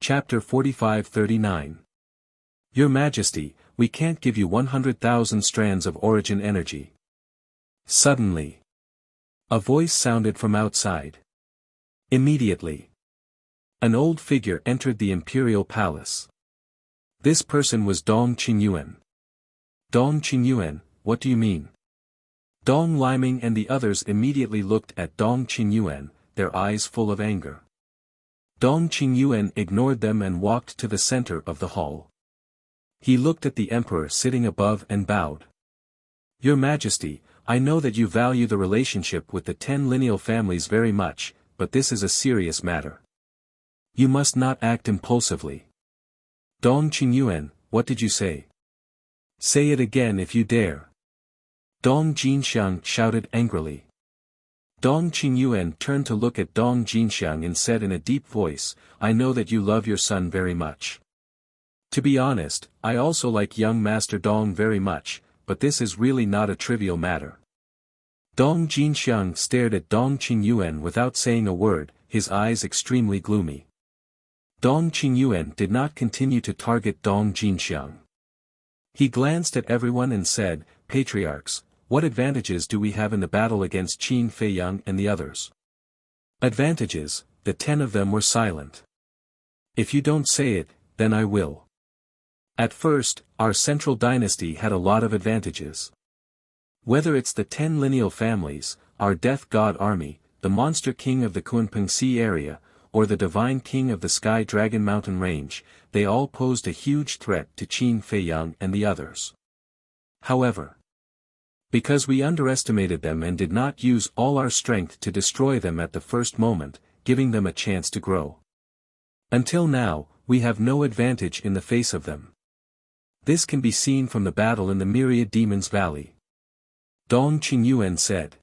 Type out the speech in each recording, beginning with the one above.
Chapter 45-39. Your Majesty, we can't give you 100,000 strands of origin energy. Suddenly, a voice sounded from outside. Immediately, an old figure entered the imperial palace. This person was Dong Qingyuan. Dong Qingyuan, what do you mean? Dong Liming and the others immediately looked at Dong Qingyuan, their eyes full of anger. Dong Qingyuan ignored them and walked to the center of the hall. He looked at the emperor sitting above and bowed. Your Majesty, I know that you value the relationship with the 10 lineal families very much, but this is a serious matter. You must not act impulsively. Dong Qingyuan, what did you say? Say it again if you dare. Dong Jinxiang shouted angrily. Dong Qingyuan turned to look at Dong Jinxiang and said in a deep voice, I know that you love your son very much. To be honest, I also like young Master Dong very much, but this is really not a trivial matter. Dong Jinxiang stared at Dong Qingyuan without saying a word, his eyes extremely gloomy. Dong Qingyuan did not continue to target Dong Jinxiang. He glanced at everyone and said, Patriarchs, what advantages do we have in the battle against Qin Feiyang and the others? Advantages, the 10 of them were silent. If you don't say it, then I will. At first, our central dynasty had a lot of advantages. Whether it's the 10 lineal families, our death god army, the monster king of the Kunpeng Sea area, or the divine king of the Sky Dragon Mountain Range, they all posed a huge threat to Qin Feiyang and the others. However, because we underestimated them and did not use all our strength to destroy them at the first moment, giving them a chance to grow. Until now, we have no advantage in the face of them. This can be seen from the battle in the Myriad Demons Valley. Dong Qingyuan said.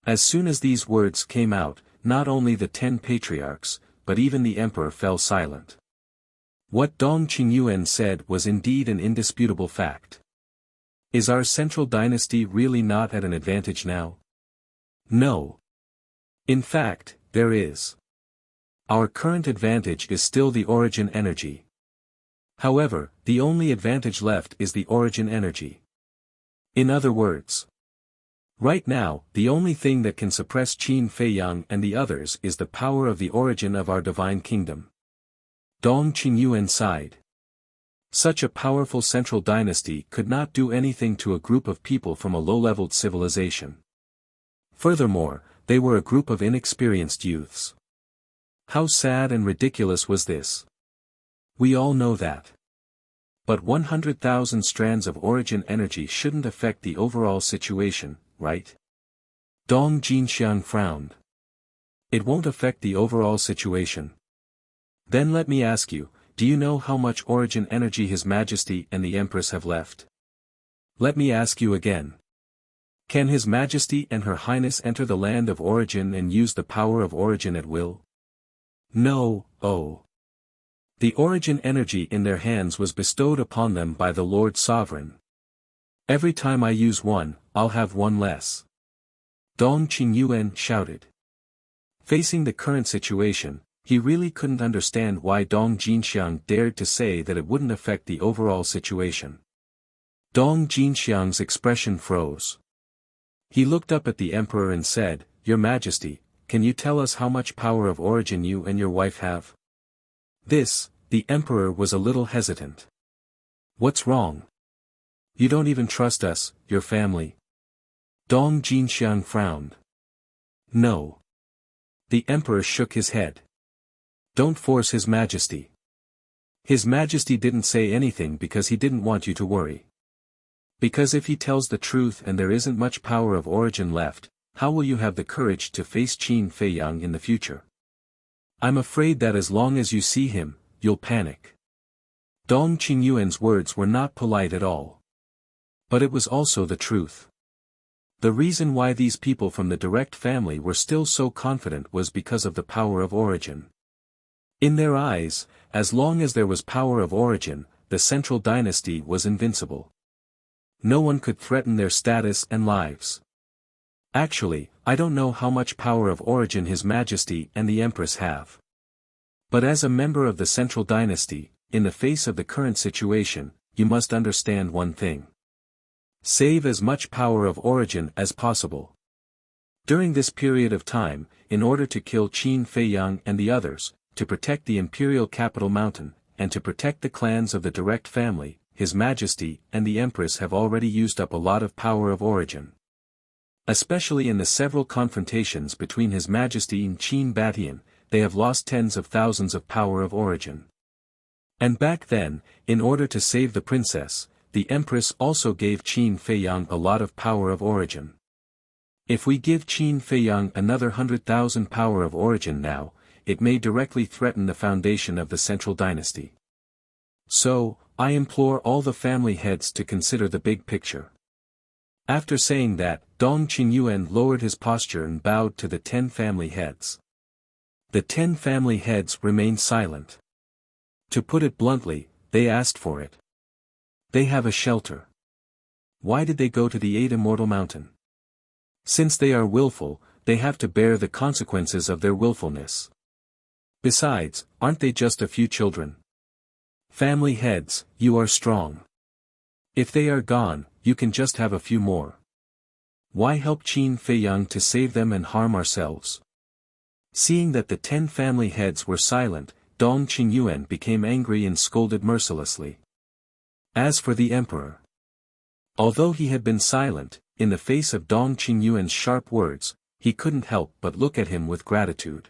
As soon as these words came out, not only the 10 patriarchs, but even the emperor fell silent. What Dong Qingyuan said was indeed an indisputable fact. Is our central dynasty really not at an advantage now? No. In fact, there is. Our current advantage is still the origin energy. However, the only advantage left is the origin energy. In other words, right now, the only thing that can suppress Qin Feiyang and the others is the power of the origin of our divine kingdom. Dong Qingyuan sighed. Such a powerful central dynasty could not do anything to a group of people from a low-leveled civilization. Furthermore, they were a group of inexperienced youths. How sad and ridiculous was this? We all know that. But 100,000 strands of origin energy shouldn't affect the overall situation, right? Dong Jinxiang frowned. It won't affect the overall situation. Then let me ask you, do you know how much origin energy His Majesty and the Empress have left? Let me ask you again. Can His Majesty and Her Highness enter the land of origin and use the power of origin at will? No, oh. The origin energy in their hands was bestowed upon them by the Lord Sovereign. Every time I use one, I'll have one less. Dong Qingyuan shouted. Facing the current situation, he really couldn't understand why Dong Jinxiang dared to say that it wouldn't affect the overall situation. Dong Jinxiang's expression froze. He looked up at the emperor and said, Your Majesty, can you tell us how much power of origin you and your wife have? The emperor was a little hesitant. What's wrong? You don't even trust us, your family? Dong Jinxiang frowned. No. The emperor shook his head. Don't force His Majesty. His Majesty didn't say anything because he didn't want you to worry. Because if he tells the truth and there isn't much power of origin left, how will you have the courage to face Qin Feiyang in the future? I'm afraid that as long as you see him, you'll panic. Dong Qingyuan's words were not polite at all. But it was also the truth. The reason why these people from the direct family were still so confident was because of the power of origin. In their eyes, as long as there was power of origin, the central dynasty was invincible. No one could threaten their status and lives. Actually, I don't know how much power of origin His Majesty and the Empress have. But as a member of the Central Dynasty, in the face of the current situation, you must understand one thing. Save as much power of origin as possible. During this period of time, in order to kill Qin Feiyang and the others, to protect the imperial capital mountain, and to protect the clans of the direct family, His Majesty and the Empress have already used up a lot of power of origin. Especially in the several confrontations between His Majesty and Qin Batian, they have lost tens of thousands of power of origin. And back then, in order to save the princess, the Empress also gave Qin Feiyang a lot of power of origin. If we give Qin Feiyang another 100,000 power of origin now, it may directly threaten the foundation of the Central Dynasty. So, I implore all the family heads to consider the big picture. After saying that, Dong Qingyuan lowered his posture and bowed to the 10 family heads. The 10 family heads remained silent. To put it bluntly, they asked for it. They have a shelter. Why did they go to the 8 Immortal Mountain? Since they are willful, they have to bear the consequences of their willfulness. Besides, aren't they just a few children? Family heads, you are strong. If they are gone, you can just have a few more. Why help Qin Feiyang to save them and harm ourselves? Seeing that the 10 family heads were silent, Dong Qingyuan became angry and scolded mercilessly. As for the emperor, although he had been silent, in the face of Dong Qingyuan's sharp words, he couldn't help but look at him with gratitude.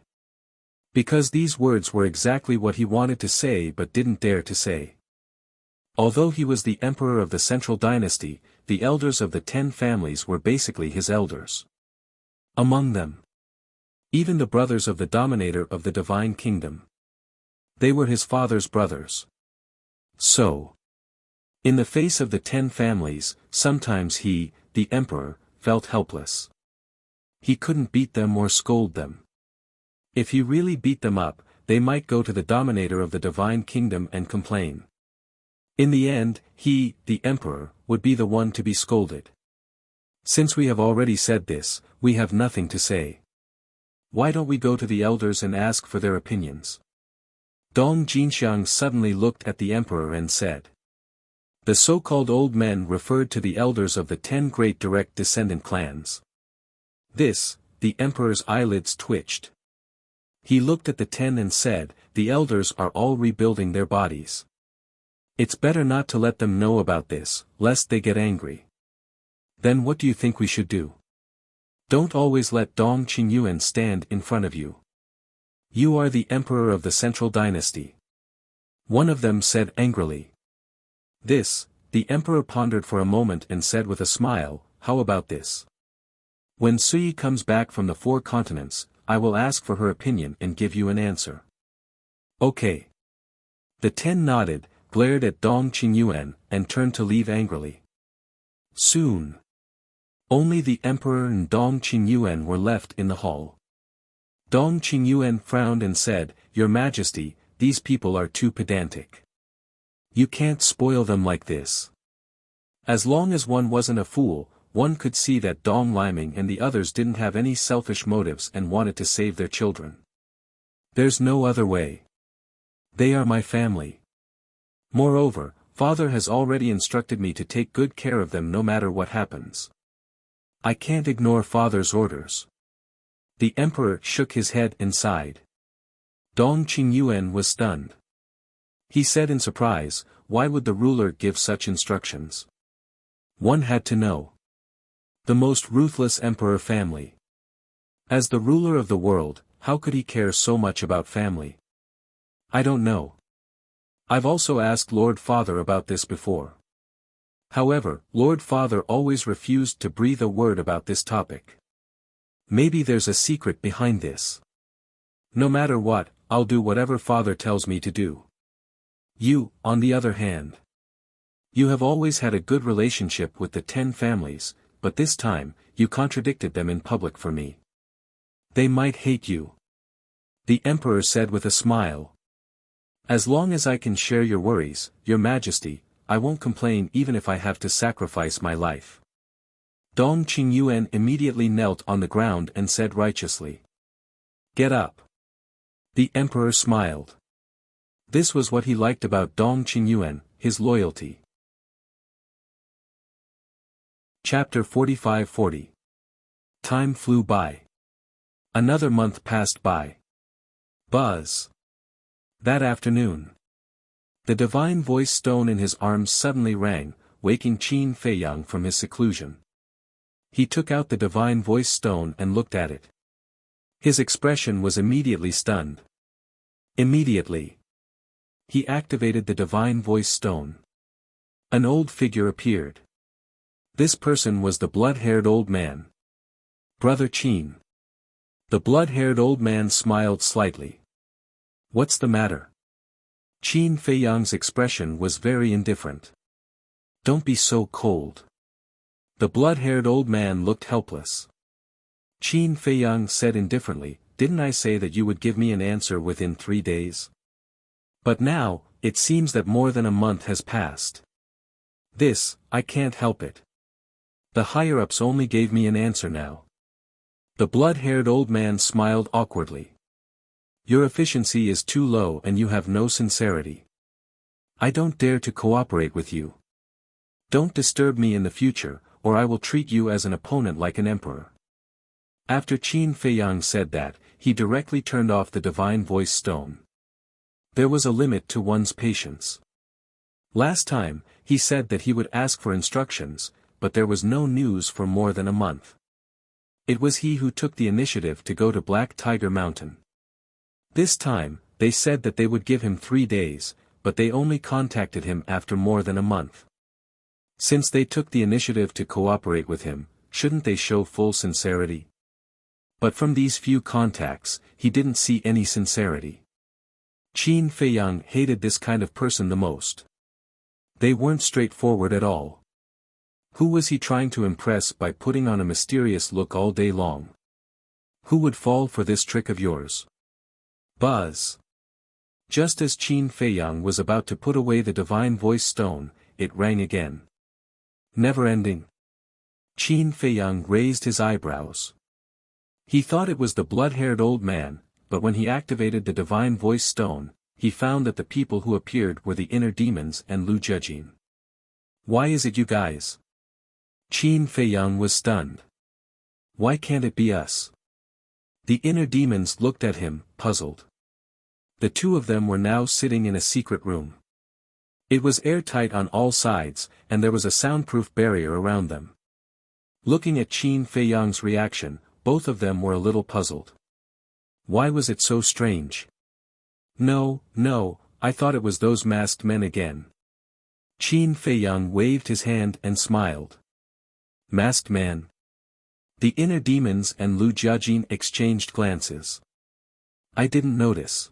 Because these words were exactly what he wanted to say but didn't dare to say. Although he was the emperor of the Central Dynasty, the elders of the 10 families were basically his elders. Among them, even the brothers of the dominator of the Divine Kingdom. They were his father's brothers. So, in the face of the 10 families, sometimes he, the emperor, felt helpless. He couldn't beat them or scold them. If he really beat them up, they might go to the dominator of the Divine Kingdom and complain. In the end, he, the emperor, would be the one to be scolded. Since we have already said this, we have nothing to say. Why don't we go to the elders and ask for their opinions? Dong Jinxiang suddenly looked at the emperor and said. The so-called old men referred to the elders of the 10 great direct descendant clans. This, the emperor's eyelids twitched. He looked at the 10 and said, the elders are all rebuilding their bodies. It's better not to let them know about this, lest they get angry. Then what do you think we should do? Don't always let Dong Qingyuan stand in front of you. You are the emperor of the Central Dynasty. One of them said angrily. This, the emperor pondered for a moment and said with a smile, how about this? When Sui comes back from the 4 continents, I will ask for her opinion and give you an answer. Okay. The 10 nodded, glared at Dong Qingyuan, and turned to leave angrily. Soon, only the emperor and Dong Qingyuan were left in the hall. Dong Qingyuan frowned and said, Your Majesty, these people are too pedantic. You can't spoil them like this. As long as one wasn't a fool, one could see that Dong Liming and the others didn't have any selfish motives and wanted to save their children. There's no other way. They are my family. Moreover, Father has already instructed me to take good care of them no matter what happens. I can't ignore Father's orders. The emperor shook his head and sighed. Dong Qingyuan was stunned. He said in surprise, why would the ruler give such instructions? One had to know. The most ruthless emperor family. As the ruler of the world, how could he care so much about family? I don't know. I've also asked Lord Father about this before. However, Lord Father always refused to breathe a word about this topic. Maybe there's a secret behind this. No matter what, I'll do whatever Father tells me to do. You, on the other hand. You have always had a good relationship with the 10 families, but this time, you contradicted them in public for me. They might hate you. The emperor said with a smile. As long as I can share your worries, Your Majesty, I won't complain even if I have to sacrifice my life. Dong Qingyuan immediately knelt on the ground and said righteously. Get up. The emperor smiled. This was what he liked about Dong Qingyuan, his loyalty. Chapter 45-40. Time flew by. Another month passed by. Buzz. That afternoon. The divine voice stone in his arms suddenly rang, waking Qin Feiyang from his seclusion. He took out the divine voice stone and looked at it. His expression was immediately stunned. Immediately. He activated the divine voice stone. An old figure appeared. This person was the blood-haired old man. Brother Qin. The blood-haired old man smiled slightly. What's the matter? Qin Feiyang's expression was very indifferent. Don't be so cold. The blood-haired old man looked helpless. Qin Feiyang said indifferently, didn't I say that you would give me an answer within 3 days? But now, it seems that more than a month has passed. This, I can't help it. The higher-ups only gave me an answer now. The blood-haired old man smiled awkwardly. Your efficiency is too low and you have no sincerity. I don't dare to cooperate with you. Don't disturb me in the future, or I will treat you as an opponent like an emperor. After Qin Feiyang said that, he directly turned off the divine voice stone. There was a limit to one's patience. Last time, he said that he would ask for instructions, but there was no news for more than a month. It was he who took the initiative to go to Black Tiger Mountain. This time, they said that they would give him 3 days, but they only contacted him after more than a month. Since they took the initiative to cooperate with him, shouldn't they show full sincerity? But from these few contacts, he didn't see any sincerity. Qin Feiyang hated this kind of person the most. They weren't straightforward at all. Who was he trying to impress by putting on a mysterious look all day long? Who would fall for this trick of yours? Buzz. Just as Qin Feiyang was about to put away the divine voice stone, it rang again. Never ending. Qin Feiyang raised his eyebrows. He thought it was the blood-haired old man, but when he activated the divine voice stone, he found that the people who appeared were the inner demons and Lu Jiajin. Why is it you guys? Qin Feiyang was stunned. Why can't it be us? The inner demons looked at him, puzzled. The two of them were now sitting in a secret room. It was airtight on all sides, and there was a soundproof barrier around them. Looking at Qin Feiyang's reaction, both of them were a little puzzled. Why was it so strange? No, I thought it was those masked men again. Qin Feiyang waved his hand and smiled. Masked man. The inner demons and Lu Jiajin exchanged glances. I didn't notice.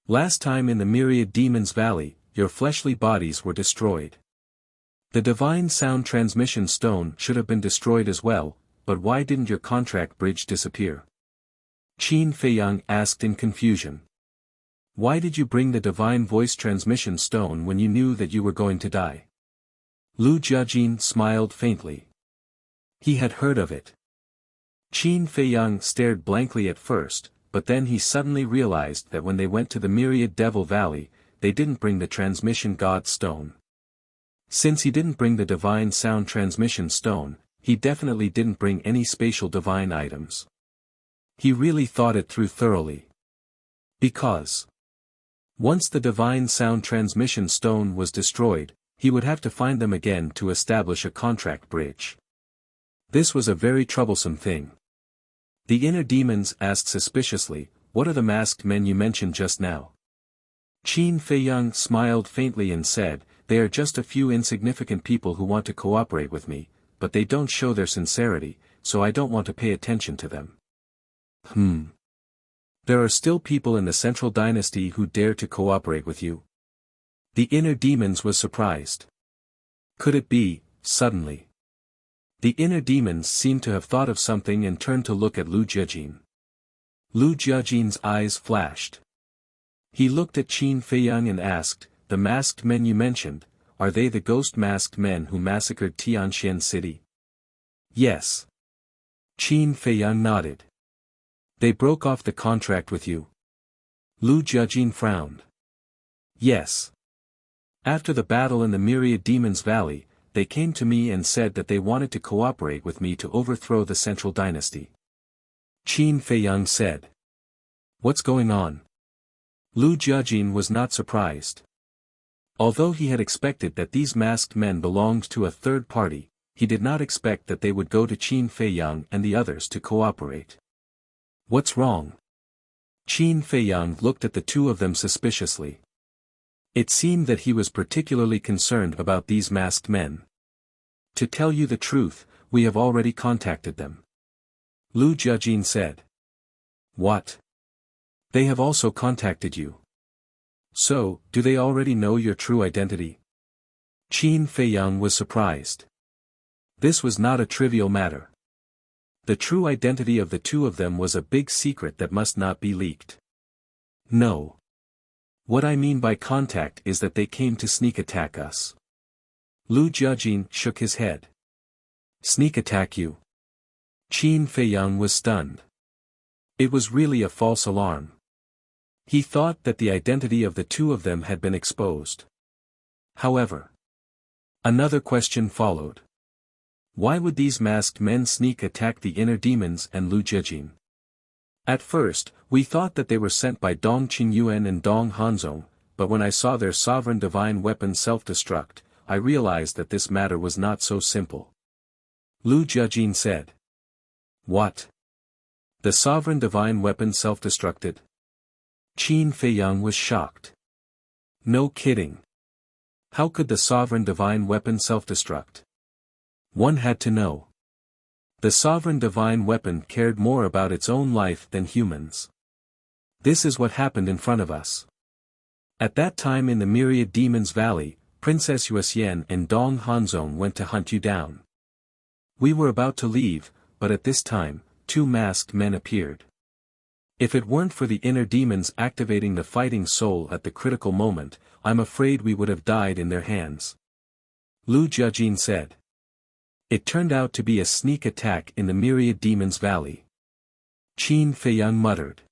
Last time in the Myriad Demons Valley, your fleshly bodies were destroyed. The divine sound transmission stone should have been destroyed as well, but why didn't your contract bridge disappear? Qin Feiyang asked in confusion. Why did you bring the divine voice transmission stone when you knew that you were going to die? Lu Jiajin smiled faintly. He had heard of it. Qin Feiyang stared blankly at first, but then he suddenly realized that when they went to the Myriad Devil Valley, they didn't bring the transmission god stone. Since he didn't bring the divine sound transmission stone, he definitely didn't bring any spatial divine items. He really thought it through thoroughly. Because once the divine sound transmission stone was destroyed, he would have to find them again to establish a contract bridge. This was a very troublesome thing. The inner demons asked suspiciously, what are the masked men you mentioned just now? Qin Feiyang smiled faintly and said, they are just a few insignificant people who want to cooperate with me, but they don't show their sincerity, so I don't want to pay attention to them. There are still people in the Central Dynasty who dare to cooperate with you? The inner demons was surprised. Could it be, suddenly? The inner demons seemed to have thought of something and turned to look at Lu Jiajin. Lu Jiajin's eyes flashed. He looked at Qin Feiyang and asked, the masked men you mentioned, are they the ghost masked men who massacred Tianxian City? Yes. Qin Feiyang nodded. They broke off the contract with you. Lu Jiajin frowned. Yes. After the battle in the Myriad Demons Valley, they came to me and said that they wanted to cooperate with me to overthrow the Central Dynasty. Qin Feiyang said. What's going on? Lu Jiajin was not surprised. Although he had expected that these masked men belonged to a third party, he did not expect that they would go to Qin Feiyang and the others to cooperate. What's wrong? Qin Feiyang looked at the two of them suspiciously. It seemed that he was particularly concerned about these masked men. To tell you the truth, we have already contacted them. Lu Jiajin said. What? They have also contacted you. So, do they already know your true identity? Qin Feiyang was surprised. This was not a trivial matter. The true identity of the two of them was a big secret that must not be leaked. No. What I mean by contact is that they came to sneak attack us. Lu Jiajin shook his head. Sneak attack you? Qin Feiyang was stunned. It was really a false alarm. He thought that the identity of the two of them had been exposed. However, another question followed. Why would these masked men sneak attack the inner demons and Lu Jiajin? At first, we thought that they were sent by Dong Qingyuan and Dong Hanzong, but when I saw their sovereign divine weapon self-destruct, I realized that this matter was not so simple. Lu Jiajin said. What? The sovereign divine weapon self-destructed? Qin Feiyang was shocked. No kidding. How could the sovereign divine weapon self-destruct? One had to know. The sovereign divine weapon cared more about its own life than humans. This is what happened in front of us. At that time in the Myriad Demons Valley, Princess Yuxian and Dong Hanzong went to hunt you down. We were about to leave, but at this time, two masked men appeared. If it weren't for the inner demons activating the fighting soul at the critical moment, I'm afraid we would have died in their hands. Lu Jiajin said. It turned out to be a sneak attack in the Myriad Demons Valley. Qin Feiyang muttered.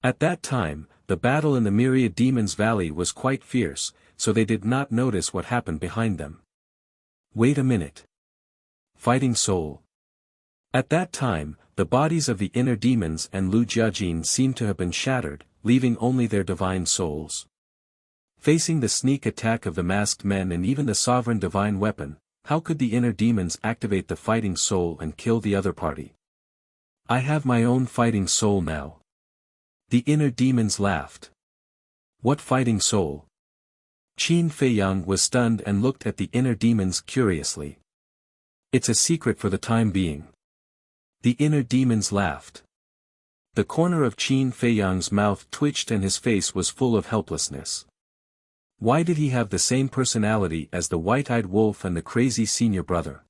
At that time, the battle in the Myriad Demons Valley was quite fierce, so they did not notice what happened behind them. Wait a minute. Fighting soul. At that time, the bodies of the inner demons and Lu Jiajin seemed to have been shattered, leaving only their divine souls. Facing the sneak attack of the masked men and even the sovereign divine weapon, how could the inner demons activate the fighting soul and kill the other party? I have my own fighting soul now. The inner demons laughed. What fighting soul? Qin Feiyang was stunned and looked at the inner demons curiously. It's a secret for the time being. The inner demons laughed. The corner of Qin Feiyang's mouth twitched and his face was full of helplessness. Why did he have the same personality as the white-eyed wolf and the crazy senior brother?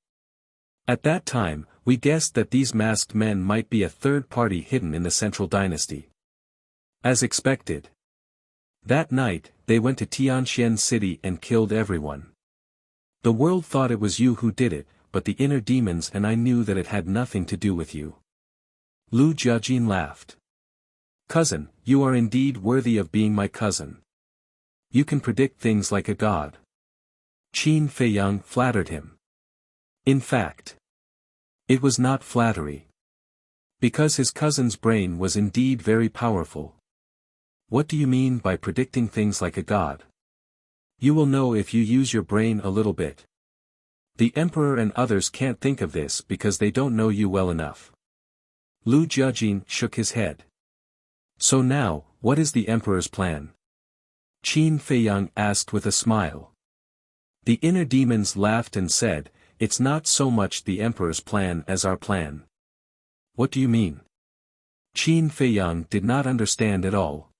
At that time, we guessed that these masked men might be a third party hidden in the Central Dynasty. As expected. That night, they went to Tianxian City and killed everyone. The world thought it was you who did it, but the inner demons and I knew that it had nothing to do with you. Lu Jiajin laughed. Cousin, you are indeed worthy of being my cousin. You can predict things like a god. Qin Feiyang flattered him. In fact, it was not flattery. Because his cousin's brain was indeed very powerful. What do you mean by predicting things like a god? You will know if you use your brain a little bit. The Emperor and others can't think of this because they don't know you well enough. Lu Jiajin shook his head. So now, what is the Emperor's plan? Qin Feiyang asked with a smile. The inner demons laughed and said, it's not so much the Emperor's plan as our plan. What do you mean? Qin Feiyang did not understand at all.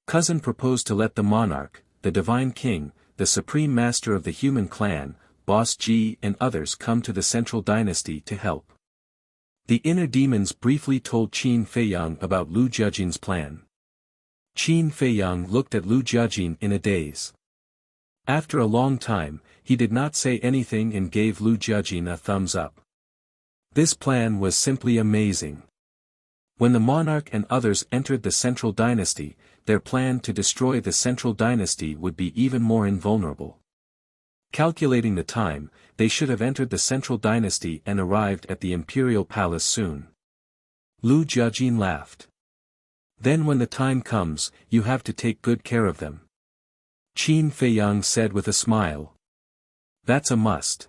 Cousin proposed to let the monarch, the divine king, the supreme master of the human clan, Boss Ji and others come to the Central Dynasty to help. The inner demons briefly told Qin Feiyang about Lu Jiajin's plan. Qin Feiyang looked at Lu Jiajin in a daze. After a long time, he did not say anything and gave Lu Jiajin a thumbs up. This plan was simply amazing. When the monarch and others entered the central dynasty, their plan to destroy the central dynasty would be even more invulnerable. Calculating the time, they should have entered the central dynasty and arrived at the imperial palace soon. Lu Jiajin laughed. Then when the time comes, you have to take good care of them. Qin Feiyang said with a smile. That's a must.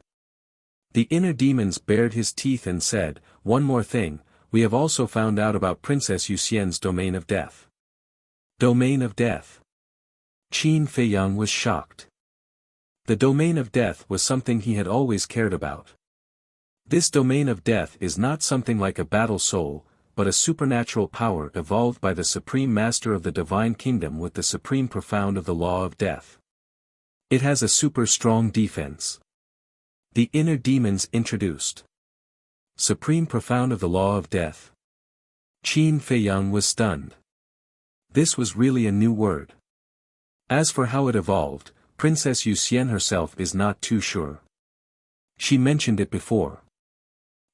The inner demons bared his teeth and said, one more thing, we have also found out about Princess Yuxian's domain of death. Domain of death. Qin Feiyang was shocked. The domain of death was something he had always cared about. This domain of death is not something like a battle soul, but a supernatural power evolved by the Supreme Master of the Divine Kingdom with the Supreme Profound of the Law of Death. It has a super strong defense. The inner demons introduced. Supreme Profound of the Law of Death. Qin Feiyang was stunned. This was really a new word. As for how it evolved, Princess Yuxian herself is not too sure. She mentioned it before.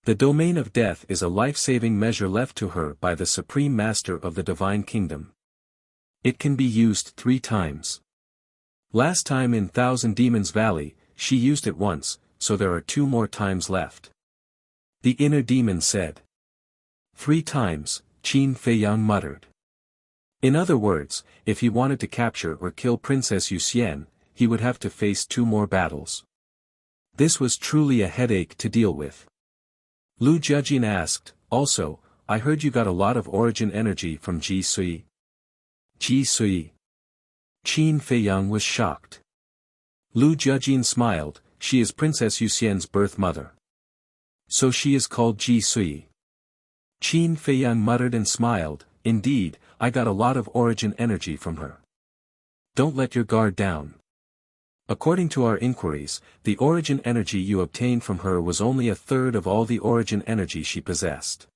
The domain of death is a life-saving measure left to her by the Supreme Master of the Divine Kingdom. It can be used 3 times. Last time in Thousand Demons Valley, she used it once, so there are 2 more times left. The inner demon said. 3 times, Qin Feiyang muttered. In other words, if he wanted to capture or kill Princess Yuxian, he would have to face 2 more battles. This was truly a headache to deal with. Lu Jiajin asked, also, I heard you got a lot of origin energy from Ji Sui. Ji Sui. Qin Feiyang was shocked. Lu Jiajin smiled, she is Princess Yuxian's birth mother. So she is called Ji Sui. Qin Feiyang muttered and smiled, indeed, I got a lot of origin energy from her. Don't let your guard down. According to our inquiries, the origin energy you obtained from her was only 1/3 of all the origin energy she possessed.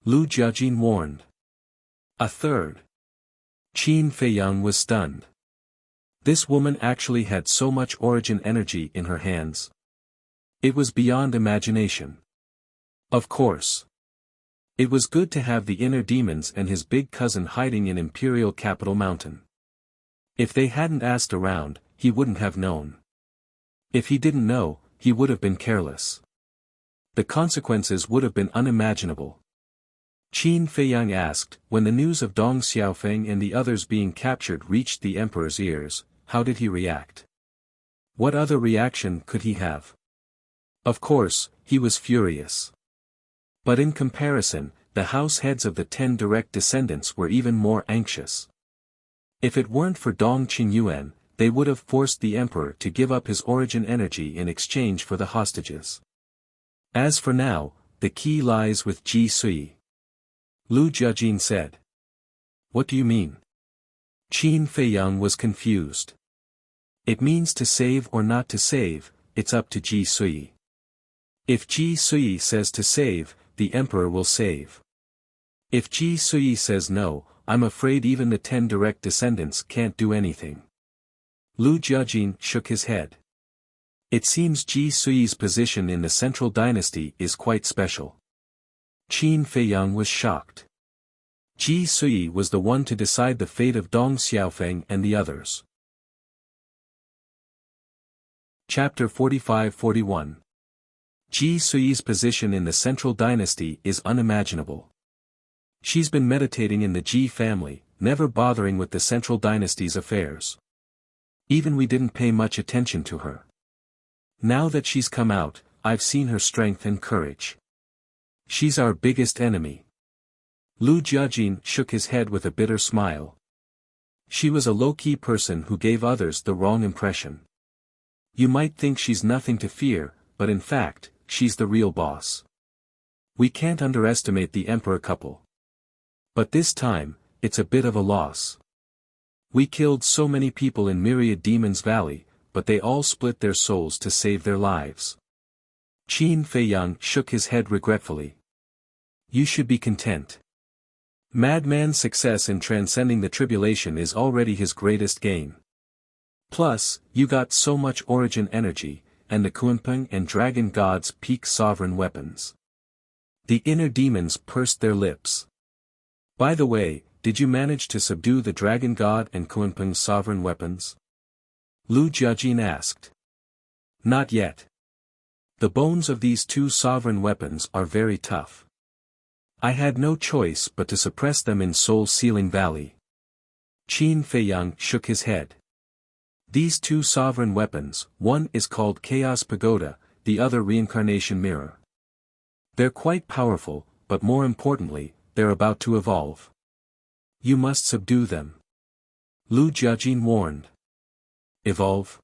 Lu Jiajin warned. 1/3. Qin Feiyang was stunned. This woman actually had so much origin energy in her hands. It was beyond imagination. Of course. It was good to have the inner demons and his big cousin hiding in Imperial Capital Mountain. If they hadn't asked around, he wouldn't have known. If he didn't know, he would have been careless. The consequences would have been unimaginable. Qin Feiyang asked, when the news of Dong Xiaofeng and the others being captured reached the emperor's ears, how did he react? What other reaction could he have? Of course, he was furious. But in comparison, the house heads of the 10 direct descendants were even more anxious. If it weren't for Dong Qingyuan, they would have forced the emperor to give up his origin energy in exchange for the hostages. As for now, the key lies with Ji Sui. Lu Jiajin said. What do you mean? Qin Feiyang was confused. It means to save or not to save, it's up to Ji Sui. If Ji Sui says to save, the emperor will save. If Ji Sui says no, I'm afraid even the 10 direct descendants can't do anything. Lu Jiajin shook his head. It seems Ji Sui's position in the central dynasty is quite special. Qin Feiyang was shocked. Ji Sui was the one to decide the fate of Dong Xiaofeng and the others. Chapter 45-41. Ji Sui's position in the central dynasty is unimaginable. She's been meditating in the Ji family, never bothering with the central dynasty's affairs. Even we didn't pay much attention to her. Now that she's come out, I've seen her strength and courage. She's our biggest enemy. Lu Jiajin shook his head with a bitter smile. She was a low-key person who gave others the wrong impression. You might think she's nothing to fear, but in fact, she's the real boss. We can't underestimate the emperor couple. But this time, it's a bit of a loss. We killed so many people in Myriad Demons Valley, but they all split their souls to save their lives. Qin Feiyang shook his head regretfully. You should be content. Madman's success in transcending the tribulation is already his greatest gain. Plus, you got so much origin energy, and the Kunpeng and Dragon Gods peak sovereign weapons. The inner demons pursed their lips. By the way, did you manage to subdue the dragon god and Kunpeng's sovereign weapons? Lu Jiajin asked. Not yet. The bones of these two sovereign weapons are very tough. I had no choice but to suppress them in Soul Sealing Valley. Qin Feiyang shook his head. These two sovereign weapons, one is called Chaos Pagoda, the other Reincarnation Mirror. They're quite powerful, but more importantly, they're about to evolve. You must subdue them. Lu Jiajin warned. Evolve?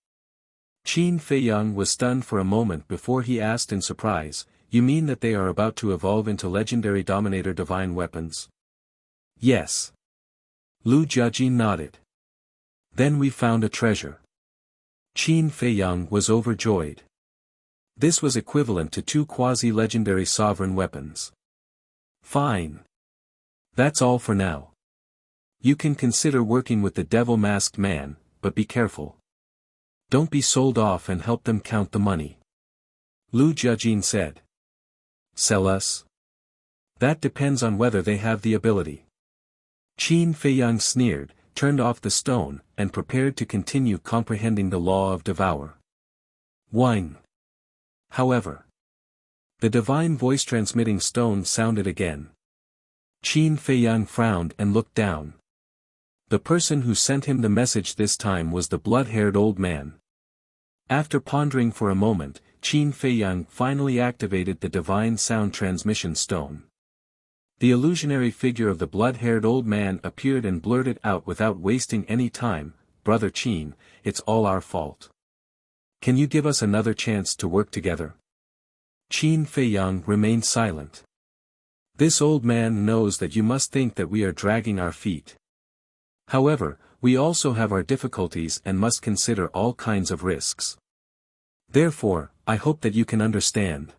Qin Feiyang was stunned for a moment before he asked in surprise, you mean that they are about to evolve into legendary Dominator divine weapons? Yes. Lu Jiajin nodded. Then we found a treasure. Qin Feiyang was overjoyed. This was equivalent to two quasi-legendary sovereign weapons. Fine. That's all for now. You can consider working with the devil-masked man, but be careful. Don't be sold off and help them count the money. Lu Jiajin said. Sell us? That depends on whether they have the ability. Qin Feiyang sneered, turned off the stone, and prepared to continue comprehending the law of devour. Whine. However. The divine voice-transmitting stone sounded again. Qin Feiyang frowned and looked down. The person who sent him the message this time was the blood-haired old man. After pondering for a moment, Qin Feiyang finally activated the divine sound transmission stone. The illusionary figure of the blood-haired old man appeared and blurted out without wasting any time, Brother Qin, it's all our fault. Can you give us another chance to work together? Qin Feiyang remained silent. This old man knows that you must think that we are dragging our feet. However, we also have our difficulties and must consider all kinds of risks. Therefore, I hope that you can understand.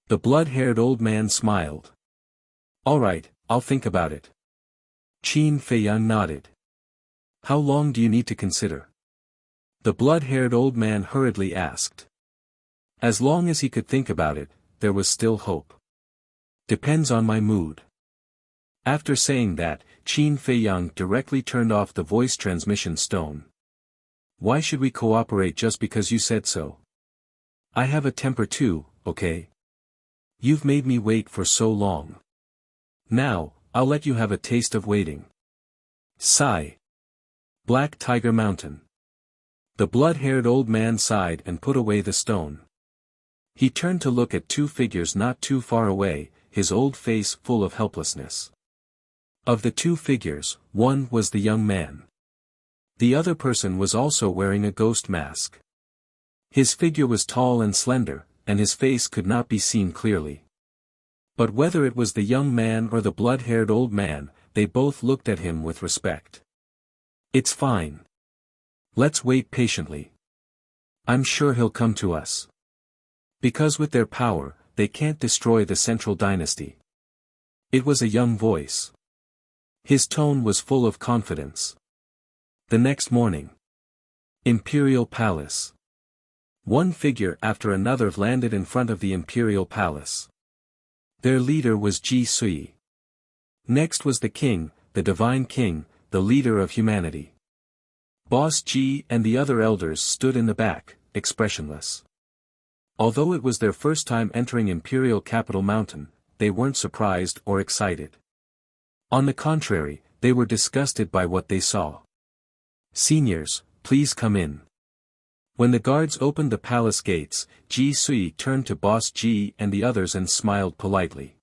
The blood-haired old man smiled. All right, I'll think about it. Qin Feiyang nodded. How long do you need to consider? The blood-haired old man hurriedly asked. As long as he could think about it, there was still hope. Depends on my mood. After saying that, Qin Feiyang directly turned off the voice transmission stone. Why should we cooperate just because you said so? I have a temper too, okay? You've made me wait for so long. Now, I'll let you have a taste of waiting. Sigh. Black Tiger Mountain. The blood-haired old man sighed and put away the stone. He turned to look at two figures not too far away, his old face full of helplessness. Of the two figures, one was the young man. The other person was also wearing a ghost mask. His figure was tall and slender, and his face could not be seen clearly. But whether it was the young man or the blood-haired old man, they both looked at him with respect. It's fine. Let's wait patiently. I'm sure he'll come to us. Because with their power, they can't destroy the central dynasty. It was a young voice. His tone was full of confidence. The next morning. Imperial Palace. One figure after another landed in front of the Imperial Palace. Their leader was Ji Sui. Next was the king, the divine king, the leader of humanity. Boss Ji and the other elders stood in the back, expressionless. Although it was their first time entering Imperial Capital Mountain, they weren't surprised or excited. On the contrary, they were disgusted by what they saw. Seniors, please come in. When the guards opened the palace gates, Ji Sui turned to Boss Ji and the others and smiled politely.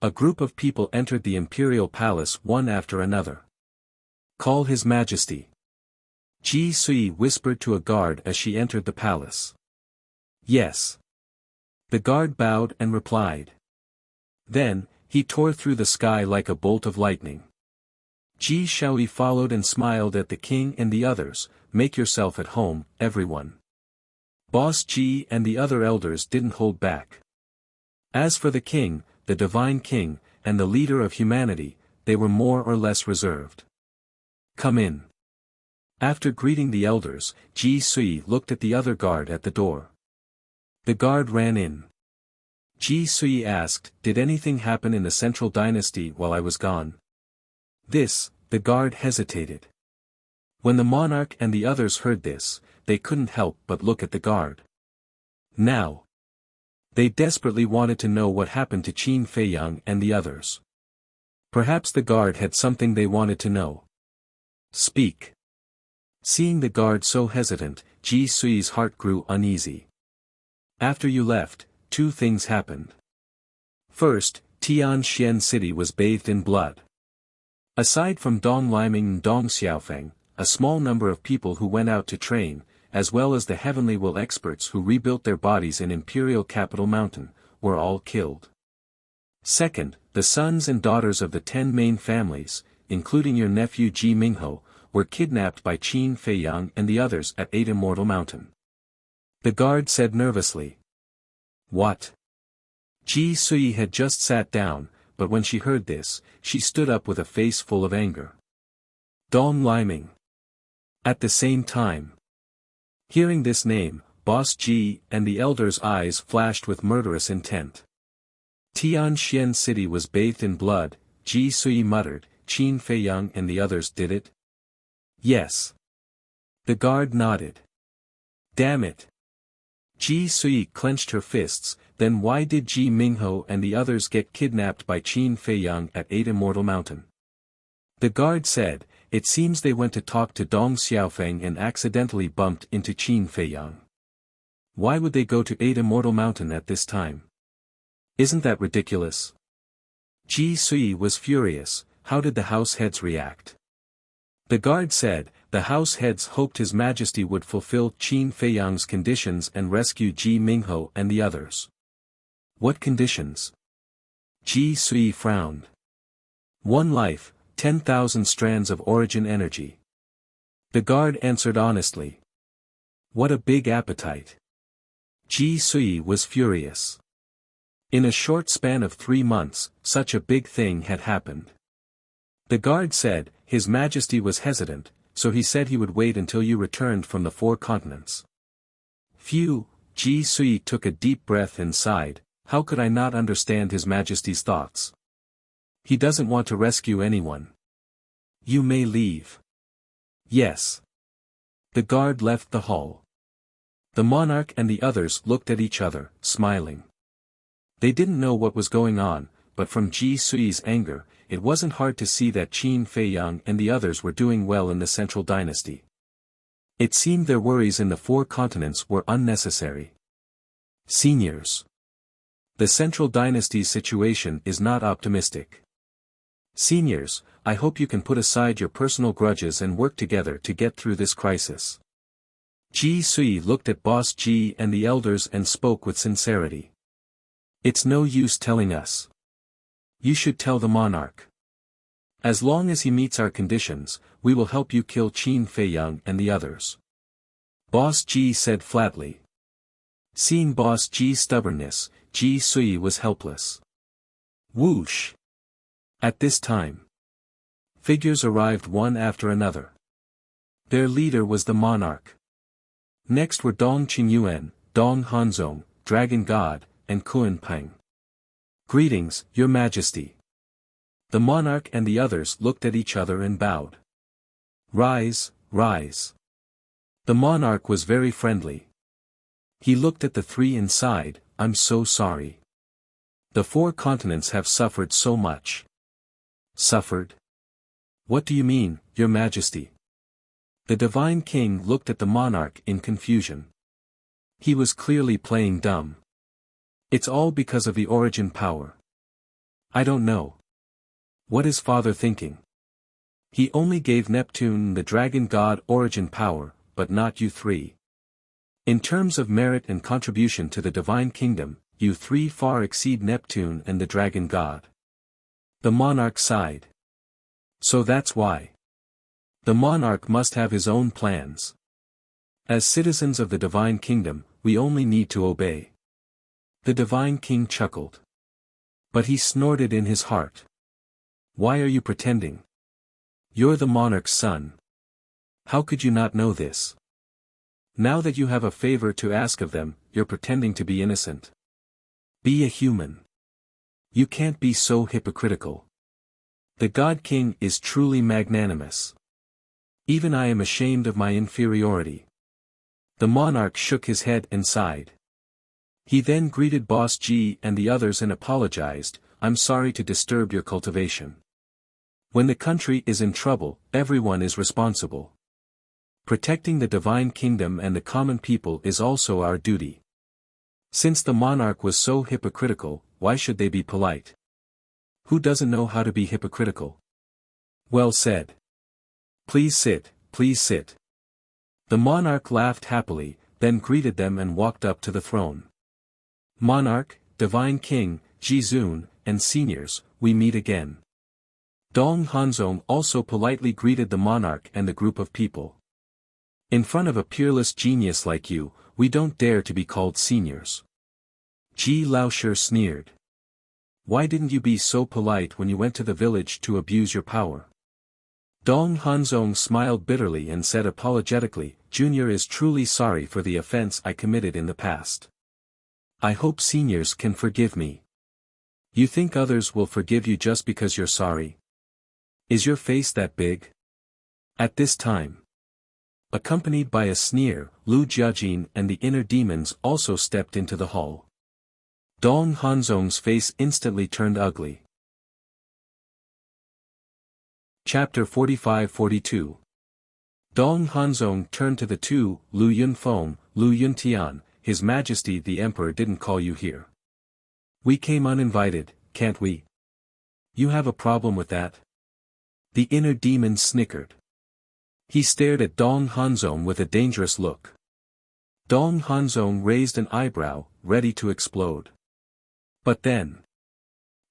A group of people entered the Imperial Palace one after another. Call His Majesty. Ji Sui whispered to a guard as she entered the palace. Yes. The guard bowed and replied. Then, he tore through the sky like a bolt of lightning. Ji Shaoi followed and smiled at the king and the others, make yourself at home, everyone. Boss Ji and the other elders didn't hold back. As for the king, the divine king, and the leader of humanity, they were more or less reserved. Come in. After greeting the elders, Ji Sui looked at the other guard at the door. The guard ran in. Ji Sui asked, did anything happen in the central dynasty while I was gone? The guard hesitated. When the monarch and the others heard this, they couldn't help but look at the guard. Now, they desperately wanted to know what happened to Qin Feiyang and the others. Perhaps the guard had something they wanted to know. Speak. Seeing the guard so hesitant, Ji Sui's heart grew uneasy. After you left, two things happened. First, Tianxian City was bathed in blood. Aside from Dong Liming and Dong Xiaofeng, a small number of people who went out to train, as well as the Heavenly Will experts who rebuilt their bodies in Imperial Capital Mountain, were all killed. Second, the sons and daughters of the 10 main families, including your nephew Ji Mingho, were kidnapped by Qin Feiyang and the others at 8 Immortal Mountain. The guard said nervously. What? Ji Sui had just sat down, but when she heard this, she stood up with a face full of anger. Dong Liming. At the same time. Hearing this name, Boss Ji and the elders' eyes flashed with murderous intent. Tianxian City was bathed in blood, Ji Sui muttered, Qin Feiyang and the others did it? Yes. The guard nodded. Damn it. Ji Sui clenched her fists, then why did Ji Mingho and the others get kidnapped by Qin Feiyang at 8 Immortal Mountain? The guard said, it seems they went to talk to Dong Xiaofeng and accidentally bumped into Qin Feiyang. Why would they go to 8 Immortal Mountain at this time? Isn't that ridiculous? Ji Sui was furious. How did the house heads react? The guard said, the house heads hoped His Majesty would fulfill Qin Feiyang's conditions and rescue Ji Mingho and the others. What conditions? Ji Sui frowned. 1 life, 10,000 strands of origin energy. The guard answered honestly. What a big appetite. Ji Sui was furious. In a short span of 3 months, such a big thing had happened. The guard said, His Majesty was hesitant, so he said he would wait until you returned from the 4 continents. Phew, Ji Sui took a deep breath and sighed, how could I not understand His Majesty's thoughts? He doesn't want to rescue anyone. You may leave. Yes. The guard left the hall. The monarch and the others looked at each other, smiling. They didn't know what was going on, but from Ji Sui's anger, it wasn't hard to see that Qin Feiyang and the others were doing well in the central dynasty. It seemed their worries in the 4 continents were unnecessary. Seniors. The central dynasty's situation is not optimistic. Seniors, I hope you can put aside your personal grudges and work together to get through this crisis. Ji Sui looked at Boss Ji and the elders and spoke with sincerity. It's no use telling us. You should tell the monarch. As long as he meets our conditions, we will help you kill Qin Feiyang and the others. Boss Ji said flatly. Seeing Boss Ji's stubbornness, Ji Sui was helpless. Whoosh! At this time, figures arrived one after another. Their leader was the monarch. Next were Dong Qingyuan, Dong Hanzong, Dragon God, and Kun Peng. Greetings, Your Majesty. The monarch and the others looked at each other and bowed. Rise, rise. The monarch was very friendly. He looked at the 3 and sighed, I'm so sorry. The 4 continents have suffered so much. Suffered? What do you mean, Your Majesty? The Divine King looked at the monarch in confusion. He was clearly playing dumb. It's all because of the origin power. I don't know. What is Father thinking? He only gave Neptune the Dragon God origin power, but not you 3. In terms of merit and contribution to the Divine Kingdom, you 3 far exceed Neptune and the Dragon God. The monarch sighed. So that's why. The monarch must have his own plans. As citizens of the Divine Kingdom, we only need to obey. The Divine King chuckled. But he snorted in his heart. Why are you pretending? You're the monarch's son. How could you not know this? Now that you have a favor to ask of them, you're pretending to be innocent. Be a human. You can't be so hypocritical. The God King is truly magnanimous. Even I am ashamed of my inferiority. The monarch shook his head and sighed. He then greeted Boss G and the others and apologized, "I'm sorry to disturb your cultivation. When the country is in trouble, everyone is responsible. Protecting the divine kingdom and the common people is also our duty." Since the monarch was so hypocritical, why should they be polite? Who doesn't know how to be hypocritical? Well said. Please sit, please sit. The monarch laughed happily, then greeted them and walked up to the throne. Monarch, Divine King, Jizun, and seniors, we meet again. Dong Hanzong also politely greeted the monarch and the group of people. In front of a peerless genius like you, we don't dare to be called seniors. Ji Laoshi sneered. Why didn't you be so polite when you went to the village to abuse your power? Dong Hanzong smiled bitterly and said apologetically, Junior is truly sorry for the offense I committed in the past. I hope seniors can forgive me. You think others will forgive you just because you're sorry? Is your face that big? At this time, accompanied by a sneer, Lu Jiajin and the inner demons also stepped into the hall. Dong Hanzong's face instantly turned ugly. Chapter 45-42. Dong Hanzong turned to the two, Lu Yunfeng, Lu Yuntian, His Majesty the Emperor didn't call you here. We came uninvited, can't we? You have a problem with that? The inner demon snickered. He stared at Dong Hanzong with a dangerous look. Dong Hanzong raised an eyebrow, ready to explode. But then,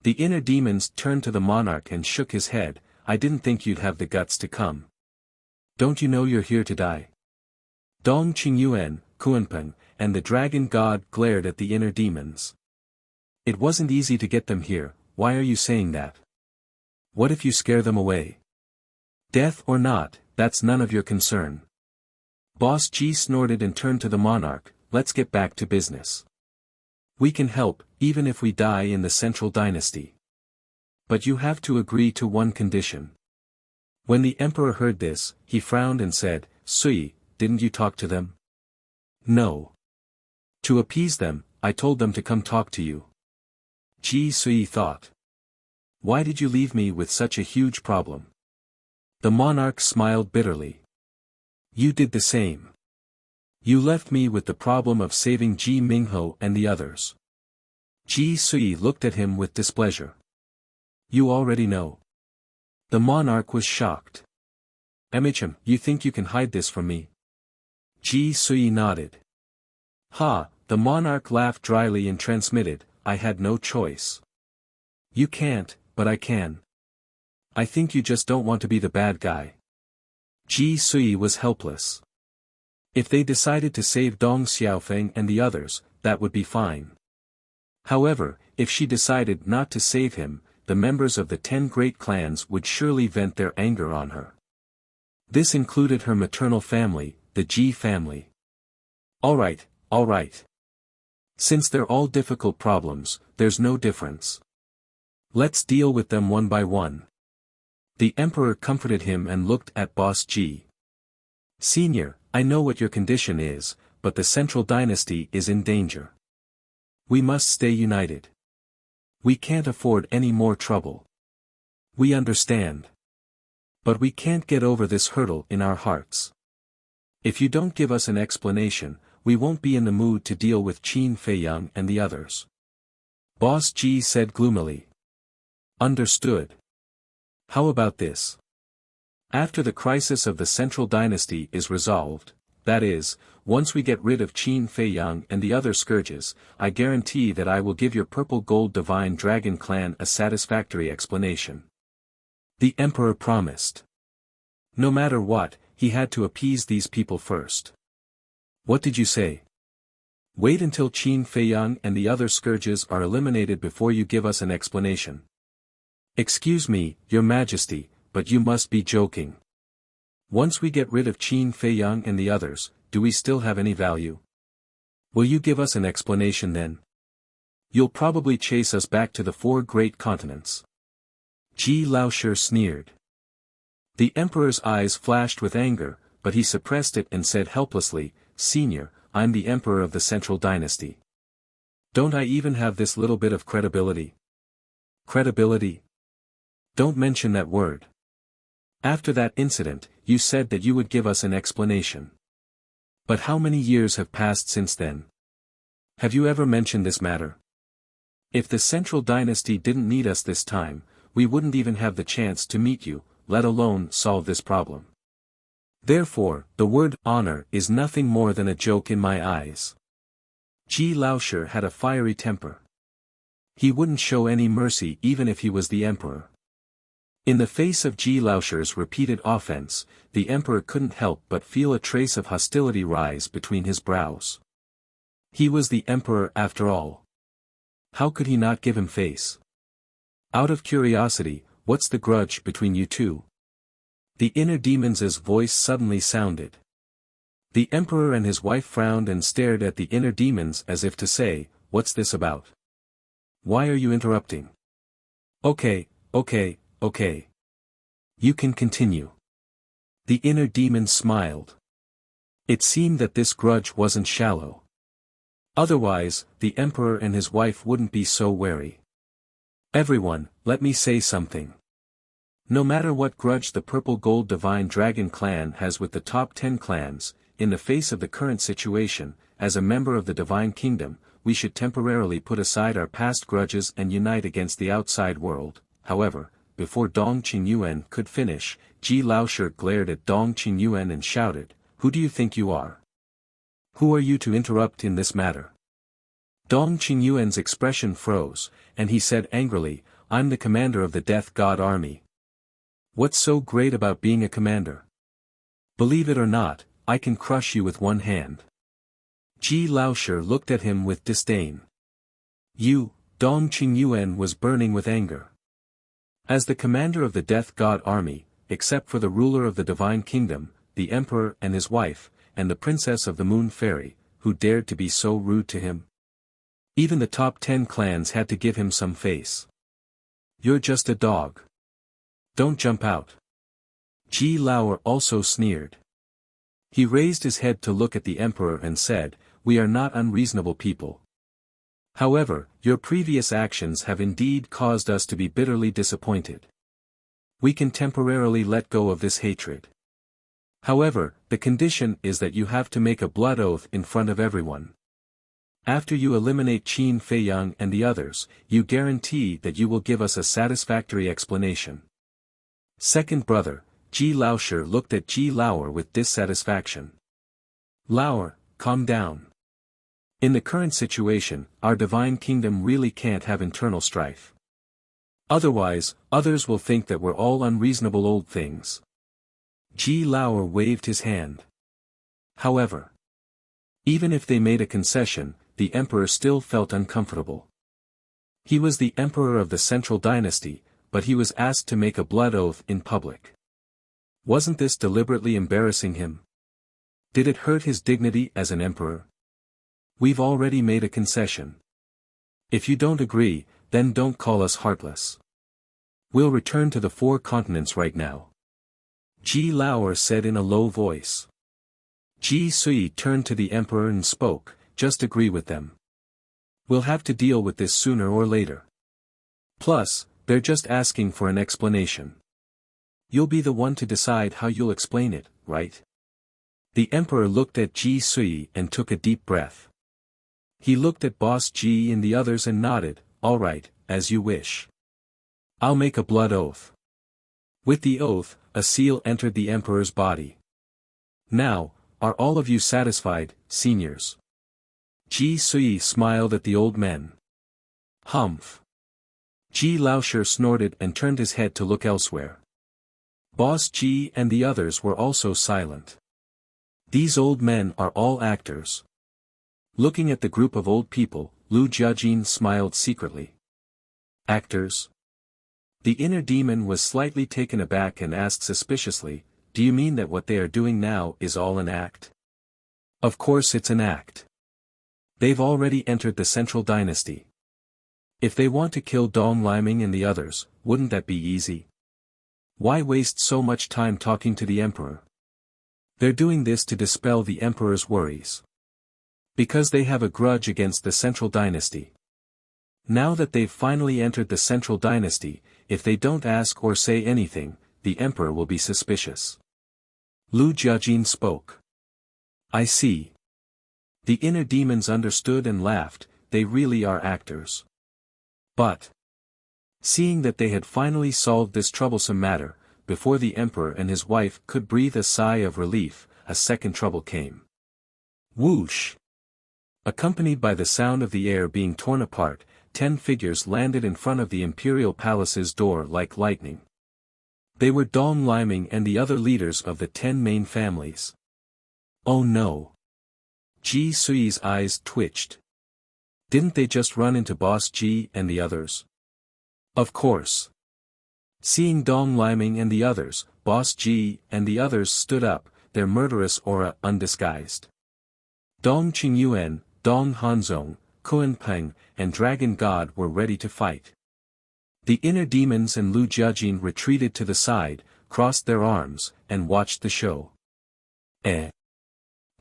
the inner demons turned to the monarch and shook his head. I didn't think you'd have the guts to come. Don't you know you're here to die? Dong Qingyuan, Kuanpeng, and the dragon god glared at the inner demons. It wasn't easy to get them here, why are you saying that? What if you scare them away? Death or not, that's none of your concern. Boss G snorted and turned to the monarch, let's get back to business. We can help, even if we die in the central dynasty. But you have to agree to one condition. When the emperor heard this, he frowned and said, Sui, didn't you talk to them? No. To appease them, I told them to come talk to you. Ji Sui thought. Why did you leave me with such a huge problem? The monarch smiled bitterly. You did the same. You left me with the problem of saving Ji Mingho and the others. Ji Sui looked at him with displeasure. You already know. The monarch was shocked. MHM, you think you can hide this from me? Ji Sui nodded. Ha, the monarch laughed dryly and transmitted, I had no choice. You can't, but I can. I think you just don't want to be the bad guy. Ji Sui was helpless. If they decided to save Dong Xiaofeng and the others, that would be fine. However, if she decided not to save him, the members of the 10 great clans would surely vent their anger on her. This included her maternal family, the Ji family. Alright. Since they're all difficult problems, there's no difference. Let's deal with them one by one. The emperor comforted him and looked at Boss G. Senior, I know what your condition is, but the central dynasty is in danger. We must stay united. We can't afford any more trouble. We understand. But we can't get over this hurdle in our hearts. If you don't give us an explanation, we won't be in the mood to deal with Qin Feiyang and the others. Boss G said gloomily. Understood. How about this? After the crisis of the central dynasty is resolved, that is, once we get rid of Qin Feiyang and the other scourges, I guarantee that I will give your purple gold divine dragon clan a satisfactory explanation. The emperor promised. No matter what, he had to appease these people first. What did you say? Wait until Qin Feiyang and the other scourges are eliminated before you give us an explanation. Excuse me, Your Majesty, but you must be joking. Once we get rid of Qin Feiyang and the others, do we still have any value? Will you give us an explanation then? You'll probably chase us back to the 4 great continents. Ji Laoshi sneered. The emperor's eyes flashed with anger, but he suppressed it and said helplessly, Senior, I'm the emperor of the Central Dynasty. Don't I even have this little bit of credibility? Credibility? Don't mention that word. After that incident, you said that you would give us an explanation. But how many years have passed since then? Have you ever mentioned this matter? If the Central Dynasty didn't need us this time, we wouldn't even have the chance to meet you, let alone solve this problem. Therefore, the word honor is nothing more than a joke in my eyes. Ji Laoshi had a fiery temper. He wouldn't show any mercy even if he was the emperor. In the face of Ji Laoshi's repeated offense, the emperor couldn't help but feel a trace of hostility rise between his brows. He was the emperor after all. How could he not give him face? Out of curiosity, what's the grudge between you two? The inner demon's voice suddenly sounded. The emperor and his wife frowned and stared at the inner demons as if to say, what's this about? Why are you interrupting? Okay. You can continue. The inner demon smiled. It seemed that this grudge wasn't shallow. Otherwise, the emperor and his wife wouldn't be so wary. Everyone, let me say something. No matter what grudge the Purple Gold Divine Dragon clan has with the top 10 clans, in the face of the current situation, as a member of the Divine Kingdom, we should temporarily put aside our past grudges and unite against the outside world. However, before Dong Qingyuan could finish, Ji Laoshi glared at Dong Qingyuan and shouted, Who do you think you are? Who are you to interrupt in this matter? Dong Qingyuan's expression froze, and he said angrily, I'm the commander of the Death God Army. What's so great about being a commander? Believe it or not, I can crush you with one hand. Ji Laoshi looked at him with disdain. You, Dong Qingyuan was burning with anger. As the commander of the Death God Army, except for the ruler of the Divine Kingdom, the Emperor and his wife, and the Princess of the Moon Fairy, who dared to be so rude to him? Even the top 10 clans had to give him some face. You're just a dog. Don't jump out. Ji Laoshi also sneered. He raised his head to look at the Emperor and said, We are not unreasonable people. However, your previous actions have indeed caused us to be bitterly disappointed. We can temporarily let go of this hatred. However, the condition is that you have to make a blood oath in front of everyone. After you eliminate Qin Feiyang and the others, you guarantee that you will give us a satisfactory explanation. Second brother, Ji Laoshi looked at Ji Laoshi with dissatisfaction. Laoshi, calm down. In the current situation, our Divine Kingdom really can't have internal strife. Otherwise, others will think that we're all unreasonable old things. Ji Laoshi waved his hand. However, even if they made a concession, the emperor still felt uncomfortable. He was the emperor of the Central Dynasty, but he was asked to make a blood oath in public. Wasn't this deliberately embarrassing him? Did it hurt his dignity as an emperor? We've already made a concession. If you don't agree, then don't call us heartless. We'll return to the 4 continents right now. Ji Laoshi said in a low voice. Ji Sui turned to the emperor and spoke, just agree with them. We'll have to deal with this sooner or later. Plus, they're just asking for an explanation. You'll be the one to decide how you'll explain it, right? The emperor looked at Ji Sui and took a deep breath. He looked at Boss Ji and the others and nodded, all right, as you wish. I'll make a blood oath. With the oath, a seal entered the emperor's body. Now, are all of you satisfied, seniors? Ji Sui smiled at the old men. Humph. Ji Laoshi snorted and turned his head to look elsewhere. Boss Ji and the others were also silent. These old men are all actors. Looking at the group of old people, Lu Jiajin smiled secretly. Actors? The inner demon was slightly taken aback and asked suspiciously, do you mean that what they are doing now is all an act? Of course it's an act. They've already entered the Central Dynasty. If they want to kill Dong Liming and the others, wouldn't that be easy? Why waste so much time talking to the emperor? They're doing this to dispel the emperor's worries. Because they have a grudge against the central dynasty. Now that they've finally entered the central dynasty, if they don't ask or say anything, the emperor will be suspicious. Lu Jiajin spoke. I see. The inner demons understood and laughed, they really are actors. But, seeing that they had finally solved this troublesome matter, before the emperor and his wife could breathe a sigh of relief, a second trouble came. Whoosh! Accompanied by the sound of the air being torn apart, 10 figures landed in front of the imperial palace's door like lightning. They were Dong Liming and the other leaders of the 10 main families. Oh no! Ji Sui's eyes twitched. Didn't they just run into Boss Ji and the others? Of course. Seeing Dong Liming and the others, Boss Ji and the others stood up, their murderous aura undisguised. Dong Qingyuan, Dong Hanzong, Kuan Peng, and Dragon God were ready to fight. The inner demons and Lu Jiajin retreated to the side, crossed their arms, and watched the show.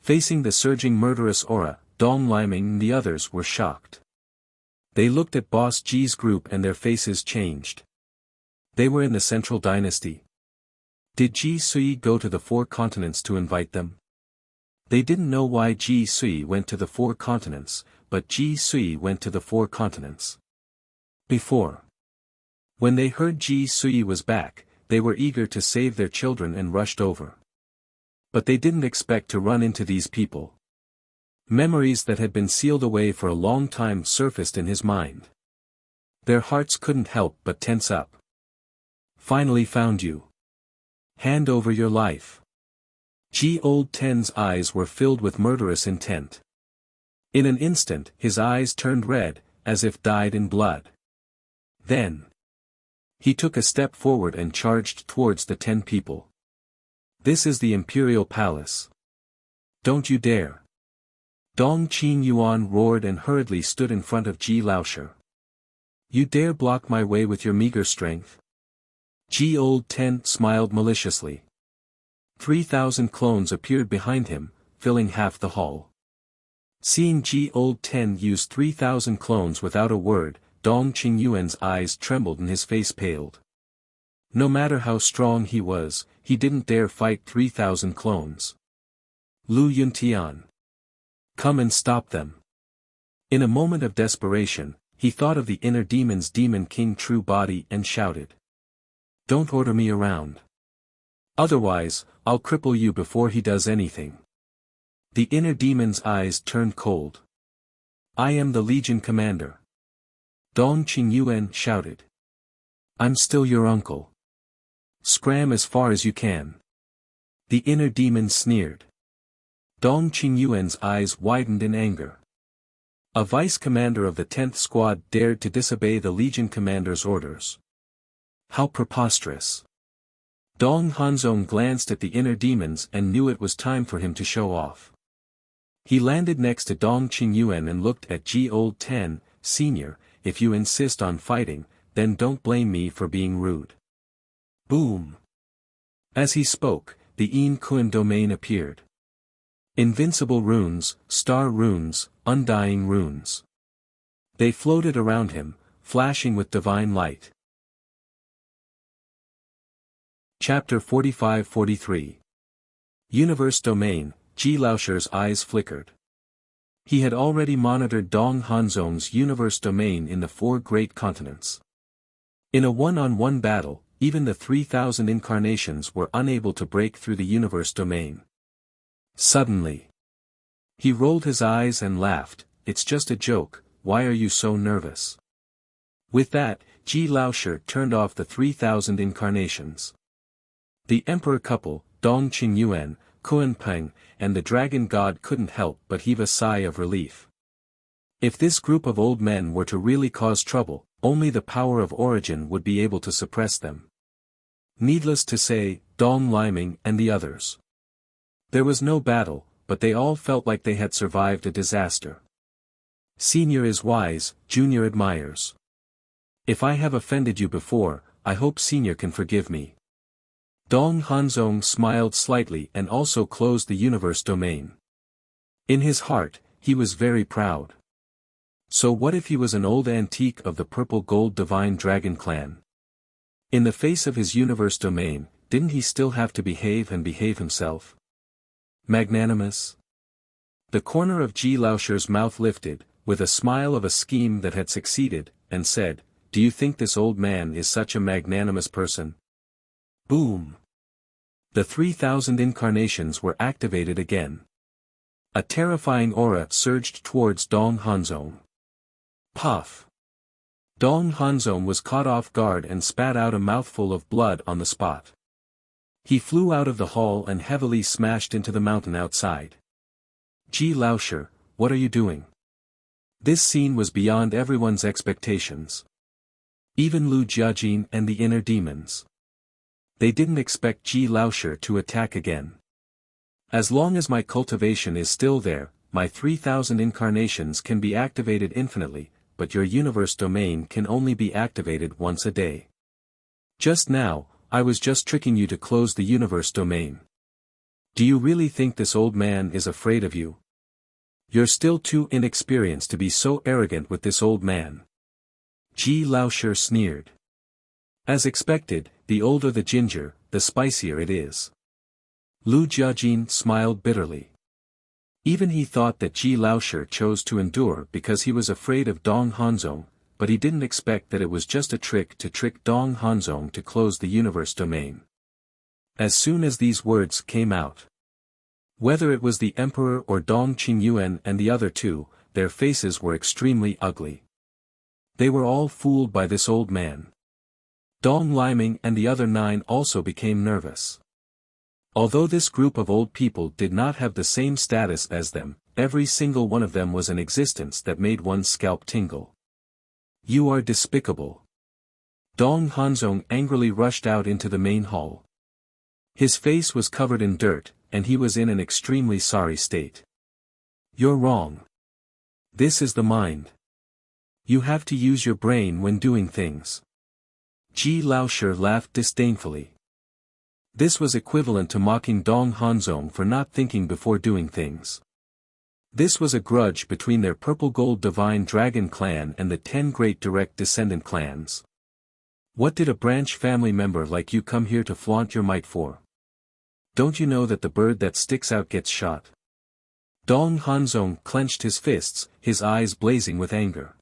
Facing the surging murderous aura, Dong Liming and the others were shocked. They looked at Boss Ji's group and their faces changed. They were in the central dynasty. Did Ji Sui go to the 4 continents to invite them? They didn't know why Ji Sui went to the 4 continents, but Ji Sui went to the 4 continents. Before. When they heard Ji Sui was back, they were eager to save their children and rushed over. But they didn't expect to run into these people. Memories that had been sealed away for a long time surfaced in his mind. Their hearts couldn't help but tense up. Finally found you. Hand over your life. Ji Old Ten's eyes were filled with murderous intent. In an instant his eyes turned red, as if dyed in blood. Then. He took a step forward and charged towards the 10 people. This is the Imperial Palace. Don't you dare. Dong Qingyuan roared and hurriedly stood in front of Ji Laoshi. You dare block my way with your meager strength? Ji Old Ten smiled maliciously. 3,000 clones appeared behind him, filling half the hall. Seeing Ji Old Ten use 3,000 clones without a word, Dong Qingyuan's eyes trembled and his face paled. No matter how strong he was, he didn't dare fight 3,000 clones. Lu Yuntian. Come and stop them. In a moment of desperation, he thought of the inner demon's demon king true body and shouted. Don't order me around. Otherwise, I'll cripple you before he does anything. The inner demon's eyes turned cold. I am the Legion commander. Dong Qingyuan shouted. I'm still your uncle. Scram as far as you can. The inner demon sneered. Dong Qingyuan's eyes widened in anger. A vice-commander of the 10th Squad dared to disobey the Legion commander's orders. How preposterous. Dong Hanzong glanced at the inner demons and knew it was time for him to show off. He landed next to Dong Qingyuan and looked at Ji Old Ten, Senior, if you insist on fighting, then don't blame me for being rude. Boom. As he spoke, the Yin Kun domain appeared. Invincible runes, star runes, undying runes. They floated around him, flashing with divine light. Chapter 45-43. Universe Domain. Ji Laoshi's eyes flickered. He had already monitored Dong Hanzong's universe domain in the 4 great continents. In a one-on-one battle, even the 3,000 incarnations were unable to break through the universe domain. Suddenly, he rolled his eyes and laughed. It's just a joke, why are you so nervous? With that, Ji Laoshi turned off the 3,000 incarnations. The emperor couple, Dong Qingyuan, Kuan Peng, and the dragon god couldn't help but heave a sigh of relief. If this group of old men were to really cause trouble, only the power of origin would be able to suppress them. Needless to say, Dong Liming and the others. There was no battle, but they all felt like they had survived a disaster. Senior is wise, junior admires. If I have offended you before, I hope Senior can forgive me. Dong Hanzong smiled slightly and also closed the universe domain. In his heart, he was very proud. So what if he was an old antique of the purple gold divine dragon clan? In the face of his universe domain, didn't he still have to behave himself? Magnanimous? The corner of Ji Laosher's mouth lifted, with a smile of a scheme that had succeeded, and said, "Do you think this old man is such a magnanimous person?" Boom! The 3,000 incarnations were activated again. A terrifying aura surged towards Dong Hanzong. Puff! Dong Hanzong was caught off guard and spat out a mouthful of blood on the spot. He flew out of the hall and heavily smashed into the mountain outside. Ji Laosher, what are you doing? This scene was beyond everyone's expectations. Even Lu Jiajin and the inner demons. They didn't expect Ji Laosher to attack again. As long as my cultivation is still there, my 3,000 incarnations can be activated infinitely, but your universe domain can only be activated once a day. Just now, I was just tricking you to close the universe domain. Do you really think this old man is afraid of you? You're still too inexperienced to be so arrogant with this old man. Ji Laosher sneered. As expected, the older the ginger, the spicier it is. Lu Jiajin smiled bitterly. Even he thought that Ji Laosher chose to endure because he was afraid of Dong Hanzong, but he didn't expect that it was just a trick to trick Dong Hanzong to close the universe domain. As soon as these words came out, whether it was the Emperor or Dong Qingyuan and the other two, their faces were extremely ugly. They were all fooled by this old man. Dong Liming and the other 9 also became nervous. Although this group of old people did not have the same status as them, every single one of them was an existence that made one's scalp tingle. You are despicable. Dong Hanzong angrily rushed out into the main hall. His face was covered in dirt, and he was in an extremely sorry state. You're wrong. This is the mind. You have to use your brain when doing things. Ji Laosher laughed disdainfully. This was equivalent to mocking Dong Hanzong for not thinking before doing things. This was a grudge between their purple gold divine dragon clan and the 10 great direct descendant clans. What did a branch family member like you come here to flaunt your might for? Don't you know that the bird that sticks out gets shot? Dong Hanzong clenched his fists, his eyes blazing with anger.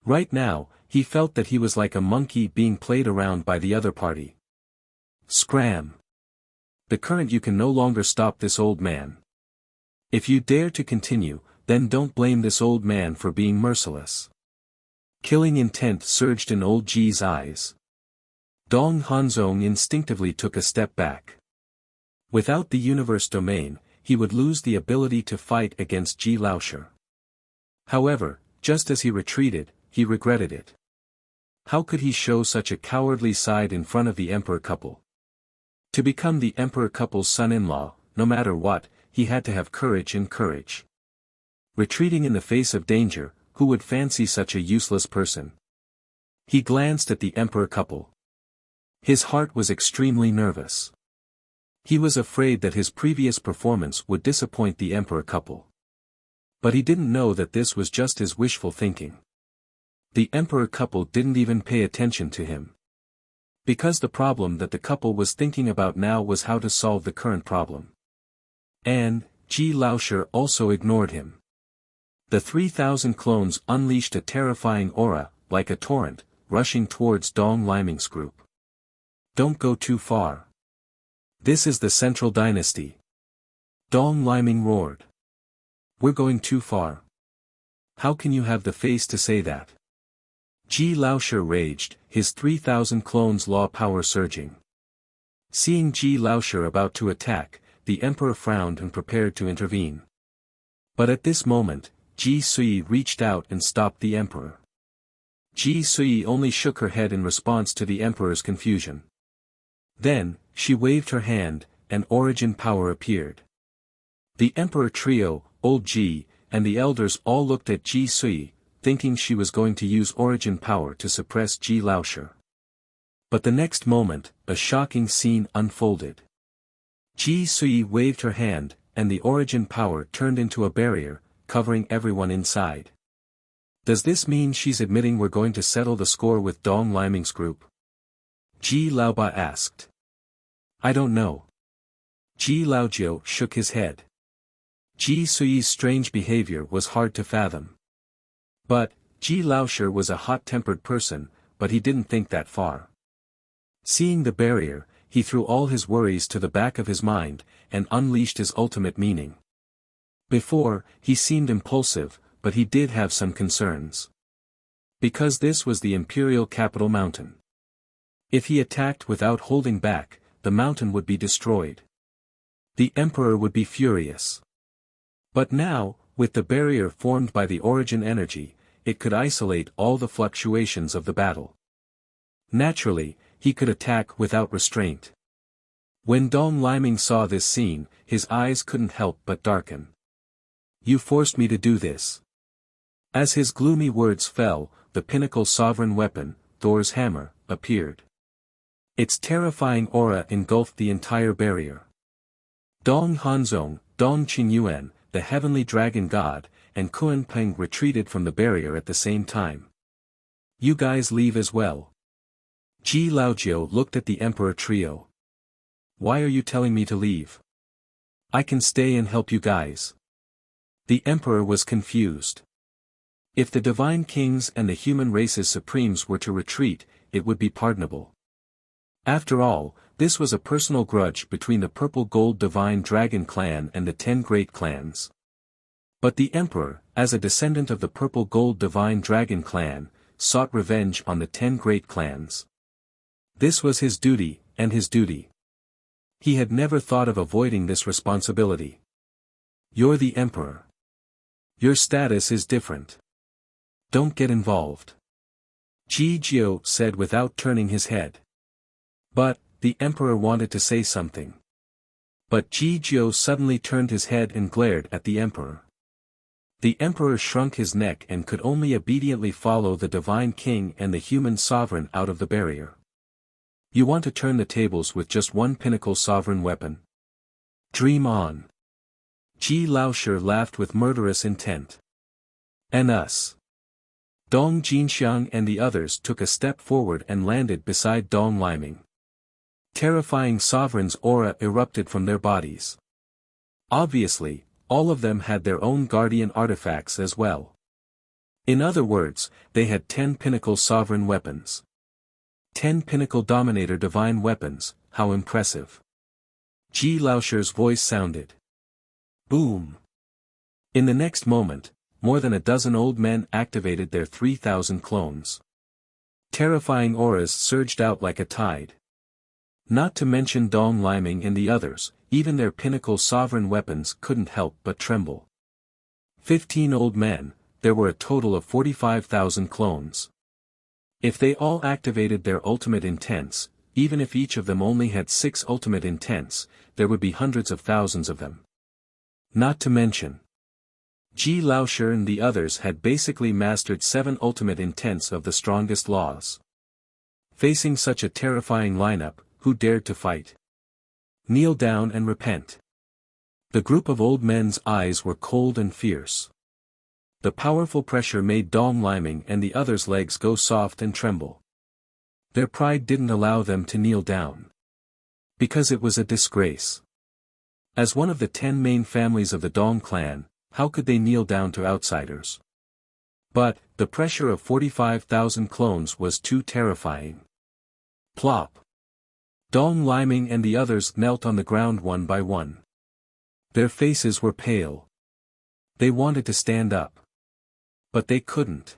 Right now, he felt that he was like a monkey being played around by the other party. Scram! The current you can no longer stop this old man. If you dare to continue, then don't blame this old man for being merciless. Killing intent surged in old Ji's eyes. Dong Hanzong instinctively took a step back. Without the universe domain, he would lose the ability to fight against Ji Laosher. However, just as he retreated, he regretted it. How could he show such a cowardly side in front of the emperor couple? To become the emperor couple's son-in-law, no matter what, he had to have courage and courage. Retreating in the face of danger, who would fancy such a useless person? He glanced at the emperor couple. His heart was extremely nervous. He was afraid that his previous performance would disappoint the emperor couple. But he didn't know that this was just his wishful thinking. The emperor couple didn't even pay attention to him. Because the problem that the couple was thinking about now was how to solve the current problem. And, Ji Laosher also ignored him. The 3,000 clones unleashed a terrifying aura, like a torrent, rushing towards Dong Liming's group. Don't go too far. This is the Central Dynasty. Dong Liming roared. We're going too far. How can you have the face to say that? Ji Laosher raged, his 3,000 clones law power surging. Seeing Ji Laosher about to attack, the emperor frowned and prepared to intervene. But at this moment, Ji Sui reached out and stopped the emperor. Ji Sui only shook her head in response to the emperor's confusion. Then, she waved her hand, and origin power appeared. The emperor trio, old Ji, and the elders all looked at Ji Sui, thinking she was going to use origin power to suppress Ji Laoshi. But the next moment, a shocking scene unfolded. Ji Sui waved her hand, and the origin power turned into a barrier, covering everyone inside. Does this mean she's admitting we're going to settle the score with Dong Liming's group? Ji Laoba asked. I don't know. Ji Laojiu shook his head. Ji Sui's strange behavior was hard to fathom. But, Ji Laoshi was a hot-tempered person, but he didn't think that far. Seeing the barrier, he threw all his worries to the back of his mind, and unleashed his ultimate meaning. Before, he seemed impulsive, but he did have some concerns. Because this was the imperial capital mountain. If he attacked without holding back, the mountain would be destroyed. The emperor would be furious. But now, with the barrier formed by the origin energy, it could isolate all the fluctuations of the battle. Naturally, he could attack without restraint. When Dong Liming saw this scene, his eyes couldn't help but darken. You forced me to do this. As his gloomy words fell, the pinnacle sovereign weapon, Thor's hammer, appeared. Its terrifying aura engulfed the entire barrier. Dong Hanzong, Dong Qingyuan, the heavenly dragon god, and Kuan Peng retreated from the barrier at the same time. You guys leave as well. Ji Laojiu looked at the emperor trio. Why are you telling me to leave? I can stay and help you guys. The emperor was confused. If the divine kings and the human race's supremes were to retreat, it would be pardonable. After all, this was a personal grudge between the Purple Gold Divine Dragon clan and the 10 great clans. But the emperor, as a descendant of the Purple Gold Divine Dragon clan, sought revenge on the 10 great clans. This was his duty, and his duty. He had never thought of avoiding this responsibility. You're the emperor. Your status is different. Don't get involved. Ji Jiu said without turning his head. But, the emperor wanted to say something. But Ji Jiu suddenly turned his head and glared at the emperor. The emperor shrunk his neck and could only obediently follow the divine king and the human sovereign out of the barrier. You want to turn the tables with just one pinnacle sovereign weapon? Dream on. Ji Laoshi laughed with murderous intent. And us. Dong Jinxiang and the others took a step forward and landed beside Dong Liming. Terrifying sovereign's aura erupted from their bodies. Obviously, all of them had their own guardian artifacts as well. In other words, they had 10 pinnacle sovereign weapons. 10 pinnacle dominator divine weapons, how impressive. Ji Laoshi's voice sounded. Boom. In the next moment, more than a dozen old men activated their 3,000 clones. Terrifying auras surged out like a tide. Not to mention Dong Liming and the others, even their pinnacle sovereign weapons couldn't help but tremble. 15 old men, there were a total of 45,000 clones. If they all activated their ultimate intents, even if each of them only had 6 ultimate intents, there would be hundreds of thousands of them. Not to mention, Ji Laoshi and the others had basically mastered 7 ultimate intents of the strongest laws. Facing such a terrifying lineup, who dared to fight? Kneel down and repent. The group of old men's eyes were cold and fierce. The powerful pressure made Dong Liming and the others' legs go soft and tremble. Their pride didn't allow them to kneel down. Because it was a disgrace. As one of the 10 main families of the Dong clan, how could they kneel down to outsiders? But, the pressure of 45,000 clones was too terrifying. Plop. Dong Liming and the others knelt on the ground one by one. Their faces were pale. They wanted to stand up. But they couldn't.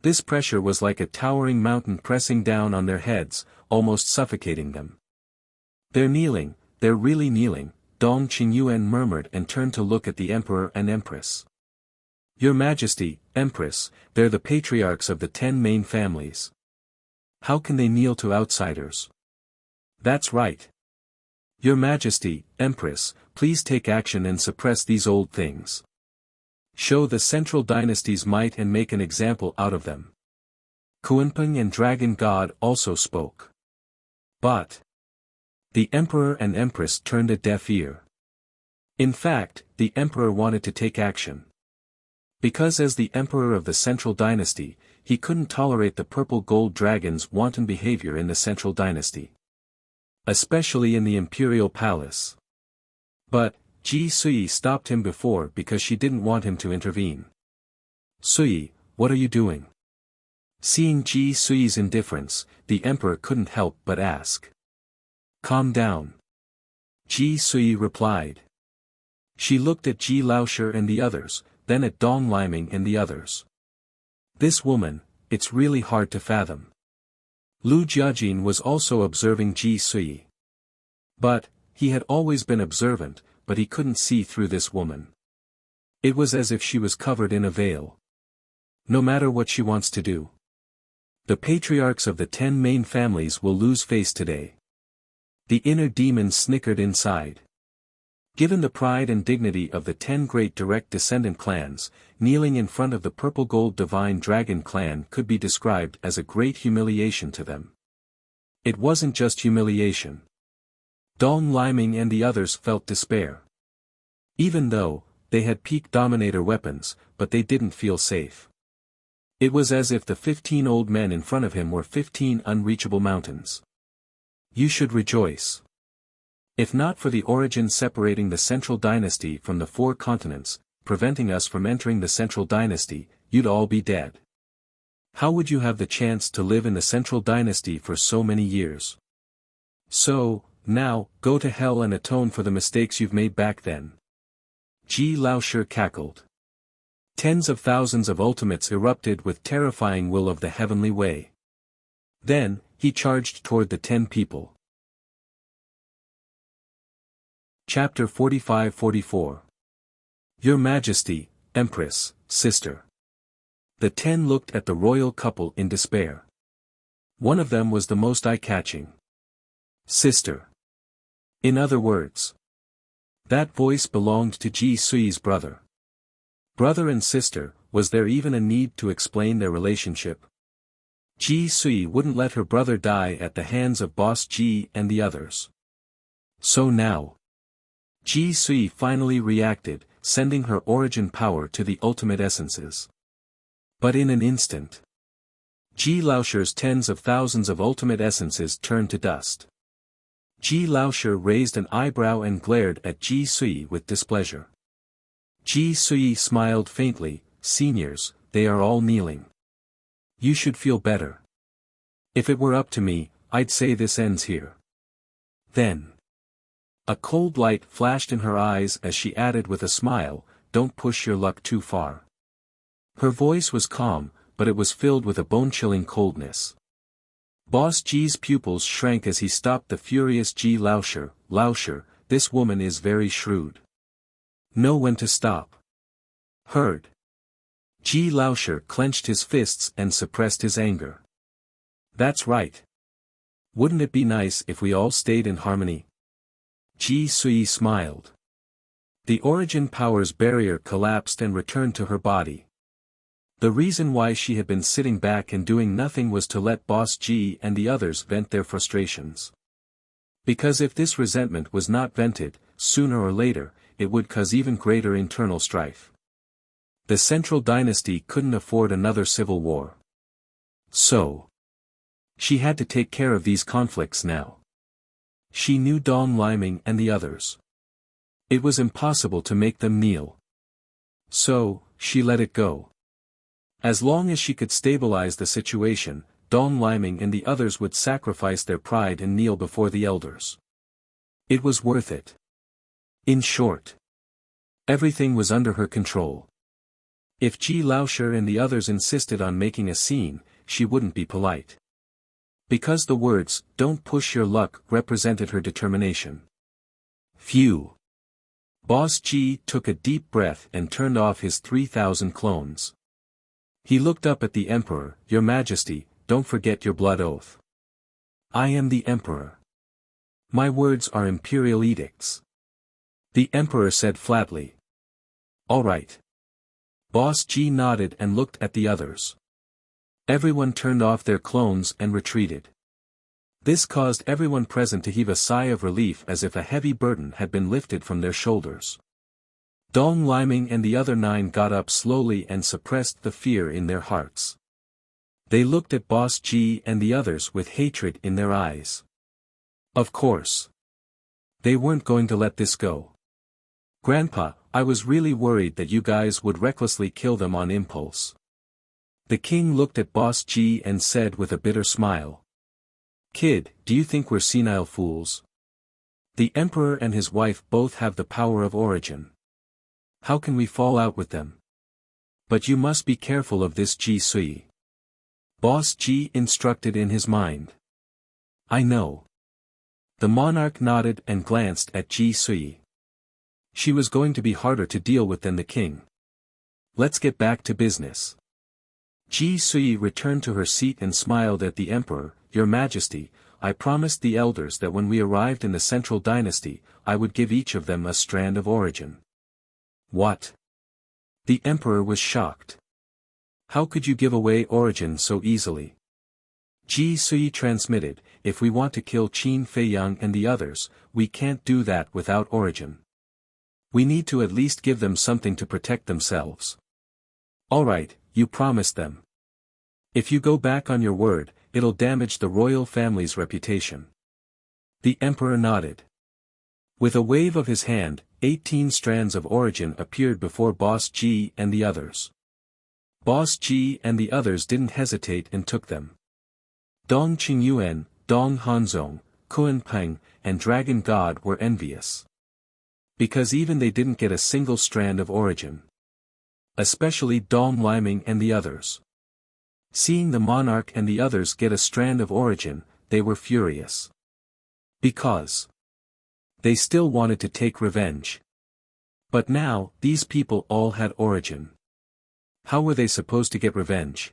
This pressure was like a towering mountain pressing down on their heads, almost suffocating them. They're kneeling, they're really kneeling, Dong Qingyuan murmured and turned to look at the emperor and empress. Your Majesty, Empress, they're the patriarchs of the 10 main families. How can they kneel to outsiders? That's right. Your Majesty, Empress, please take action and suppress these old things. Show the central dynasty's might and make an example out of them. Kuanping and Dragon God also spoke. But the emperor and empress turned a deaf ear. In fact, the emperor wanted to take action. Because as the emperor of the central dynasty, he couldn't tolerate the purple gold dragon's wanton behavior in the central dynasty. Especially in the imperial palace. But, Ji Sui stopped him before because she didn't want him to intervene. Sui, what are you doing? Seeing Ji Sui's indifference, the emperor couldn't help but ask. Calm down. Ji Sui replied. She looked at Ji Laoshi and the others, then at Dong Liming and the others. This woman, it's really hard to fathom. Lu Jiajin was also observing Ji Sui. But, he had always been observant, but he couldn't see through this woman. It was as if she was covered in a veil. No matter what she wants to do. The patriarchs of the 10 main families will lose face today. The inner demon snickered inside. Given the pride and dignity of the 10 great direct descendant clans, kneeling in front of the purple gold divine dragon clan could be described as a great humiliation to them. It wasn't just humiliation. Dong Liming and the others felt despair. Even though, they had peak dominator weapons, but they didn't feel safe. It was as if the 15 old men in front of him were 15 unreachable mountains. You should rejoice. If not for the origin separating the central dynasty from the 4 continents, preventing us from entering the central dynasty, you'd all be dead. How would you have the chance to live in the central dynasty for so many years? So, now, go to hell and atone for the mistakes you've made back then. Ji Laoshi cackled. Tens of thousands of ultimates erupted with terrifying will of the heavenly way. Then, he charged toward the 10 people. Chapter 45-44. Your Majesty, Empress, Sister. The 10 looked at the royal couple in despair. One of them was the most eye-catching. Sister. In other words. That voice belonged to Ji Sui's brother. Brother and sister, was there even a need to explain their relationship? Ji Sui wouldn't let her brother die at the hands of Boss Ji and the others. So now. Ji Sui finally reacted, sending her origin power to the ultimate essences. But in an instant. Ji Laoshi's tens of thousands of ultimate essences turned to dust. Ji Laoshi raised an eyebrow and glared at Ji Sui with displeasure. Ji Sui smiled faintly, seniors, they are all kneeling. You should feel better. If it were up to me, I'd say this ends here. Then. A cold light flashed in her eyes as she added with a smile, don't push your luck too far. Her voice was calm, but it was filled with a bone-chilling coldness. Boss Ji's pupils shrank as he stopped the furious Ji Laoshi. Laoshi, this woman is very shrewd. Know when to stop. Heard. Ji Laoshi clenched his fists and suppressed his anger. That's right. Wouldn't it be nice if we all stayed in harmony? Ji Sui smiled. The origin power's barrier collapsed and returned to her body. The reason why she had been sitting back and doing nothing was to let Boss Ji and the others vent their frustrations. Because if this resentment was not vented, sooner or later, it would cause even greater internal strife. The central dynasty couldn't afford another civil war. So. She had to take care of these conflicts now. She knew Dong Liming and the others. It was impossible to make them kneel. So, she let it go. As long as she could stabilize the situation, Dong Liming and the others would sacrifice their pride and kneel before the elders. It was worth it. In short. Everything was under her control. If Ji Laoshi and the others insisted on making a scene, she wouldn't be polite. Because the words, don't push your luck, represented her determination. Phew. Boss Ji took a deep breath and turned off his 3,000 clones. He looked up at the Emperor, Your Majesty, don't forget your blood oath. I am the Emperor. My words are imperial edicts. The Emperor said flatly. All right. Boss G nodded and looked at the others. Everyone turned off their clones and retreated. This caused everyone present to heave a sigh of relief as if a heavy burden had been lifted from their shoulders. Dong Liming and the other 9 got up slowly and suppressed the fear in their hearts. They looked at Boss G and the others with hatred in their eyes. Of course. They weren't going to let this go. Grandpa, I was really worried that you guys would recklessly kill them on impulse. The king looked at Boss G and said with a bitter smile. Kid, do you think we're senile fools? The emperor and his wife both have the power of origin. How can we fall out with them? But you must be careful of this Ji Sui. Boss G instructed in his mind. I know. The monarch nodded and glanced at Ji Sui. She was going to be harder to deal with than the king. Let's get back to business. Ji Sui returned to her seat and smiled at the emperor. Your Majesty, I promised the elders that when we arrived in the central dynasty, I would give each of them a strand of origin. What? The emperor was shocked. How could you give away origin so easily? Ji Sui transmitted, if we want to kill Qin Feiyang and the others, we can't do that without origin. We need to at least give them something to protect themselves. Alright, you promised them. If you go back on your word, it'll damage the royal family's reputation. The emperor nodded. With a wave of his hand, 18 strands of origin appeared before Boss G and the others. Boss G and the others didn't hesitate and took them. Dong Qingyuan, Dong Hanzong, Kuan Peng, and Dragon God were envious. Because even they didn't get a single strand of origin. Especially Dong Liming and the others. Seeing the monarch and the others get a strand of origin, they were furious. Because they still wanted to take revenge. But now, these people all had origin. How were they supposed to get revenge?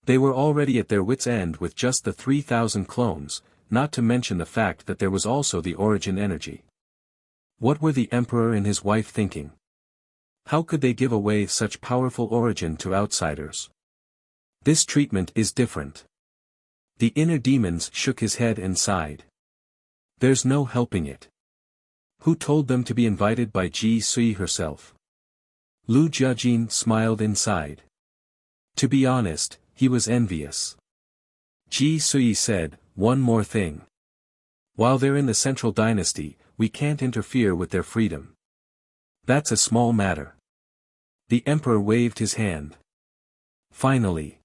They were already at their wits' end with just the 3,000 clones, not to mention the fact that there was also the origin energy. What were the emperor and his wife thinking? How could they give away such powerful origin to outsiders? This treatment is different. The inner demons shook his head and sighed. There's no helping it. Who told them to be invited by Ji Sui herself? Lu Jiajin smiled inside. To be honest, he was envious. Ji Sui said, one more thing. While they're in the central dynasty, we can't interfere with their freedom. That's a small matter. The emperor waved his hand. Finally.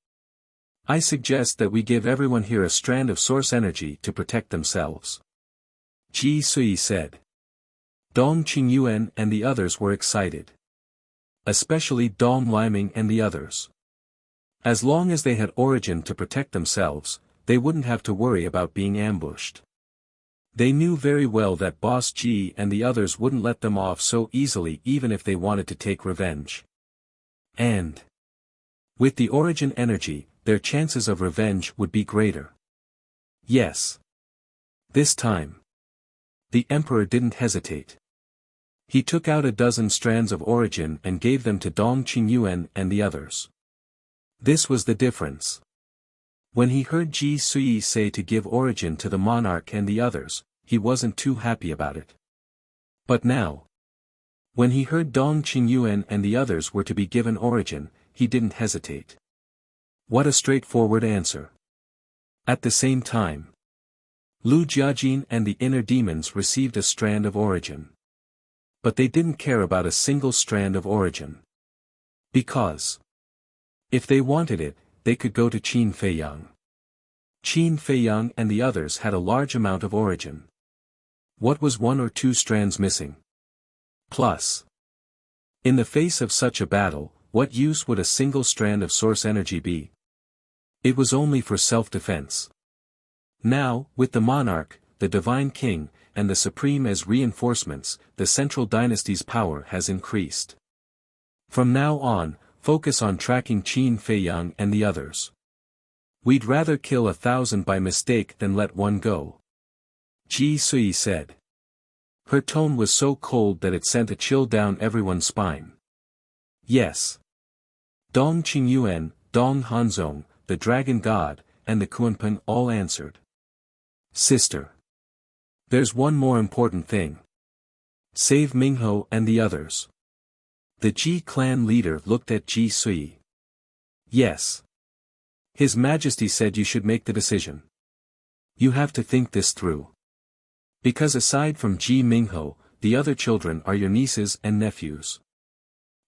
I suggest that we give everyone here a strand of source energy to protect themselves. Ji Sui said. Dong Qingyuan and the others were excited. Especially Dong Liming and the others. As long as they had origin to protect themselves, they wouldn't have to worry about being ambushed. They knew very well that Boss G and the others wouldn't let them off so easily even if they wanted to take revenge. And with the origin energy, their chances of revenge would be greater. Yes. This time. The emperor didn't hesitate. He took out a dozen strands of origin and gave them to Dong Qingyuan and the others. This was the difference. When he heard Ji Sui say to give origin to the monarch and the others, he wasn't too happy about it. But now, when he heard Dong Qingyuan and the others were to be given origin, he didn't hesitate. What a straightforward answer. At the same time, Lu Jiajin and the inner demons received a strand of origin. But they didn't care about a single strand of origin. Because if they wanted it, they could go to Qin Feiyang. Qin Feiyang and the others had a large amount of origin. What was 1 or 2 strands missing? Plus, in the face of such a battle, what use would a single strand of source energy be? It was only for self-defense. Now, with the monarch, the divine king, and the supreme as reinforcements, the central dynasty's power has increased. From now on, focus on tracking Qin Feiyang and the others. We'd rather kill 1,000 by mistake than let one go. Ji Sui said. Her tone was so cold that it sent a chill down everyone's spine. Yes. Dong Qingyuan, Dong Hanzong, the dragon god, and the Kunpeng all answered. Sister. There's one more important thing. Save Mingho and the others. The Ji clan leader looked at Ji Sui. Yes. His Majesty said you should make the decision. You have to think this through. Because aside from Ji Mingho, the other children are your nieces and nephews.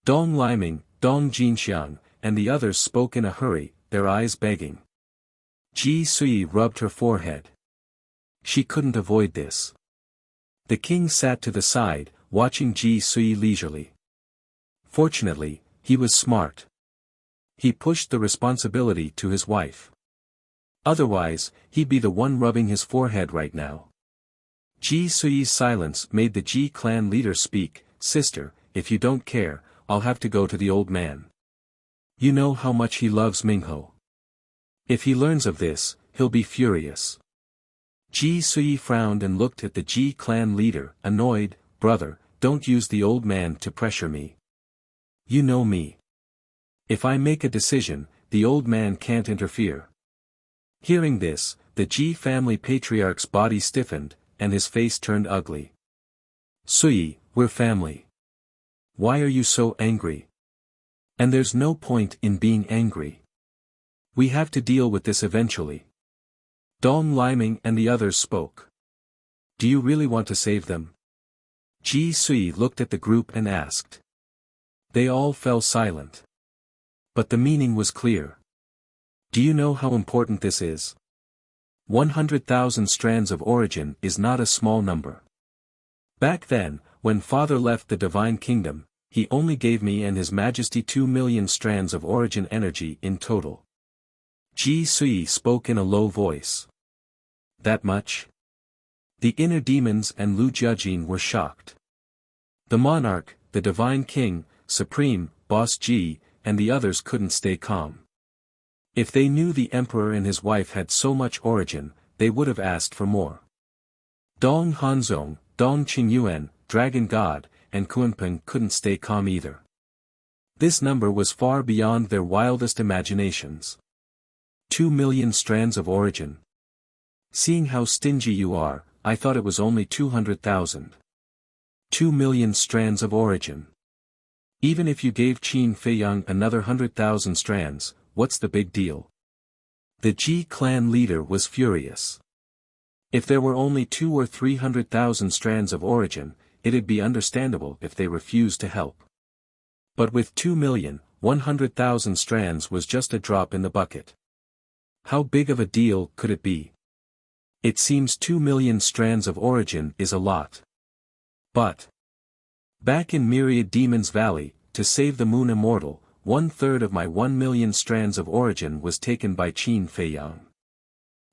Dong Liming, Dong Jinxiang, and the others spoke in a hurry, their eyes begging. Ji Sui rubbed her forehead. She couldn't avoid this. The king sat to the side, watching Ji Sui leisurely. Fortunately, he was smart. He pushed the responsibility to his wife. Otherwise, he'd be the one rubbing his forehead right now. Ji Sui's silence made the Ji clan leader speak. Sister, if you don't care, I'll have to go to the old man. You know how much he loves Mingho. If he learns of this, he'll be furious. Ji Sui frowned and looked at the Ji clan leader, annoyed. Brother, don't use the old man to pressure me. You know me. If I make a decision, the old man can't interfere. Hearing this, the Ji family patriarch's body stiffened, and his face turned ugly. Sui, we're family. Why are you so angry? And there's no point in being angry. We have to deal with this eventually. Dong Liming and the others spoke. Do you really want to save them? Ji Sui looked at the group and asked. They all fell silent. But the meaning was clear. Do you know how important this is? 100,000 strands of origin is not a small number. Back then, when Father left the Divine Kingdom, he only gave me and His Majesty 2 million strands of origin energy in total. Ji Sui spoke in a low voice. That much? The inner demons and Lu Jiajin were shocked. The monarch, the Divine King, Supreme, Boss Ji, and the others couldn't stay calm. If they knew the emperor and his wife had so much origin, they would have asked for more. Dong Hanzong, Dong Qingyuan, Dragon God, and Kunpeng couldn't stay calm either. This number was far beyond their wildest imaginations. 2 million strands of origin. Seeing how stingy you are, I thought it was only 200,000. 2 million strands of origin. Even if you gave Qin Feiyang another 100,000 strands, what's the big deal? The Ji clan leader was furious. If there were only 200,000 or 300,000 strands of origin, it'd be understandable if they refused to help. But with 2 million, 100,000 strands was just a drop in the bucket. How big of a deal could it be? It seems 2 million strands of origin is a lot. But back in Myriad Demons Valley, to save the Moon Immortal, 1/3 of my 1 million strands of origin was taken by Qin Feiyang.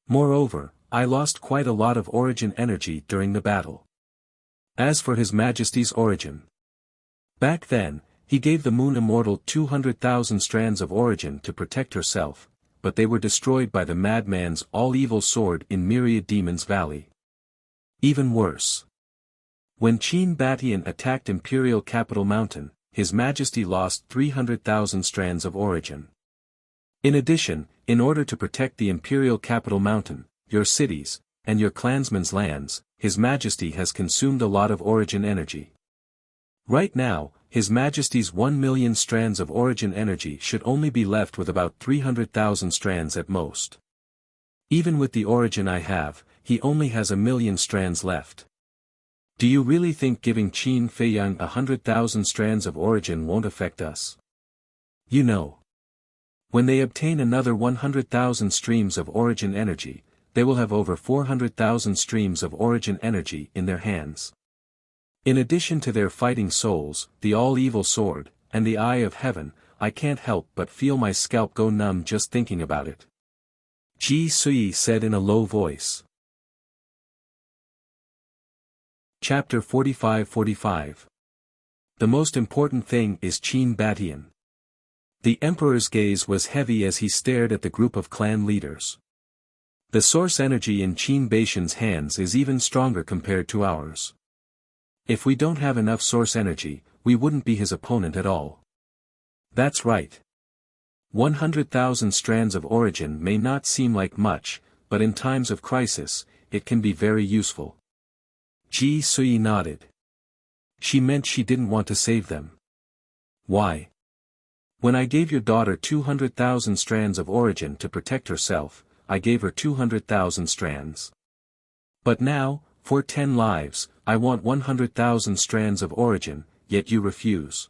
Moreover, I lost quite a lot of origin energy during the battle. As for His Majesty's origin. Back then, he gave the Moon Immortal 200,000 strands of origin to protect herself, but they were destroyed by the madman's all-evil sword in Myriad Demons Valley. Even worse. When Qin Batian attacked Imperial Capital Mountain, His Majesty lost 300,000 strands of origin. In addition, in order to protect the Imperial Capital Mountain, your cities, and your clansmen's lands, His Majesty has consumed a lot of origin energy. Right now, His Majesty's 1 million strands of origin energy should only be left with about 300,000 strands at most. Even with the origin I have, he only has 1 million strands left. Do you really think giving Qin Feiyang 100,000 strands of origin won't affect us? You know. When they obtain another 100,000 streams of origin energy, they will have over 400,000 streams of origin energy in their hands. In addition to their fighting souls, the all-evil sword, and the eye of heaven, I can't help but feel my scalp go numb just thinking about it. Ji Sui said in a low voice. Chapter 45-45. The most important thing is Qin Batian. The emperor's gaze was heavy as he stared at the group of clan leaders. The source energy in Qin Batian's hands is even stronger compared to ours. If we don't have enough source energy, we wouldn't be his opponent at all. That's right. 100,000 strands of origin may not seem like much, but in times of crisis, it can be very useful. Ji Sui nodded. She meant she didn't want to save them. Why? When I gave your daughter 200,000 strands of origin to protect herself, I gave her 200,000 strands. But now, for 10 lives, I want 100,000 strands of origin, yet you refuse.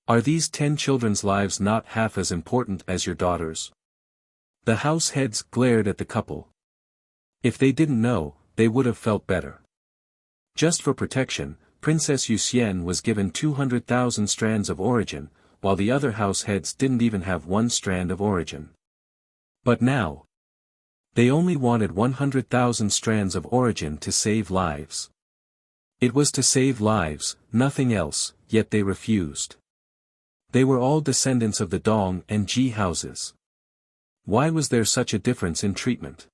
Are these 10 children's lives not half as important as your daughter's? The house heads glared at the couple. If they didn't know, they would have felt better. Just for protection, Princess Yuxian was given 200,000 strands of origin, while the other house heads didn't even have one strand of origin. But now, they only wanted 100,000 strands of origin to save lives. It was to save lives, nothing else, yet they refused. They were all descendants of the Dong and Ji houses. Why was there such a difference in treatment?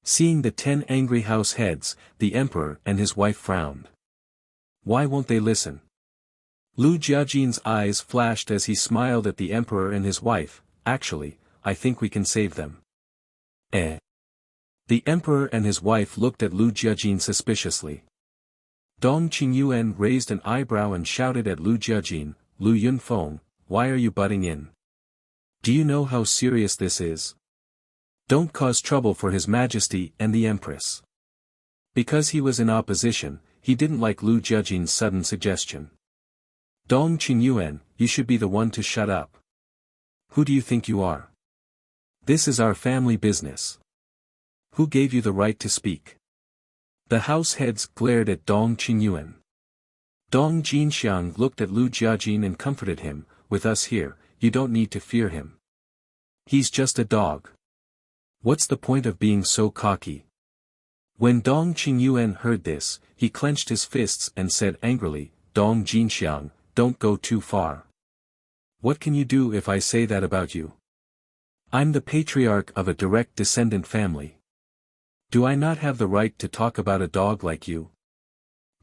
Seeing the 10 angry house heads, the emperor and his wife frowned. Why won't they listen? Lu Jiajin's eyes flashed as he smiled at the emperor and his wife. Actually, I think we can save them. Eh? The emperor and his wife looked at Lu Jiajin suspiciously. Dong Qingyuan raised an eyebrow and shouted at Lu Jiajin, Lu Yunfeng, why are you butting in? Do you know how serious this is? Don't cause trouble for His Majesty and the Empress. Because he was in opposition, he didn't like Lu Jiajin's sudden suggestion. Dong Qingyuan, you should be the one to shut up. Who do you think you are? This is our family business. Who gave you the right to speak? The house heads glared at Dong Qingyuan. Dong Jinxiang looked at Lu Jiajin and comforted him, with us here, you don't need to fear him. He's just a dog. What's the point of being so cocky? When Dong Qingyuan heard this, he clenched his fists and said angrily, Dong Jinxiang, don't go too far. What can you do if I say that about you? I'm the patriarch of a direct descendant family. Do I not have the right to talk about a dog like you?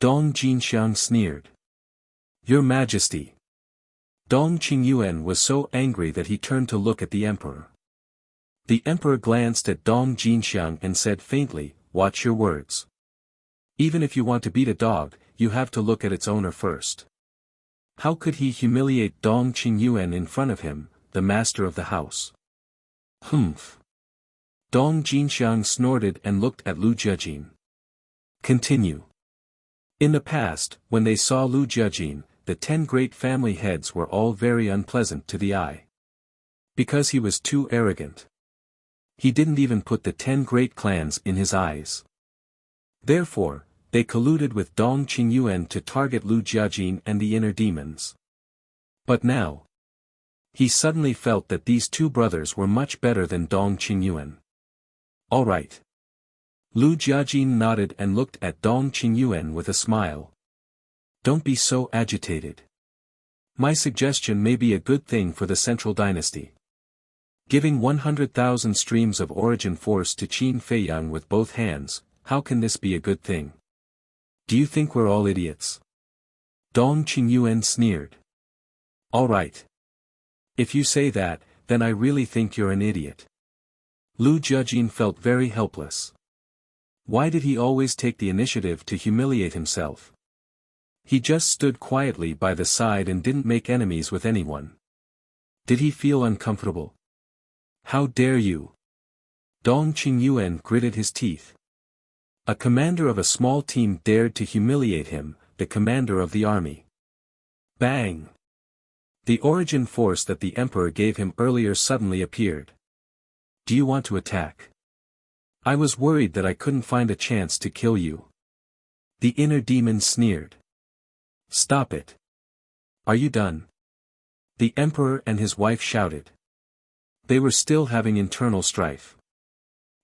Dong Jinxiang sneered. Your Majesty. Dong Qingyuan was so angry that he turned to look at the emperor. The emperor glanced at Dong Jinxiang and said faintly, watch your words. Even if you want to beat a dog, you have to look at its owner first. How could he humiliate Dong Qingyuan in front of him, the master of the house? Humph. Dong Jinxiang snorted and looked at Lu Jiajin. Continue. In the past, when they saw Lu Jiajin, the 10 great family heads were all very unpleasant to the eye. Because he was too arrogant. He didn't even put the 10 great clans in his eyes. Therefore, they colluded with Dong Qingyuan to target Lu Jiajin and the inner demons. But now, he suddenly felt that these two brothers were much better than Dong Qingyuan. All right. Lu Jiajin nodded and looked at Dong Qingyuan with a smile. Don't be so agitated. My suggestion may be a good thing for the central dynasty. Giving 100,000 streams of origin force to Qin Feiyang with both hands, how can this be a good thing? Do you think we're all idiots? Dong Qingyuan sneered. All right. If you say that, then I really think you're an idiot. Lu Jiajin felt very helpless. Why did he always take the initiative to humiliate himself? He just stood quietly by the side and didn't make enemies with anyone. Did he feel uncomfortable? How dare you? Dong Qingyuan gritted his teeth. A commander of a small team dared to humiliate him, the commander of the army. Bang! The origin force that the emperor gave him earlier suddenly appeared. Do you want to attack? I was worried that I couldn't find a chance to kill you. The inner demon sneered. Stop it. Are you done? The emperor and his wife shouted. They were still having internal strife.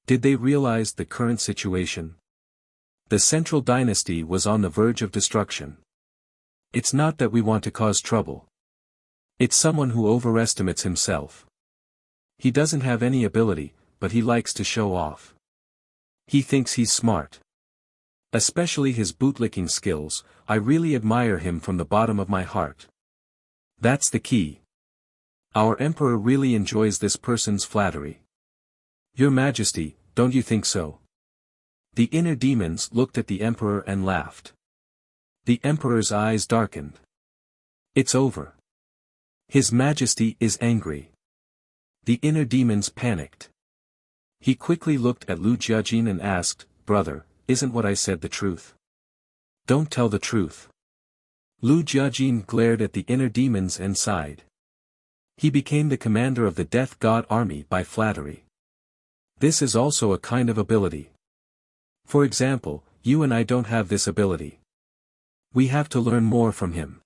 Did they realize the current situation? The central dynasty was on the verge of destruction. It's not that we want to cause trouble. It's someone who overestimates himself. He doesn't have any ability, but he likes to show off. He thinks he's smart. Especially his bootlicking skills, I really admire him from the bottom of my heart. That's the key. Our emperor really enjoys this person's flattery. Your Majesty, don't you think so? The inner demons looked at the emperor and laughed. The emperor's eyes darkened. It's over. His Majesty is angry. The inner demons panicked. He quickly looked at Lu Jiajin and asked, "Brother, isn't what I said the truth? Don't tell the truth." Lu Jiajin glared at the inner demons and sighed. He became the commander of the Death God army by flattery. This is also a kind of ability. For example, you and I don't have this ability. We have to learn more from him.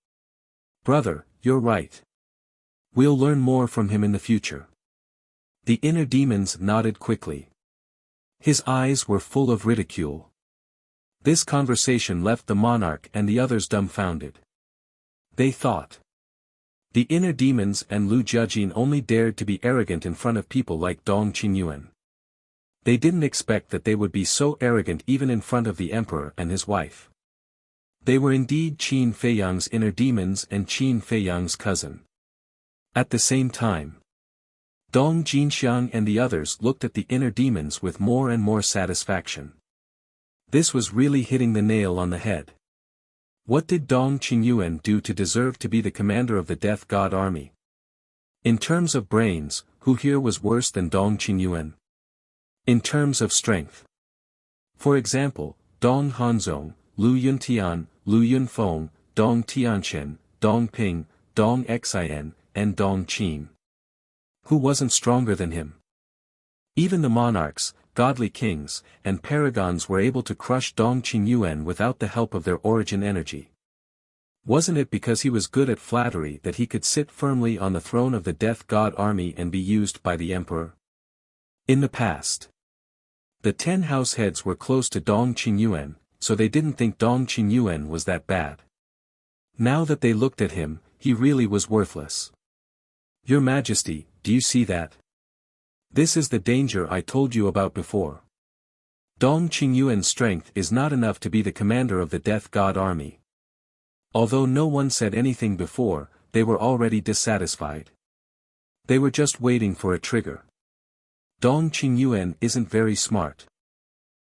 Brother, you're right. We'll learn more from him in the future. The inner demons nodded quickly. His eyes were full of ridicule. This conversation left the monarch and the others dumbfounded. They thought. The inner demons and Lu Jiajin only dared to be arrogant in front of people like Dong Qingyuan. They didn't expect that they would be so arrogant even in front of the emperor and his wife. They were indeed Qin Feiyang's inner demons and Qin Feiyang's cousin. At the same time, Dong Jinxiang and the others looked at the inner demons with more and more satisfaction. This was really hitting the nail on the head. What did Dong Qingyuan do to deserve to be the commander of the Death God army? In terms of brains, who here was worse than Dong Qingyuan? In terms of strength. For example, Dong Hanzong, Lu Yuntian, Lu Yunfeng, Dong Tianchen, Dong Ping, Dong Xin, and Dong Qin. Who wasn't stronger than him? Even the monarchs, godly kings, and paragons were able to crush Dong Qingyuan without the help of their origin energy. Wasn't it because he was good at flattery that he could sit firmly on the throne of the Death God army and be used by the emperor? In the past, the 10 house heads were close to Dong Qingyuan, so they didn't think Dong Qingyuan was that bad. Now that they looked at him, he really was worthless. Your Majesty, do you see that? This is the danger I told you about before. Dong Qingyuan's strength is not enough to be the commander of the Death God army. Although no one said anything before, they were already dissatisfied. They were just waiting for a trigger. Dong Qingyuan isn't very smart.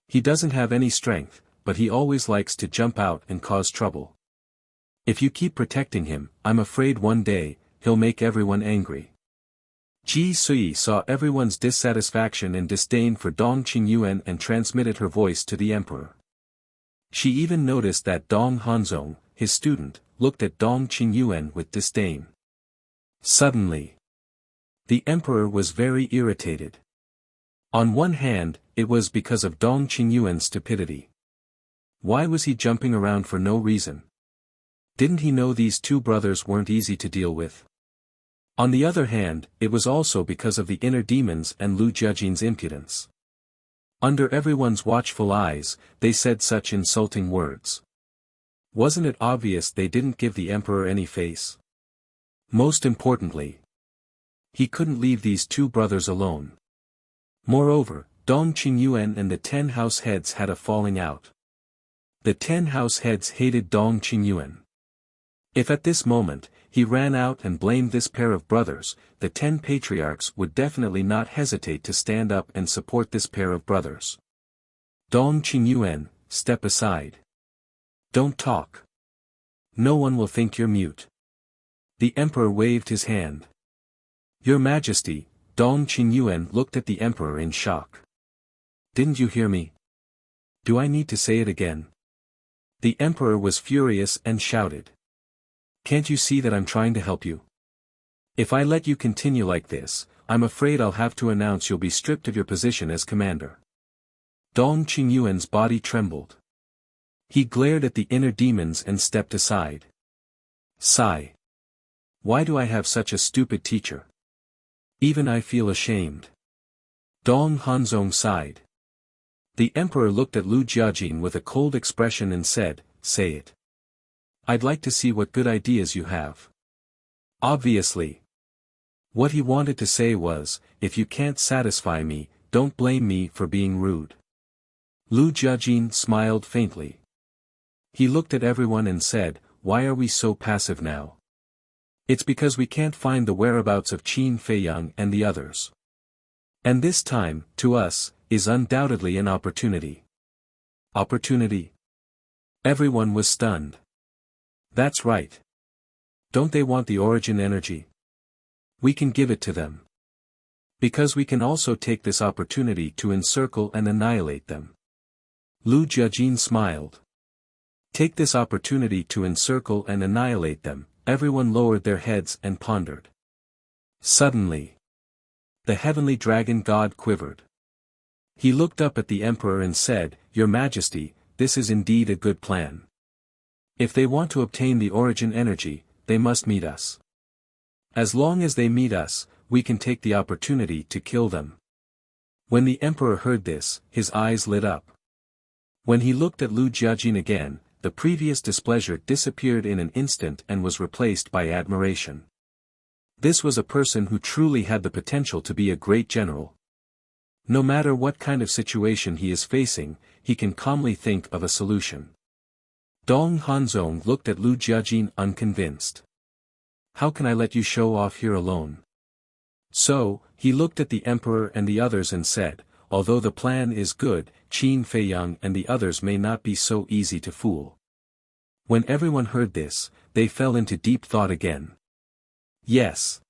He doesn't have any strength, but he always likes to jump out and cause trouble. If you keep protecting him, I'm afraid one day, he'll make everyone angry. Ji Sui saw everyone's dissatisfaction and disdain for Dong Qingyuan and transmitted her voice to the emperor. She even noticed that Dong Hanzong, his student, looked at Dong Qingyuan with disdain. Suddenly, the emperor was very irritated. On one hand, it was because of Dong Qingyuan's stupidity. Why was he jumping around for no reason? Didn't he know these two brothers weren't easy to deal with? On the other hand, it was also because of the inner demons and Lu Jiajin's impudence. Under everyone's watchful eyes, they said such insulting words. Wasn't it obvious they didn't give the emperor any face? Most importantly, he couldn't leave these two brothers alone. Moreover, Dong Qingyuan and the 10 house heads had a falling out. The 10 house heads hated Dong Qingyuan. If at this moment, he ran out and blamed this pair of brothers, the 10 patriarchs would definitely not hesitate to stand up and support this pair of brothers. Dong Qingyuan, step aside. Don't talk. No one will think you're mute. The emperor waved his hand. Your Majesty, Dong Qingyuan looked at the emperor in shock. Didn't you hear me? Do I need to say it again? The emperor was furious and shouted. Can't you see that I'm trying to help you? If I let you continue like this, I'm afraid I'll have to announce you'll be stripped of your position as commander. Dong Qingyuan's body trembled. He glared at the inner demons and stepped aside. Sigh. Why do I have such a stupid teacher? Even I feel ashamed. Dong Hanzong sighed. The emperor looked at Lu Jiajin with a cold expression and said, say it. I'd like to see what good ideas you have. Obviously. What he wanted to say was, if you can't satisfy me, don't blame me for being rude. Lu Jiajin smiled faintly. He looked at everyone and said, why are we so passive now? It's because we can't find the whereabouts of Qin Feiyang and the others. And this time, to us, is undoubtedly an opportunity. Opportunity? Everyone was stunned. That's right. Don't they want the origin energy? We can give it to them. Because we can also take this opportunity to encircle and annihilate them. Lu Jiajin smiled. Take this opportunity to encircle and annihilate them. Everyone lowered their heads and pondered. Suddenly, the heavenly dragon god quivered. He looked up at the emperor and said, "Your Majesty, this is indeed a good plan. If they want to obtain the origin energy, they must meet us. As long as they meet us, we can take the opportunity to kill them." When the emperor heard this, his eyes lit up. When he looked at Lu Jiajin again, the previous displeasure disappeared in an instant and was replaced by admiration. This was a person who truly had the potential to be a great general. No matter what kind of situation he is facing, he can calmly think of a solution. Dong Hanzong looked at Lu Jiajin unconvinced. How can I let you show off here alone? So, he looked at the emperor and the others and said, although the plan is good, Qin Feiyang and the others may not be so easy to fool. When everyone heard this, they fell into deep thought again. Yes.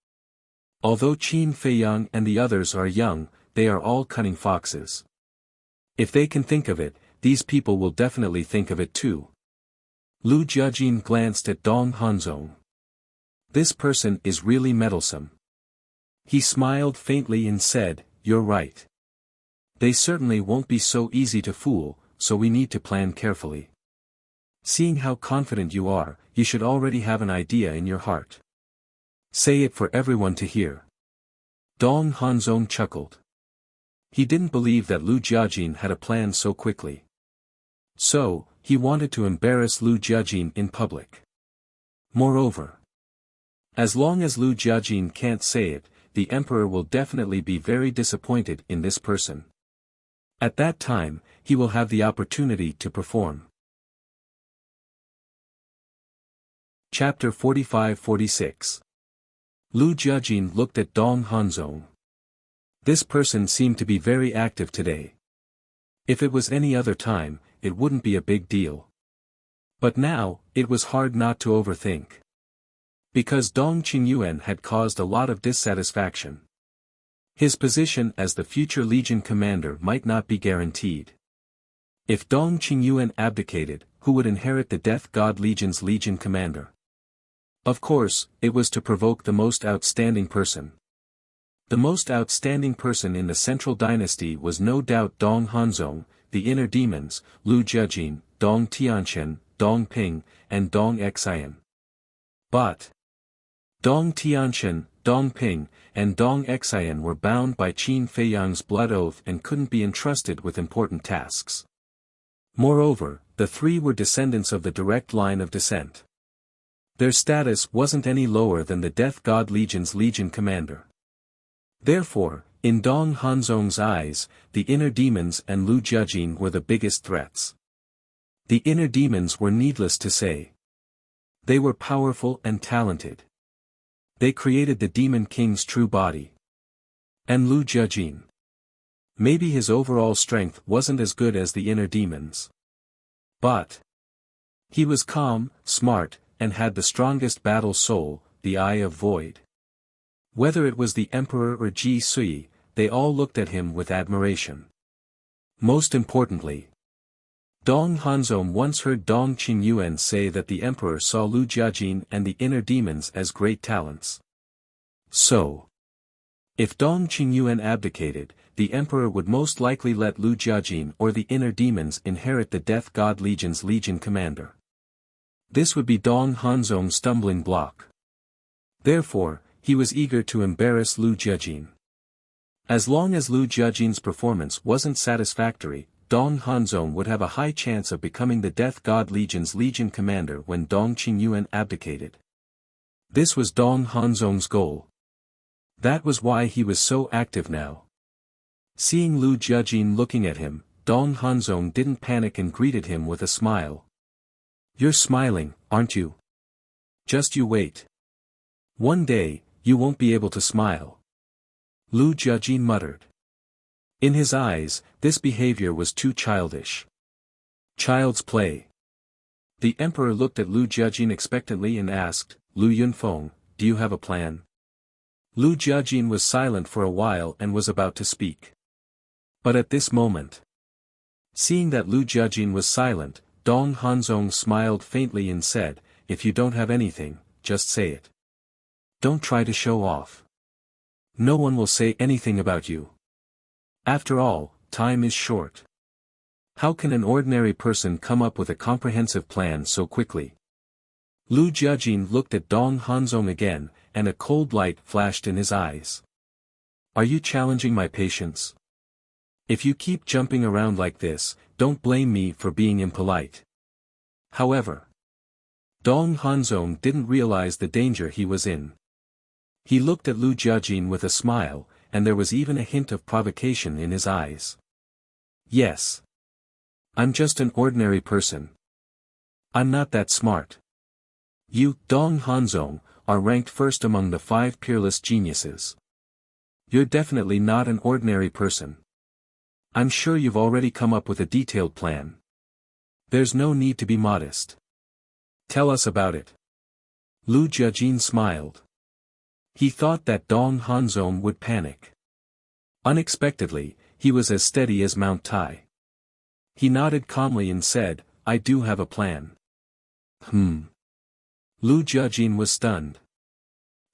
Although Qin Feiyang and the others are young, they are all cunning foxes. If they can think of it, these people will definitely think of it too. Lu Jiajin glanced at Dong Hanzong. This person is really meddlesome. He smiled faintly and said, "You're right. They certainly won't be so easy to fool, so we need to plan carefully. Seeing how confident you are, you should already have an idea in your heart. Say it for everyone to hear." Dong Hanzong chuckled. He didn't believe that Lu Jiajin had a plan so quickly. So, he wanted to embarrass Lu Jiajin in public. Moreover, as long as Lu Jiajin can't say it, the emperor will definitely be very disappointed in this person. At that time, he will have the opportunity to perform. Chapter 45-46. Lu Jiajin looked at Dong Hanzong. This person seemed to be very active today. If it was any other time, it wouldn't be a big deal. But now, it was hard not to overthink. Because Dong Qingyuan had caused a lot of dissatisfaction. His position as the future Legion commander might not be guaranteed. If Dong Qingyuan abdicated, who would inherit the Death God Legion's Legion commander? Of course, it was to provoke the most outstanding person. The most outstanding person in the Central Dynasty was no doubt Dong Hanzong, the Inner Demons, Lu Jiajin, Dong Tianqian, Dong Ping, and Dong Xian. But Dong Tianqian, Dong Ping, and Dong Xian were bound by Qin Feiyang's blood oath and couldn't be entrusted with important tasks. Moreover, the three were descendants of the direct line of descent. Their status wasn't any lower than the Death God Legion's Legion commander. Therefore, in Dong Hanzong's eyes, the Inner Demons and Lu Jiajin were the biggest threats. The Inner Demons were needless to say. They were powerful and talented. They created the Demon King's true body. And Lu Jiajin. Maybe his overall strength wasn't as good as the Inner Demons. But he was calm, smart, and had the strongest battle soul, the Eye of Void. Whether it was the Emperor or Ji Sui, they all looked at him with admiration. Most importantly, Dong Hanzong once heard Dong Qingyuan say that the Emperor saw Lu Jiajin and the Inner Demons as great talents. So, if Dong Qingyuan abdicated, the Emperor would most likely let Lu Jiajin or the Inner Demons inherit the Death God Legion's Legion commander. This would be Dong Hanzong's stumbling block. Therefore, he was eager to embarrass Lu Jiajin. As long as Lu Jiajin's performance wasn't satisfactory, Dong Hanzong would have a high chance of becoming the Death God Legion's Legion commander when Dong Qingyuan abdicated. This was Dong Hanzong's goal. That was why he was so active now. Seeing Lu Jiajin looking at him, Dong Hanzong didn't panic and greeted him with a smile. "You're smiling, aren't you? Just you wait." One day, you won't be able to smile. Lu Jiajin muttered. In his eyes, this behavior was too childish. Child's play. The emperor looked at Lu Jiajin expectantly and asked, Lu Yunfeng, do you have a plan? Lu Jiajin was silent for a while and was about to speak. But at this moment, seeing that Lu Jiajin was silent, Dong Hanzong smiled faintly and said, if you don't have anything, just say it. Don't try to show off. No one will say anything about you. After all, time is short. How can an ordinary person come up with a comprehensive plan so quickly? Lu Jiajin looked at Dong Hanzong again, and a cold light flashed in his eyes. Are you challenging my patience? If you keep jumping around like this, don't blame me for being impolite. However, Dong Hanzong didn't realize the danger he was in. He looked at Lu Jiajin with a smile, and there was even a hint of provocation in his eyes. Yes. I'm just an ordinary person. I'm not that smart. You, Dong Hanzong, are ranked first among the 5 peerless geniuses. You're definitely not an ordinary person. I'm sure you've already come up with a detailed plan. There's no need to be modest. Tell us about it. Lu Jiajin smiled. He thought that Dong Hanzong would panic. Unexpectedly, he was as steady as Mount Tai. He nodded calmly and said, I do have a plan. Lu Jiajin was stunned.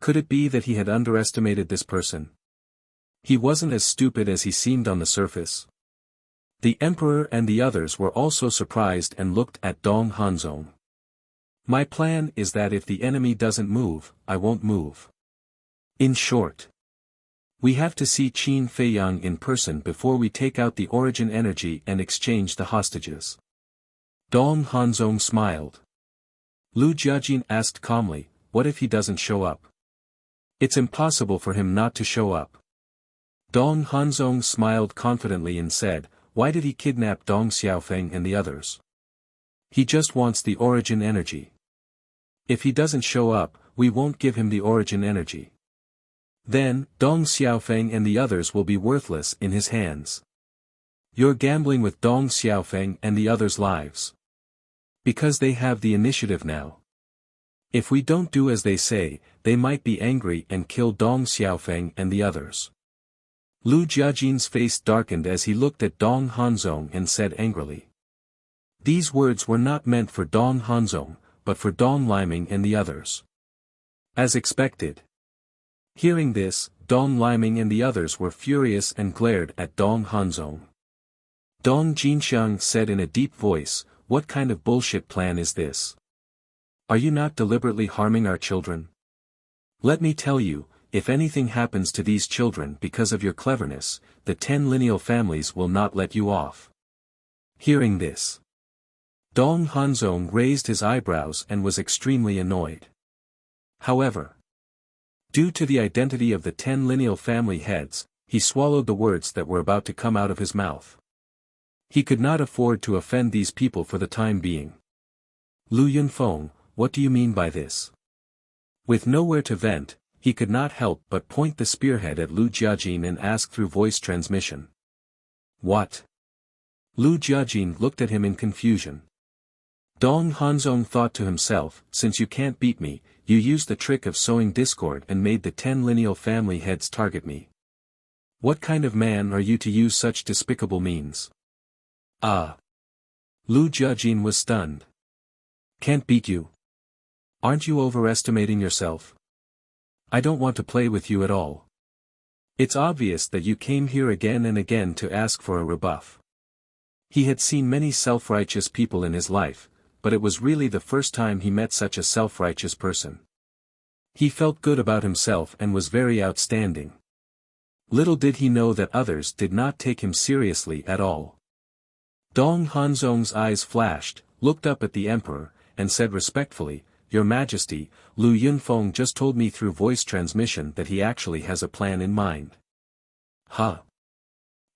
Could it be that he had underestimated this person? He wasn't as stupid as he seemed on the surface. The emperor and the others were also surprised and looked at Dong Hanzong. My plan is that if the enemy doesn't move, I won't move. In short, we have to see Qin Feiyang in person before we take out the origin energy and exchange the hostages. Dong Hanzong smiled. Lu Jiajin asked calmly, what if he doesn't show up? It's impossible for him not to show up. Dong Hanzong smiled confidently and said, why did he kidnap Dong Xiaofeng and the others? He just wants the origin energy. If he doesn't show up, we won't give him the origin energy. Then, Dong Xiaofeng and the others will be worthless in his hands. You're gambling with Dong Xiaofeng and the others' lives. Because they have the initiative now. If we don't do as they say, they might be angry and kill Dong Xiaofeng and the others. Lu Jiajin's face darkened as he looked at Dong Hanzong and said angrily. These words were not meant for Dong Hanzong, but for Dong Liming and the others. As expected. Hearing this, Dong Liming and the others were furious and glared at Dong Hanzong. Dong Jinxiang said in a deep voice, what kind of bullshit plan is this? Are you not deliberately harming our children? Let me tell you, if anything happens to these children because of your cleverness, the 10 lineal families will not let you off. Hearing this, Dong Hanzong raised his eyebrows and was extremely annoyed. However, due to the identity of the 10 lineal family heads, he swallowed the words that were about to come out of his mouth. He could not afford to offend these people for the time being. Lu Yunfeng, what do you mean by this? With nowhere to vent, he could not help but point the spearhead at Lu Jiajin and ask through voice transmission. What? Lu Jiajin looked at him in confusion. Dong Hanzong thought to himself, since you can't beat me, you used the trick of sowing discord and made the 10 lineal family heads target me. What kind of man are you to use such despicable means? Ah! Lu Jiajin was stunned. Can't beat you? Aren't you overestimating yourself? I don't want to play with you at all. It's obvious that you came here again and again to ask for a rebuff. He had seen many self-righteous people in his life, but it was really the first time he met such a self-righteous person. He felt good about himself and was very outstanding. Little did he know that others did not take him seriously at all. Dong Hanzong's eyes flashed, looked up at the emperor, and said respectfully, Your Majesty, Lu Yunfeng just told me through voice transmission that he actually has a plan in mind. Huh?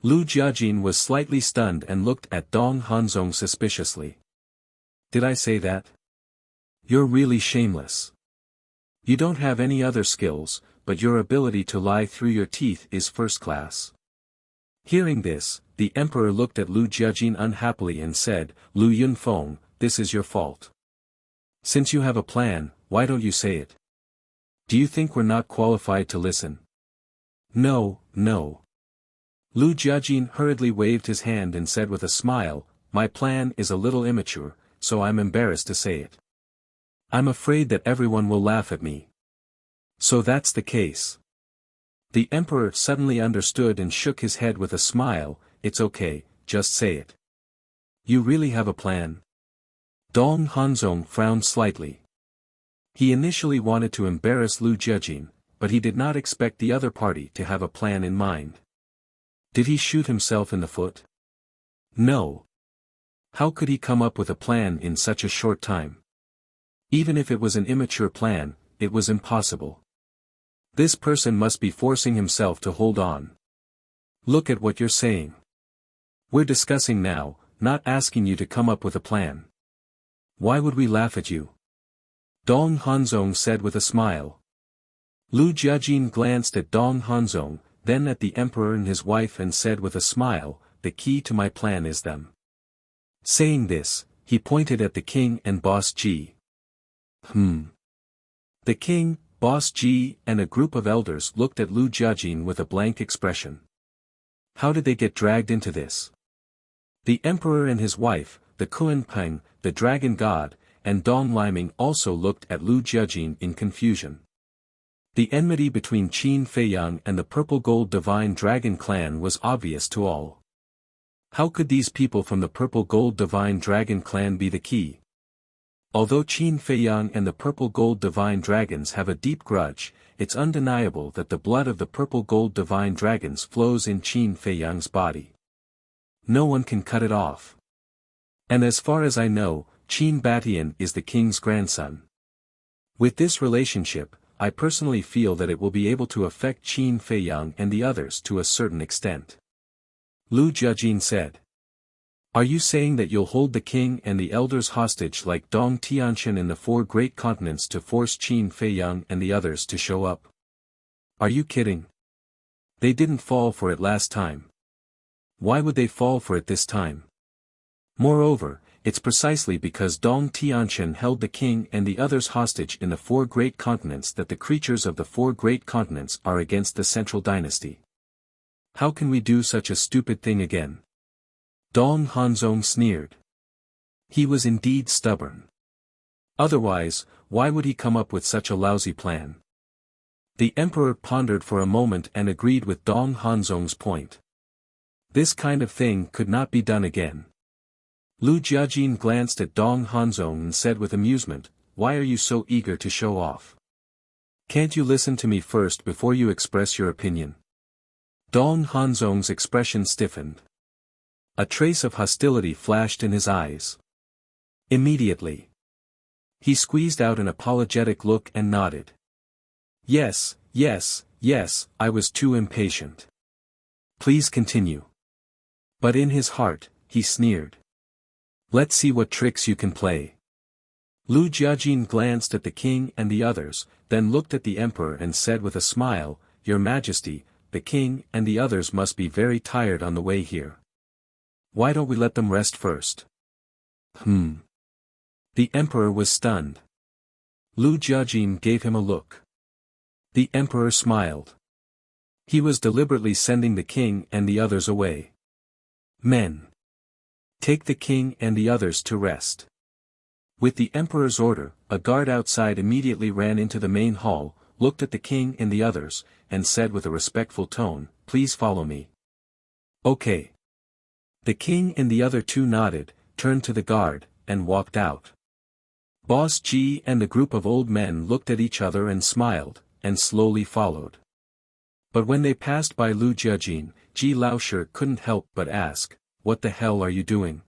Lu Jiajin was slightly stunned and looked at Dong Hanzong suspiciously. Did I say that? You're really shameless. You don't have any other skills, but your ability to lie through your teeth is first class. Hearing this, the emperor looked at Lu Jiajin unhappily and said, Lu Yunfeng, this is your fault. Since you have a plan, why don't you say it? Do you think we're not qualified to listen? No, no. Lu Jiajin hurriedly waved his hand and said with a smile, my plan is a little immature, so I'm embarrassed to say it. I'm afraid that everyone will laugh at me. So that's the case. The emperor suddenly understood and shook his head with a smile, it's okay, just say it. You really have a plan? Dong Hanzong frowned slightly. He initially wanted to embarrass Lu Jiajin, but he did not expect the other party to have a plan in mind. Did he shoot himself in the foot? No. How could he come up with a plan in such a short time? Even if it was an immature plan, it was impossible. This person must be forcing himself to hold on. Look at what you're saying. We're discussing now, not asking you to come up with a plan. Why would we laugh at you? Dong Hanzong said with a smile. Lu Jiajin glanced at Dong Hanzong, then at the emperor and his wife and said with a smile, the key to my plan is them. Saying this, he pointed at the king and boss Ji. The king, boss Ji, and a group of elders looked at Lu Jiajin with a blank expression. How did they get dragged into this? The emperor and his wife, the Kunpeng, the dragon god, and Dong Liming also looked at Lu Jiajin in confusion. The enmity between Qin Feiyang and the Purple Gold Divine Dragon clan was obvious to all. How could these people from the Purple Gold Divine Dragon clan be the key? Although Qin Feiyang and the Purple Gold Divine Dragons have a deep grudge, it's undeniable that the blood of the Purple Gold Divine Dragons flows in Qin Feiyang's body. No one can cut it off. And as far as I know, Qin Batian is the king's grandson. With this relationship, I personally feel that it will be able to affect Qin Feiyang and the others to a certain extent. Lu Jiajin said. Are you saying that you'll hold the king and the elders hostage like Dong Tianshan in the four great continents to force Qin Feiyang and the others to show up? Are you kidding? They didn't fall for it last time. Why would they fall for it this time? Moreover, it's precisely because Dong Tianshan held the king and the others hostage in the four great continents that the creatures of the four great continents are against the central dynasty. How can we do such a stupid thing again? Dong Hanzong sneered. He was indeed stubborn. Otherwise, why would he come up with such a lousy plan? The emperor pondered for a moment and agreed with Dong Hanzong's point. This kind of thing could not be done again. Lu Jiajin glanced at Dong Hanzong and said with amusement, why are you so eager to show off? Can't you listen to me first before you express your opinion? Dong Hanzong's expression stiffened. A trace of hostility flashed in his eyes. Immediately, he squeezed out an apologetic look and nodded. Yes, yes, yes, I was too impatient. Please continue. But in his heart, he sneered. Let's see what tricks you can play. Lu Jiajin glanced at the king and the others, then looked at the emperor and said with a smile, Your Majesty, the king and the others must be very tired on the way here. Why don't we let them rest first? The emperor was stunned. Lu Jiajin gave him a look. The emperor smiled. He was deliberately sending the king and the others away. Men, take the king and the others to rest. With the emperor's order, a guard outside immediately ran into the main hall, looked at the king and the others, and said with a respectful tone, Please follow me. Okay. The king and the other two nodded, turned to the guard, and walked out. Boss Ji and a group of old men looked at each other and smiled, and slowly followed. But when they passed by Lu Jiajin, Ji Laoshe couldn't help but ask, What the hell are you doing?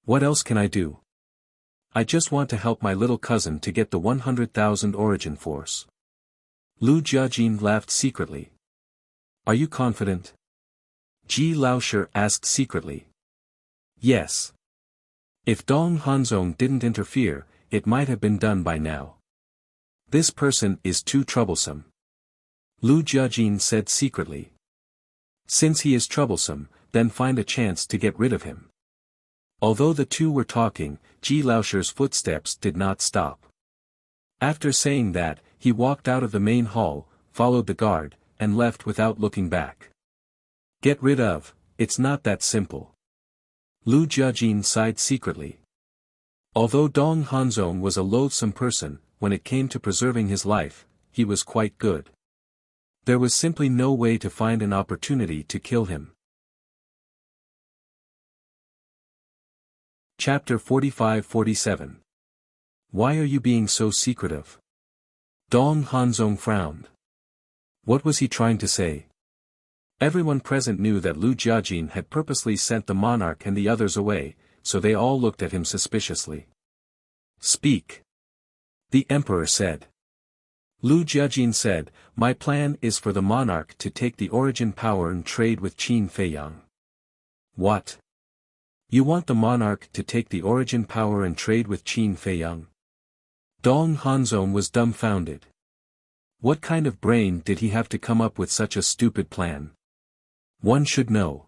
What else can I do? I just want to help my little cousin to get the 100,000 origin force. Lu Jiajin laughed secretly. Are you confident? Ji Laoshe asked secretly. Yes. If Dong Hanzong didn't interfere, it might have been done by now. This person is too troublesome. Lu Jiajin said secretly. Since he is troublesome, then find a chance to get rid of him. Although the two were talking, Ji Laosher's footsteps did not stop. After saying that, he walked out of the main hall, followed the guard, and left without looking back. Get rid of, it's not that simple. Lu Jiajin sighed secretly. Although Dong Hanzong was a loathsome person, when it came to preserving his life, he was quite good. There was simply no way to find an opportunity to kill him. Chapter 45-47. Why are you being so secretive? Dong Hanzong frowned. What was he trying to say? Everyone present knew that Lu Jiajin had purposely sent the monarch and the others away, so they all looked at him suspiciously. Speak. The emperor said. Lu Jiajin said, my plan is for the monarch to take the origin power and trade with Qin Feiyang. What? You want the monarch to take the origin power and trade with Qin Feiyang? Dong Hanzong was dumbfounded. What kind of brain did he have to come up with such a stupid plan? One should know.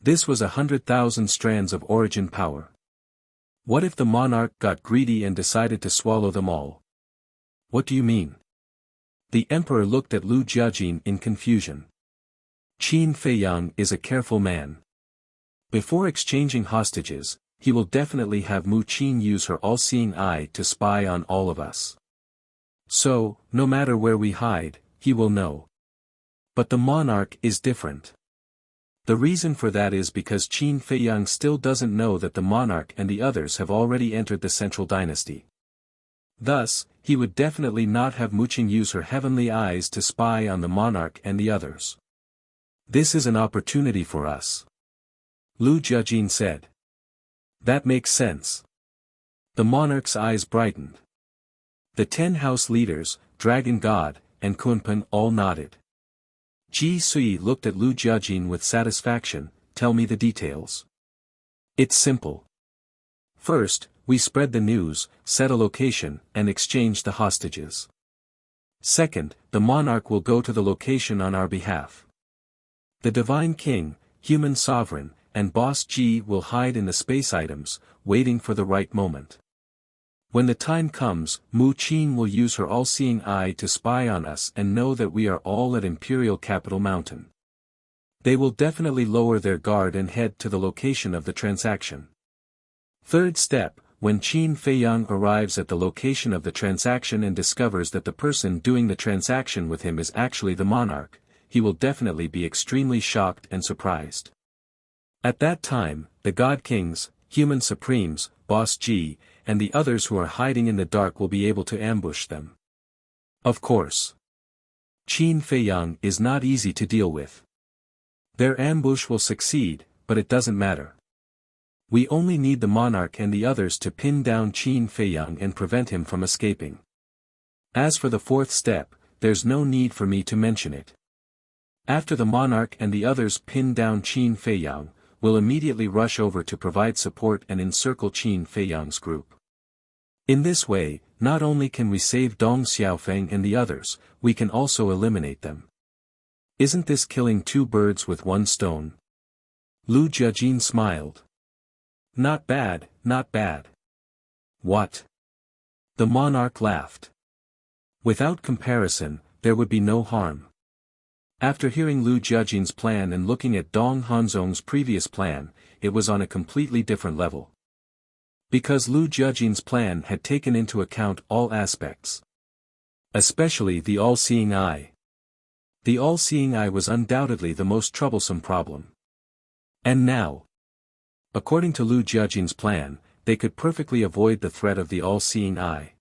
This was 100,000 strands of origin power. What if the monarch got greedy and decided to swallow them all? What do you mean? The emperor looked at Lu Jiajin in confusion. Qin Feiyang is a careful man. Before exchanging hostages, he will definitely have Mu Qin use her all-seeing eye to spy on all of us. So, no matter where we hide, he will know. But the monarch is different. The reason for that is because Qin Feiyang still doesn't know that the monarch and the others have already entered the central dynasty. Thus, he would definitely not have Mu Qin use her heavenly eyes to spy on the monarch and the others. This is an opportunity for us. Lu Jiajin said. That makes sense. The monarch's eyes brightened. The 10 house leaders, Dragon God, and Kunpeng all nodded. Ji Sui looked at Lu Jiajin with satisfaction. Tell me the details. It's simple. First, we spread the news, set a location, and exchange the hostages. Second, the monarch will go to the location on our behalf. The Divine King, Human Sovereign, and Boss Ji will hide in the space items, waiting for the right moment. When the time comes, Mu Qin will use her all-seeing eye to spy on us and know that we are all at Imperial Capital Mountain. They will definitely lower their guard and head to the location of the transaction. Third step, when Qin Feiyang arrives at the location of the transaction and discovers that the person doing the transaction with him is actually the monarch, he will definitely be extremely shocked and surprised. At that time, the God Kings, Human Supremes, Boss Ji, and the others who are hiding in the dark will be able to ambush them. Of course. Qin Feiyang is not easy to deal with. Their ambush will succeed, but it doesn't matter. We only need the monarch and the others to pin down Qin Feiyang and prevent him from escaping. As for the fourth step, there's no need for me to mention it. After the monarch and the others pin down Qin Feiyang, we'll immediately rush over to provide support and encircle Qin Feiyang's group. In this way, not only can we save Dong Xiaofeng and the others, we can also eliminate them. Isn't this killing two birds with one stone? Lu Jiajin smiled. Not bad, not bad. What? The monarch laughed. Without comparison, there would be no harm. After hearing Lu Jiajin's plan and looking at Dong Hanzong's previous plan, it was on a completely different level. Because Lu Jiajin's plan had taken into account all aspects. Especially the all-seeing eye. The all-seeing eye was undoubtedly the most troublesome problem. And now, according to Lu Jiajin's plan, they could perfectly avoid the threat of the all-seeing eye.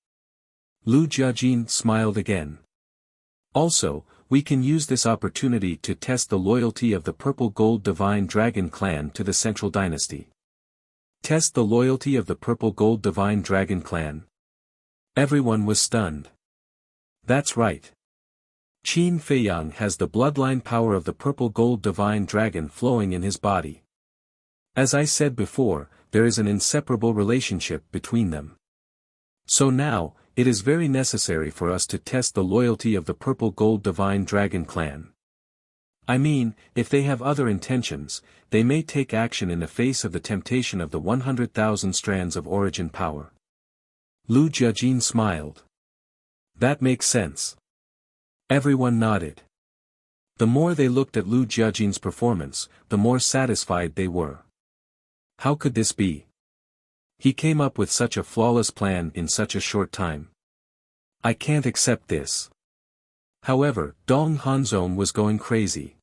Lu Jiajin smiled again. Also, we can use this opportunity to test the loyalty of the Purple Gold Divine Dragon clan to the Central Dynasty. Test the loyalty of the Purple Gold Divine Dragon clan. Everyone was stunned. That's right. Qin Feiyang has the bloodline power of the Purple Gold Divine Dragon flowing in his body. As I said before, there is an inseparable relationship between them. So now, it is very necessary for us to test the loyalty of the Purple Gold Divine Dragon clan. I mean, if they have other intentions, they may take action in the face of the temptation of the 100,000 strands of origin power. Lu Jiajin smiled. That makes sense. Everyone nodded. The more they looked at Lu Jiajin's performance, the more satisfied they were. How could this be? He came up with such a flawless plan in such a short time. I can't accept this. However, Dong Hanzong was going crazy.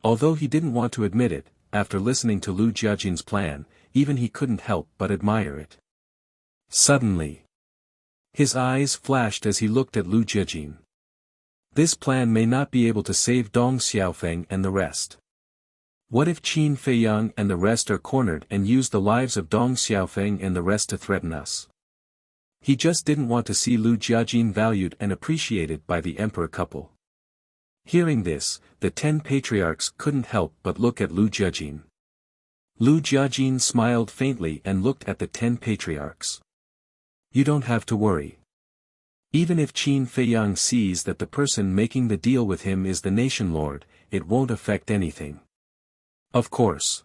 Although he didn't want to admit it, after listening to Lu Jiajin's plan, even he couldn't help but admire it. Suddenly, his eyes flashed as he looked at Lu Jiajin. This plan may not be able to save Dong Xiaofeng and the rest. What if Qin Feiyang and the rest are cornered and use the lives of Dong Xiaofeng and the rest to threaten us? He just didn't want to see Lu Jiajin valued and appreciated by the emperor couple. Hearing this, the 10 patriarchs couldn't help but look at Lu Jiajin. Lu Jiajin smiled faintly and looked at the 10 patriarchs. You don't have to worry. Even if Qin Feiyang sees that the person making the deal with him is the nation lord, it won't affect anything. Of course.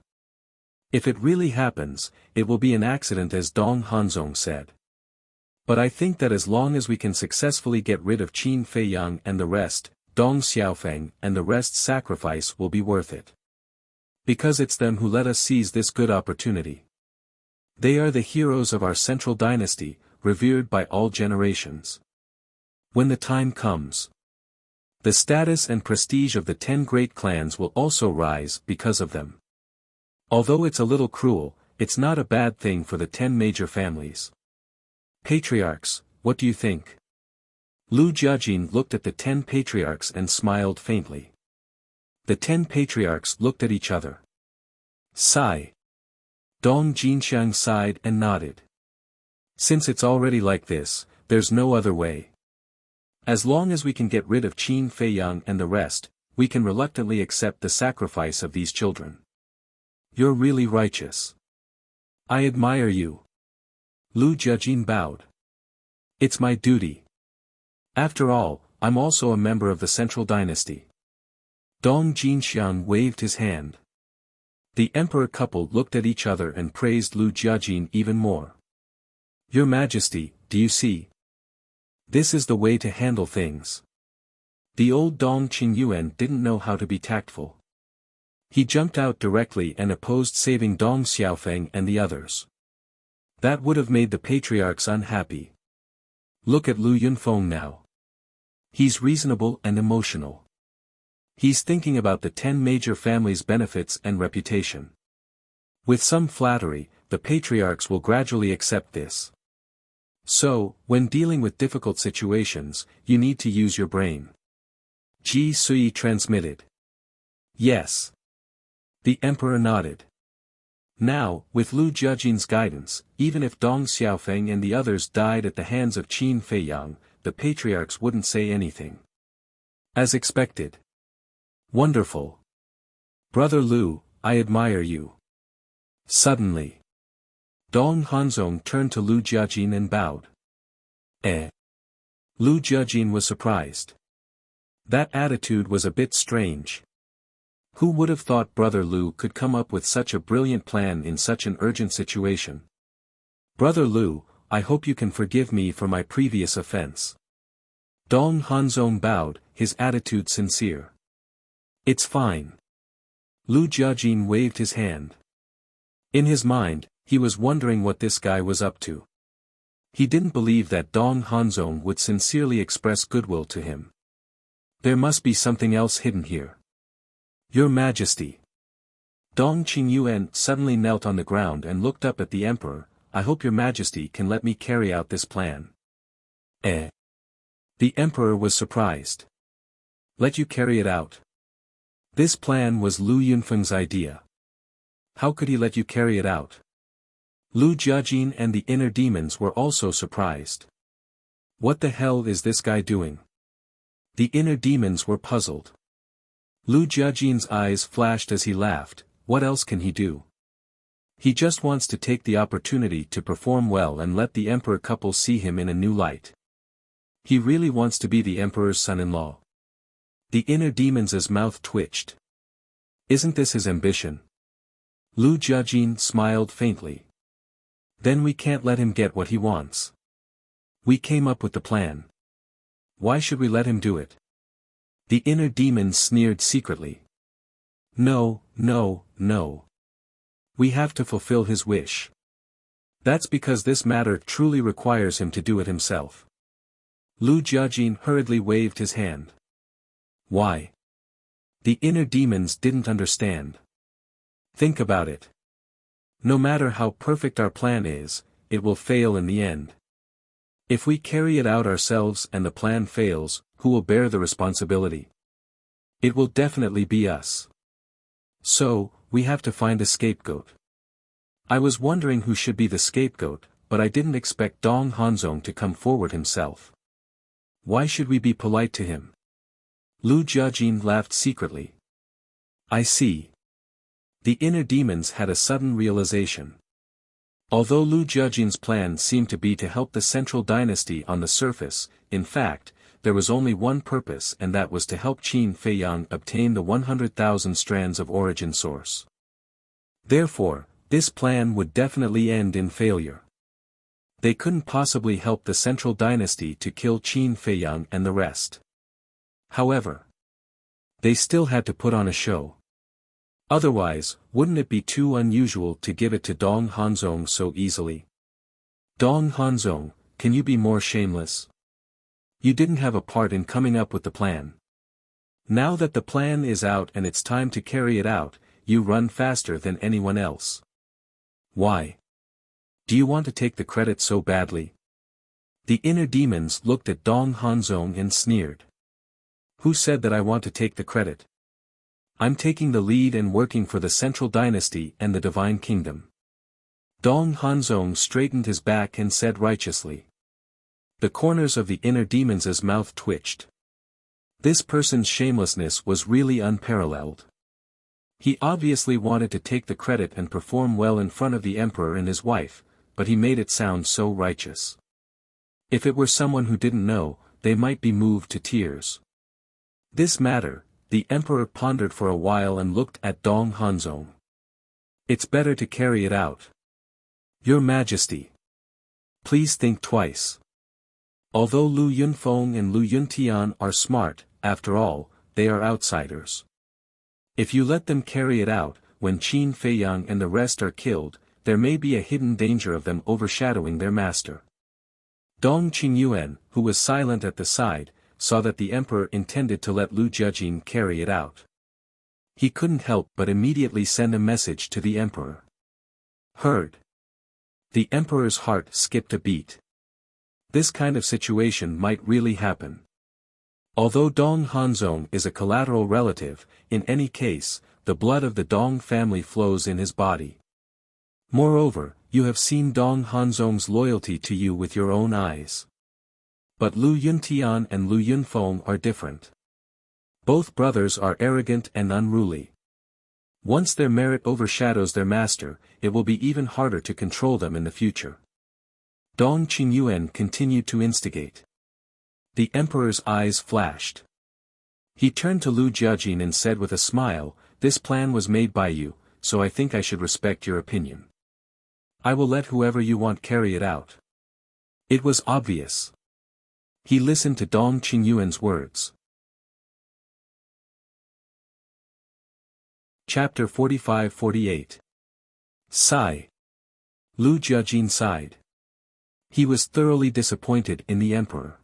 If it really happens, it will be an accident as Dong Hanzong said. But I think that as long as we can successfully get rid of Qin Feiyang and the rest, Dong Xiaofeng and the rest's sacrifice will be worth it. Because it's them who let us seize this good opportunity. They are the heroes of our central dynasty, revered by all generations. When the time comes, the status and prestige of the 10 great clans will also rise because of them. Although it's a little cruel, it's not a bad thing for the 10 major families. Patriarchs, what do you think? Lu Jiajin looked at the 10 patriarchs and smiled faintly. The 10 patriarchs looked at each other. Sigh. Dong Jinxiang sighed and nodded. Since it's already like this, there's no other way. As long as we can get rid of Qin Feiyang and the rest, we can reluctantly accept the sacrifice of these children. You're really righteous. I admire you. Lu Jiajin bowed. It's my duty. After all, I'm also a member of the central dynasty. Dong Jinxiang waved his hand. The emperor couple looked at each other and praised Lu Jiajin even more. Your Majesty, do you see? This is the way to handle things. The old Dong Qingyuan didn't know how to be tactful. He jumped out directly and opposed saving Dong Xiaofeng and the others. That would have made the patriarchs unhappy. Look at Lu Yunfeng now. He's reasonable and emotional. He's thinking about the 10 major families' benefits and reputation. With some flattery, the patriarchs will gradually accept this. So, when dealing with difficult situations, you need to use your brain. Ji Sui transmitted. Yes. The emperor nodded. Now, with Lu Jiajin's guidance, even if Dong Xiaofeng and the others died at the hands of Qin Feiyang, the patriarchs wouldn't say anything. As expected. Wonderful. Brother Lu, I admire you. Suddenly, Dong Hanzong turned to Lu Jiajin and bowed. Lu Jiajin was surprised. That attitude was a bit strange. Who would have thought Brother Lu could come up with such a brilliant plan in such an urgent situation? Brother Lu, I hope you can forgive me for my previous offense. Dong Hanzong bowed, his attitude sincere. It's fine. Lu Jiajin waved his hand. In his mind, he was wondering what this guy was up to. He didn't believe that Dong Hanzong would sincerely express goodwill to him. There must be something else hidden here. Your Majesty. Dong Qingyuan suddenly knelt on the ground and looked up at the emperor. I hope your Majesty can let me carry out this plan. The emperor was surprised. Let you carry it out. This plan was Lu Yunfeng's idea. How could he let you carry it out? Lu Jiajin and the inner demons were also surprised. What the hell is this guy doing? The inner demons were puzzled. Lu Jiajin's eyes flashed as he laughed. What else can he do? He just wants to take the opportunity to perform well and let the emperor couple see him in a new light. He really wants to be the emperor's son-in-law. The inner demon's mouth twitched. Isn't this his ambition? Lu Jiajin smiled faintly. Then we can't let him get what he wants. We came up with the plan. Why should we let him do it? The inner demon sneered secretly. No, no, no. We have to fulfill his wish. That's because this matter truly requires him to do it himself. Lu Jiajin hurriedly waved his hand. Why? The inner demons didn't understand. Think about it. No matter how perfect our plan is, it will fail in the end. If we carry it out ourselves and the plan fails, who will bear the responsibility? It will definitely be us. So, we have to find a scapegoat. I was wondering who should be the scapegoat, but I didn't expect Dong Hanzong to come forward himself. Why should we be polite to him? Lu Jiajin laughed secretly. I see. The inner demons had a sudden realization. Although Lu Jiajin's plan seemed to be to help the central dynasty on the surface, in fact, there was only one purpose, and that was to help Qin Feiyang obtain the 100,000 strands of origin source. Therefore, this plan would definitely end in failure. They couldn't possibly help the central dynasty to kill Qin Feiyang and the rest. However, they still had to put on a show. Otherwise, wouldn't it be too unusual to give it to Dong Hanzong so easily? Dong Hanzong, can you be more shameless? You didn't have a part in coming up with the plan. Now that the plan is out and it's time to carry it out, you run faster than anyone else. Why? Do you want to take the credit so badly? The inner demons looked at Dong Hanzong and sneered. Who said that I want to take the credit? I'm taking the lead and working for the central dynasty and the divine kingdom. Dong Hanzong straightened his back and said righteously. The corners of the inner demon's mouth twitched. This person's shamelessness was really unparalleled. He obviously wanted to take the credit and perform well in front of the emperor and his wife, but he made it sound so righteous. If it were someone who didn't know, they might be moved to tears. This matter, the emperor pondered for a while and looked at Dong Hanzong. It's better to carry it out. Your Majesty. Please think twice. Although Lu Yunfeng and Lu Yuntian are smart, after all, they are outsiders. If you let them carry it out, when Qin Feiyang and the rest are killed, there may be a hidden danger of them overshadowing their master. Dong Qingyuan, who was silent at the side, saw that the emperor intended to let Lu Jiajin carry it out. He couldn't help but immediately send a message to the emperor. Heard. The emperor's heart skipped a beat. This kind of situation might really happen. Although Dong Hanzong is a collateral relative, in any case, the blood of the Dong family flows in his body. Moreover, you have seen Dong Hanzong's loyalty to you with your own eyes. But Lu Yuntian and Lu Yunfeng are different. Both brothers are arrogant and unruly. Once their merit overshadows their master, it will be even harder to control them in the future. Dong Qingyuan continued to instigate. The emperor's eyes flashed. He turned to Lu Jiajin and said with a smile, "This plan was made by you, so I think I should respect your opinion. I will let whoever you want carry it out." It was obvious. He listened to Dong Qingyuan's words. Chapter 45-48. Sigh. Lu Jiajin sighed. He was thoroughly disappointed in the emperor.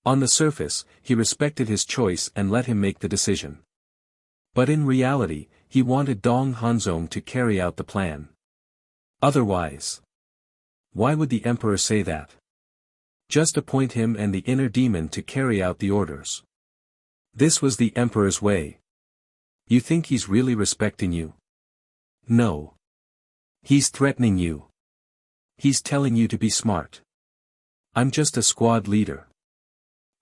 On the surface, he respected his choice and let him make the decision. But in reality, he wanted Dong Hanzong to carry out the plan. Otherwise, why would the emperor say that? Just appoint him and the inner demon to carry out the orders. This was the emperor's way. You think he's really respecting you? No. He's threatening you. He's telling you to be smart. I'm just a squad leader.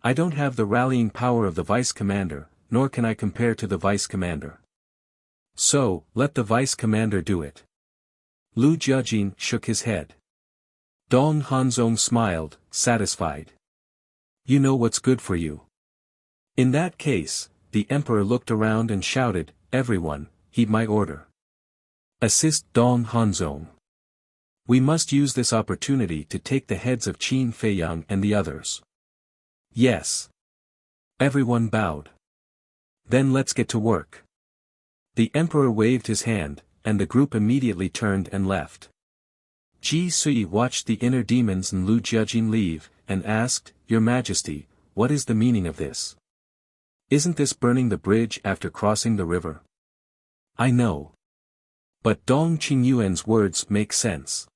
I don't have the rallying power of the vice commander, nor can I compare to the vice commander. So, let the vice commander do it. Lu Jiajin shook his head. Dong Hanzong smiled, satisfied. You know what's good for you. In that case, the emperor looked around and shouted, everyone, heed my order. Assist Dong Hanzong. We must use this opportunity to take the heads of Qin Feiyang and the others. Yes. Everyone bowed. Then let's get to work. The emperor waved his hand, and the group immediately turned and left. Ji Sui watched the inner demons and Lu Jiajin leave, and asked, Your Majesty, what is the meaning of this? Isn't this burning the bridge after crossing the river? I know. But Dong Qingyuan's words make sense.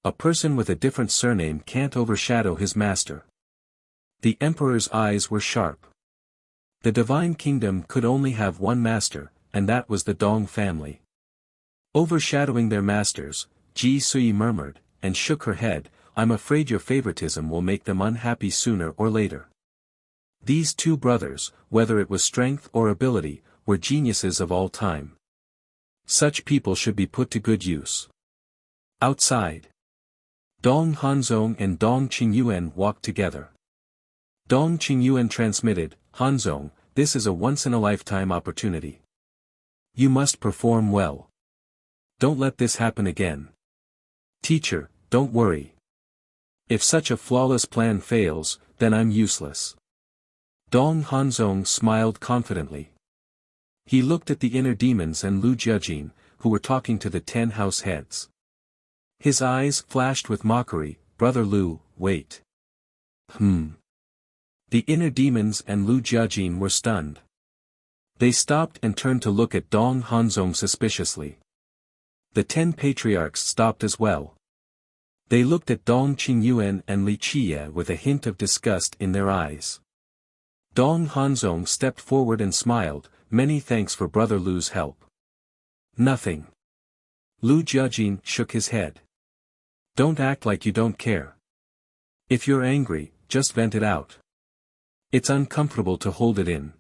A person with a different surname can't overshadow his master. The emperor's eyes were sharp. The divine kingdom could only have one master, and that was the Dong family. Overshadowing their masters, Ji Sui murmured, and shook her head, I'm afraid your favoritism will make them unhappy sooner or later. These two brothers, whether it was strength or ability, were geniuses of all time. Such people should be put to good use. Outside, Dong Hanzong and Dong Qingyuan walked together. Dong Qingyuan transmitted, Hanzong, this is a once-in-a-lifetime opportunity. You must perform well. Don't let this happen again. Teacher, don't worry. If such a flawless plan fails, then I'm useless. Dong Hanzong smiled confidently. He looked at the inner demons and Lu Jiajin, who were talking to the 10 house heads. His eyes flashed with mockery, Brother Lu, wait. The inner demons and Lu Jiajin were stunned. They stopped and turned to look at Dong Hanzong suspiciously. The 10 patriarchs stopped as well. They looked at Dong Qingyuan and Li Qiye with a hint of disgust in their eyes. Dong Hanzong stepped forward and smiled, many thanks for Brother Lu's help. Nothing. Lu Jiajin shook his head. Don't act like you don't care. If you're angry, just vent it out. It's uncomfortable to hold it in.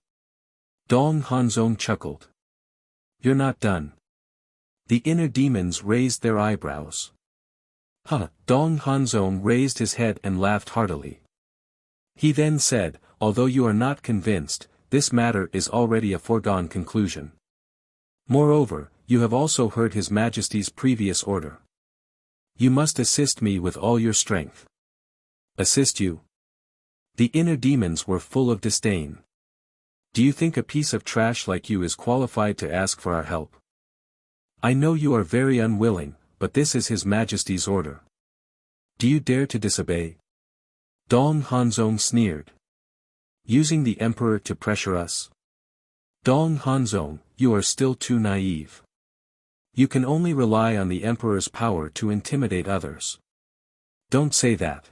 Dong Hanzong chuckled. You're not done. The inner demons raised their eyebrows. Dong Hanzong raised his head and laughed heartily. He then said, although you are not convinced, this matter is already a foregone conclusion. Moreover, you have also heard His Majesty's previous order. You must assist me with all your strength. Assist you? The inner demons were full of disdain. Do you think a piece of trash like you is qualified to ask for our help? I know you are very unwilling, but this is His Majesty's order. Do you dare to disobey? Dong Hanzong sneered. Using the emperor to pressure us? Dong Hanzong, you are still too naive. You can only rely on the emperor's power to intimidate others. Don't say that.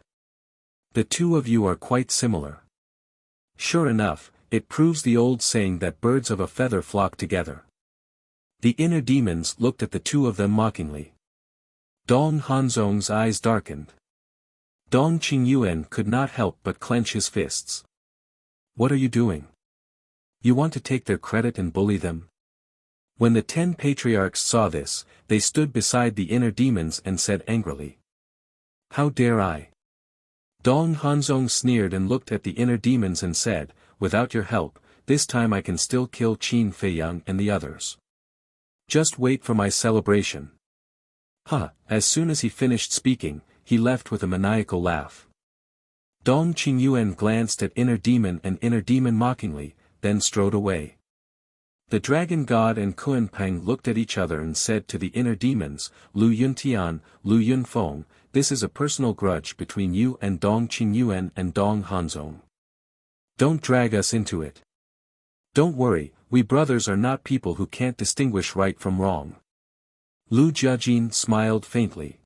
The two of you are quite similar. Sure enough, it proves the old saying that birds of a feather flock together. The inner demons looked at the two of them mockingly. Dong Hanzong's eyes darkened. Dong Qingyuan could not help but clench his fists. What are you doing? You want to take their credit and bully them? When the 10 patriarchs saw this, they stood beside the inner demons and said angrily. How dare I? Dong Hanzong sneered and looked at the inner demons and said, without your help, this time I can still kill Qin Feiyang and the others. Just wait for my celebration. As soon as he finished speaking, he left with a maniacal laugh. Dong Qingyuan glanced at inner demon and inner demon mockingly, then strode away. The dragon god and Kunpeng looked at each other and said to the inner demons, Lu Yuntian, Lu Yunfeng, this is a personal grudge between you and Dong Qingyuan and Dong Hanzong. Don't drag us into it. Don't worry, we brothers are not people who can't distinguish right from wrong. Lu Jiajin smiled faintly.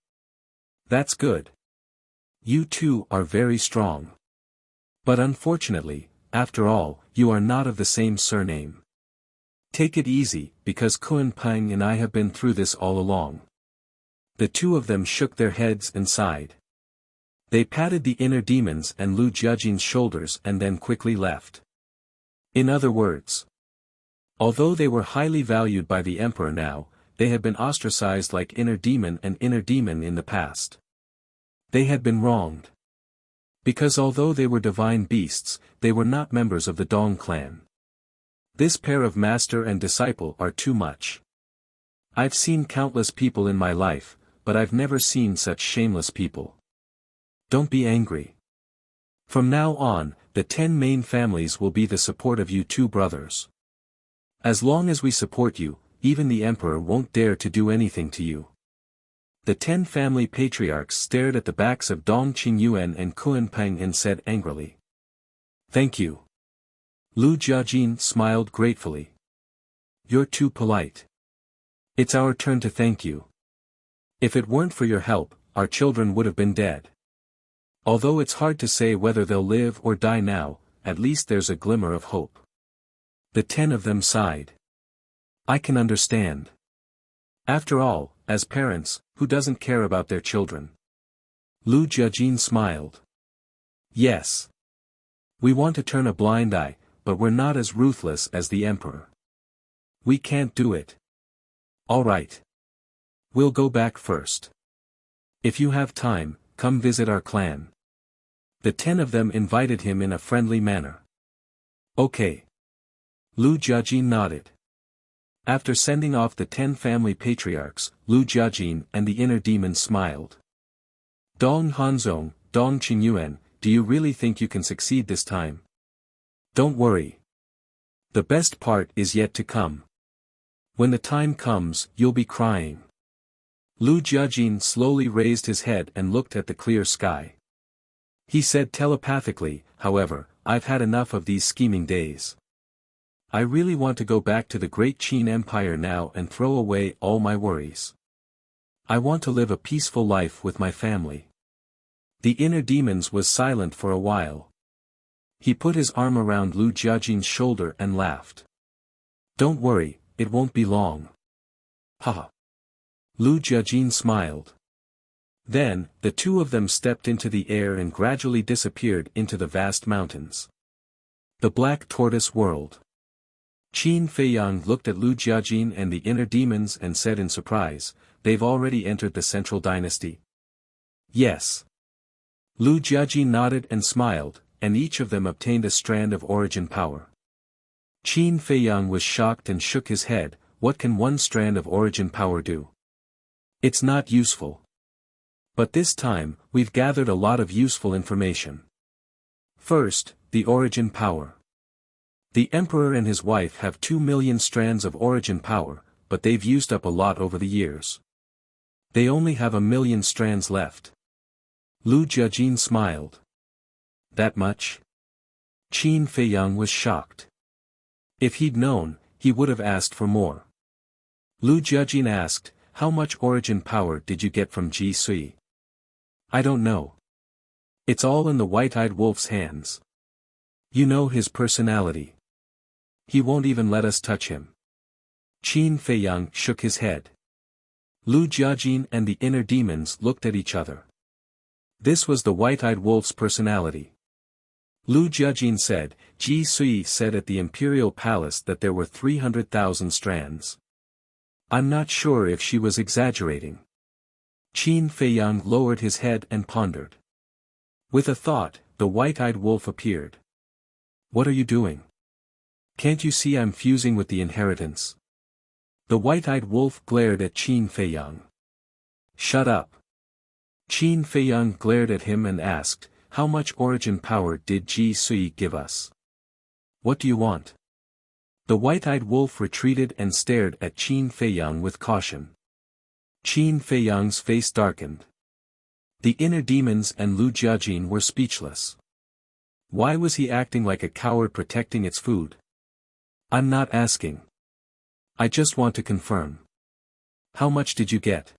That's good. You two are very strong. But unfortunately, after all, you are not of the same surname. Take it easy, because Kunpeng and I have been through this all along. The two of them shook their heads and sighed. They patted the inner demons and Lu Jiajin's shoulders and then quickly left. In other words, although they were highly valued by the emperor now, they had been ostracized like inner demon and inner demon in the past. They had been wronged. Because although they were divine beasts, they were not members of the Dong clan. This pair of master and disciple are too much. I've seen countless people in my life, but I've never seen such shameless people. Don't be angry. From now on, the 10 main families will be the support of you two brothers. As long as we support you, even the emperor won't dare to do anything to you. The 10 family patriarchs stared at the backs of Dong Qingyuan and Kuan Peng and said angrily. Thank you. Lu Jiajin smiled gratefully. You're too polite. It's our turn to thank you. If it weren't for your help, our children would have been dead. Although it's hard to say whether they'll live or die now, at least there's a glimmer of hope. The 10 of them sighed. I can understand. After all, as parents, who doesn't care about their children? Lu Jiajin smiled. Yes. We want to turn a blind eye, but we're not as ruthless as the emperor. We can't do it. All right. We'll go back first. If you have time, come visit our clan. The 10 of them invited him in a friendly manner. Okay. Lu Jiajin nodded. After sending off the 10 family patriarchs, Lu Jiajin and the inner demon smiled. Dong Hanzong, Dong Qingyuan, do you really think you can succeed this time? Don't worry. The best part is yet to come. When the time comes, you'll be crying. Lu Jiajin slowly raised his head and looked at the clear sky. He said telepathically, however, I've had enough of these scheming days. I really want to go back to the great Qin Empire now and throw away all my worries. I want to live a peaceful life with my family. The inner demons was silent for a while. He put his arm around Lu Jiajin's shoulder and laughed. Don't worry, it won't be long. Haha. Lu Jiajin smiled. Then, the two of them stepped into the air and gradually disappeared into the vast mountains. The Black Tortoise World. Qin Feiyang looked at Lu Jiajin and the inner demons and said in surprise, they've already entered the central dynasty. Yes. Lu Jiajin nodded and smiled, and each of them obtained a strand of origin power. Qin Feiyang was shocked and shook his head, what can one strand of origin power do? It's not useful. But this time, we've gathered a lot of useful information. First, the origin power. The emperor and his wife have 2 million strands of origin power, but they've used up a lot over the years. They only have 1 million strands left. Lu Jiajin smiled. That much? Qin Feiyang was shocked. If he'd known, he would have asked for more. Lu Jiajin asked, how much origin power did you get from Ji Sui? I don't know. It's all in the white-eyed wolf's hands. You know his personality. He won't even let us touch him. Qin Feiyang shook his head. Lu Jiajin and the inner demons looked at each other. This was the white-eyed wolf's personality. Lu Jiajin said, Ji Sui said at the imperial palace that there were 300,000 strands. I'm not sure if she was exaggerating. Qin Feiyang lowered his head and pondered. With a thought, the white-eyed wolf appeared. What are you doing? Can't you see I'm fusing with the inheritance? The white-eyed wolf glared at Qin Feiyang. Shut up. Qin Feiyang glared at him and asked, how much origin power did Ji Sui give us? What do you want? The white-eyed wolf retreated and stared at Qin Feiyang with caution. Qin Feiyang's face darkened. The inner demons and Lu Jiajin were speechless. Why was he acting like a coward protecting its food? I'm not asking. I just want to confirm. How much did you get?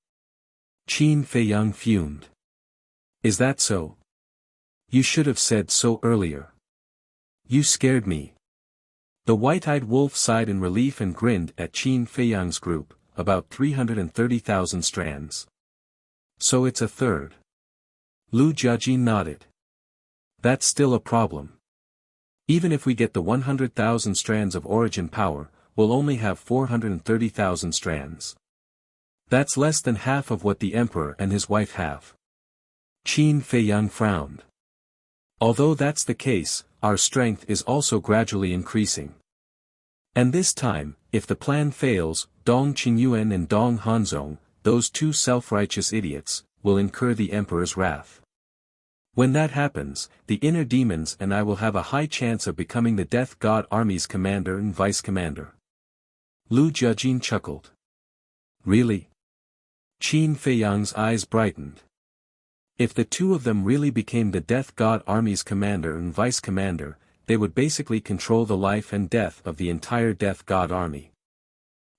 Qin Feiyang fumed. Is that so? You should have said so earlier. You scared me. The white-eyed wolf sighed in relief and grinned at Qin Feiyang's group, about 330,000 strands. So it's a third. Lu Jiajin nodded. That's still a problem. Even if we get the 100,000 strands of origin power, we'll only have 430,000 strands. That's less than half of what the emperor and his wife have. Qin Feiyang frowned. Although that's the case, our strength is also gradually increasing. And this time, if the plan fails, Dong Qingyuan and Dong Hanzong, those two self-righteous idiots, will incur the emperor's wrath. When that happens, the inner demons and I will have a high chance of becoming the Death God Army's commander and vice-commander. Lu Jiajin chuckled. Really? Qin Feiyang's eyes brightened. If the two of them really became the Death God Army's commander and vice-commander, they would basically control the life and death of the entire Death God Army.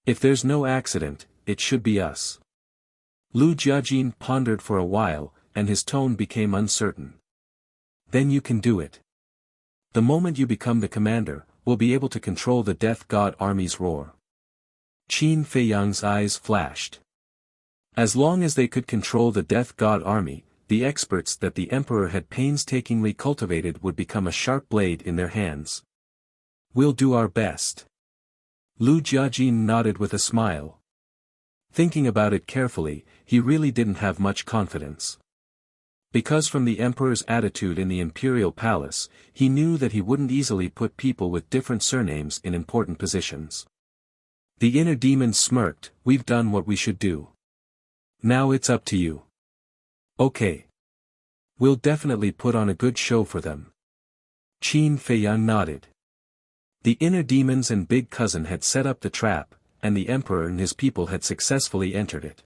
If there's no accident, it should be us. Lu Jiajin pondered for a while, and his tone became uncertain. Then you can do it. The moment you become the commander, we'll be able to control the Death God Army's roar. Qin Feiyang's eyes flashed. As long as they could control the Death God Army, the experts that the emperor had painstakingly cultivated would become a sharp blade in their hands. We'll do our best. Lu Jiajin nodded with a smile. Thinking about it carefully, he really didn't have much confidence. Because from the emperor's attitude in the imperial palace, he knew that he wouldn't easily put people with different surnames in important positions. The inner demon smirked. We've done what we should do. Now it's up to you. Okay. We'll definitely put on a good show for them. Qin Feiyang nodded. The inner demons and Big Cousin had set up the trap, and the emperor and his people had successfully entered it.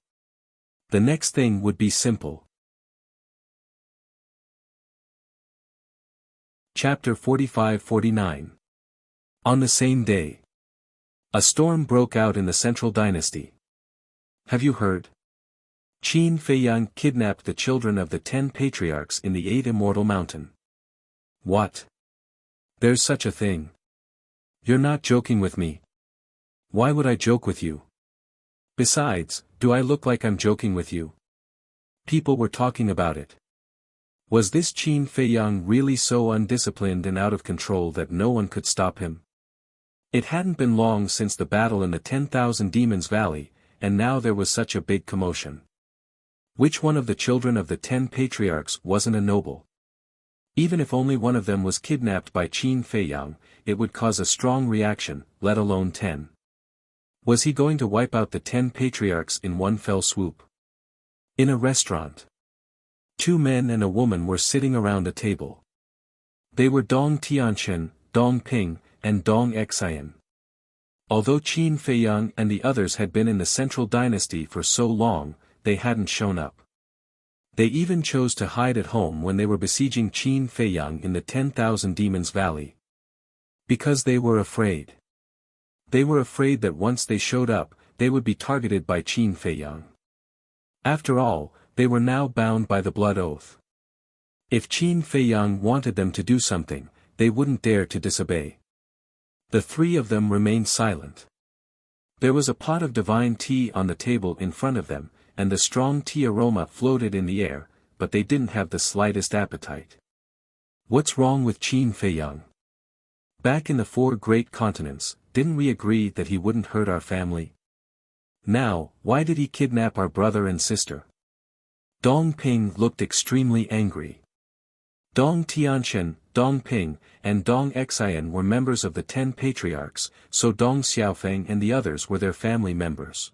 The next thing would be simple. Chapter 45-49. On the same day, a storm broke out in the Central Dynasty. Have you heard? Qin Feiyang kidnapped the children of the 10 patriarchs in the 8 Immortal Mountain. What? There's such a thing. You're not joking with me. Why would I joke with you? Besides, do I look like I'm joking with you? People were talking about it. Was this Qin Feiyang really so undisciplined and out of control that no one could stop him? It hadn't been long since the battle in the 10,000 Demons Valley, and now there was such a big commotion. Which one of the children of the 10 patriarchs wasn't a noble? Even if only one of them was kidnapped by Qin Feiyang, it would cause a strong reaction, let alone 10. Was he going to wipe out the 10 patriarchs in one fell swoop? In a restaurant, 2 men and a woman were sitting around a table. They were Dong Tianqian, Dong Ping, and Dong Xian. Although Qin Feiyang and the others had been in the Central Dynasty for so long, they hadn't shown up. They even chose to hide at home when they were besieging Qin Feiyang in the 10,000 Demons Valley. Because they were afraid. They were afraid that once they showed up, they would be targeted by Qin Feiyang. After all, they were now bound by the blood oath. If Qin Feiyang wanted them to do something, they wouldn't dare to disobey. The 3 of them remained silent. There was a pot of divine tea on the table in front of them, and the strong tea aroma floated in the air, but they didn't have the slightest appetite. What's wrong with Qin Feiyang? Back in the 4 great continents, didn't we agree that he wouldn't hurt our family? Now, why did he kidnap our brother and sister? Dong Ping looked extremely angry. Dong Tianqian, Dong Ping, and Dong Xian were members of the 10 patriarchs, so Dong Xiaofeng and the others were their family members.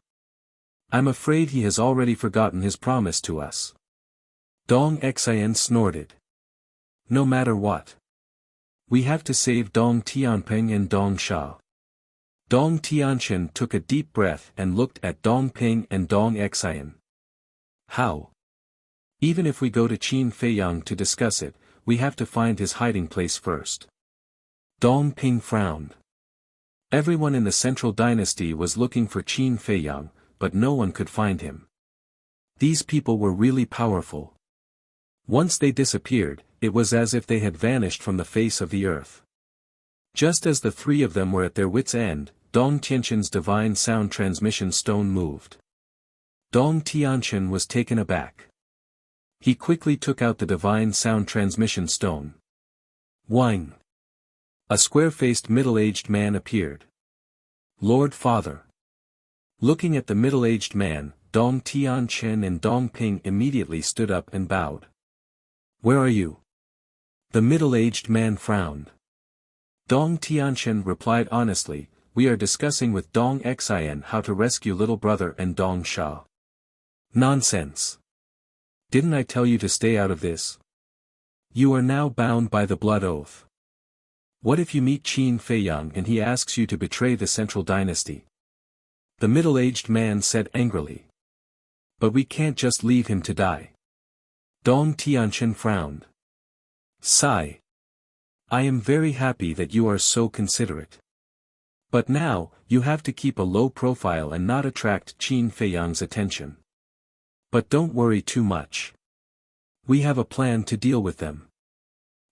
I'm afraid he has already forgotten his promise to us. Dong Xian snorted. No matter what. We have to save Dong Tianping and Dong Sha. Dong Tianqian took a deep breath and looked at Dong Ping and Dong Xian. How? Even if we go to Qin Feiyang to discuss it, we have to find his hiding place first. Dong Ping frowned. Everyone in the Central Dynasty was looking for Qin Feiyang, but no one could find him. These people were really powerful. Once they disappeared, it was as if they had vanished from the face of the earth. Just as the 3 of them were at their wits' end, Dong Tianqian's divine sound transmission stone moved. Dong Tianqian was taken aback. He quickly took out the divine sound transmission stone. Wang! A square-faced middle-aged man appeared. Lord Father. Looking at the middle-aged man, Dong Tianchen and Dong Ping immediately stood up and bowed. "Where are you?" The middle-aged man frowned. Dong Tianchen replied honestly, "We are discussing with Dong Xian how to rescue little brother and Dong Sha." "Nonsense! Didn't I tell you to stay out of this? You are now bound by the blood oath. What if you meet Qin Feiyang and he asks you to betray the central dynasty?" The middle-aged man said angrily. "But we can't just leave him to die." Dong Tianchen frowned. "Sigh. I am very happy that you are so considerate. But now, you have to keep a low profile and not attract Qin Feiyang's attention. But don't worry too much. We have a plan to deal with them."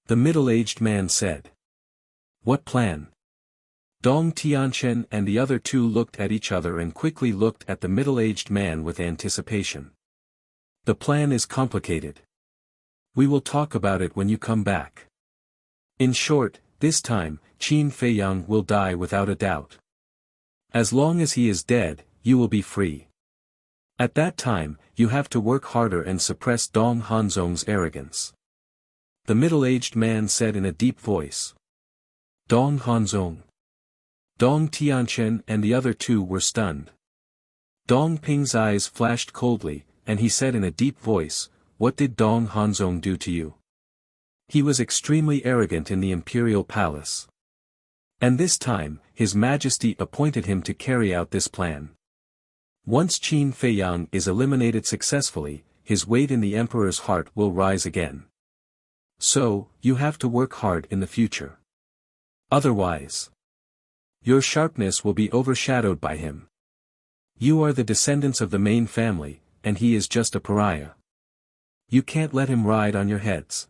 The middle-aged man said. "What plan?" Dong Tianchen and the other two looked at each other and quickly looked at the middle-aged man with anticipation. "The plan is complicated. We will talk about it when you come back. In short, this time, Qin Feiyang will die without a doubt. As long as he is dead, you will be free. At that time, you have to work harder and suppress Dong Hanzong's arrogance." The middle-aged man said in a deep voice. "Dong Hanzong." Dong Tianchen and the other two were stunned. Dong Ping's eyes flashed coldly, and he said in a deep voice, "What did Dong Hanzong do to you?" "He was extremely arrogant in the imperial palace. And this time, His Majesty appointed him to carry out this plan. Once Qin Feiyang is eliminated successfully, his weight in the emperor's heart will rise again. So, you have to work hard in the future. Otherwise, your sharpness will be overshadowed by him. You are the descendants of the main family, and he is just a pariah. You can't let him ride on your heads."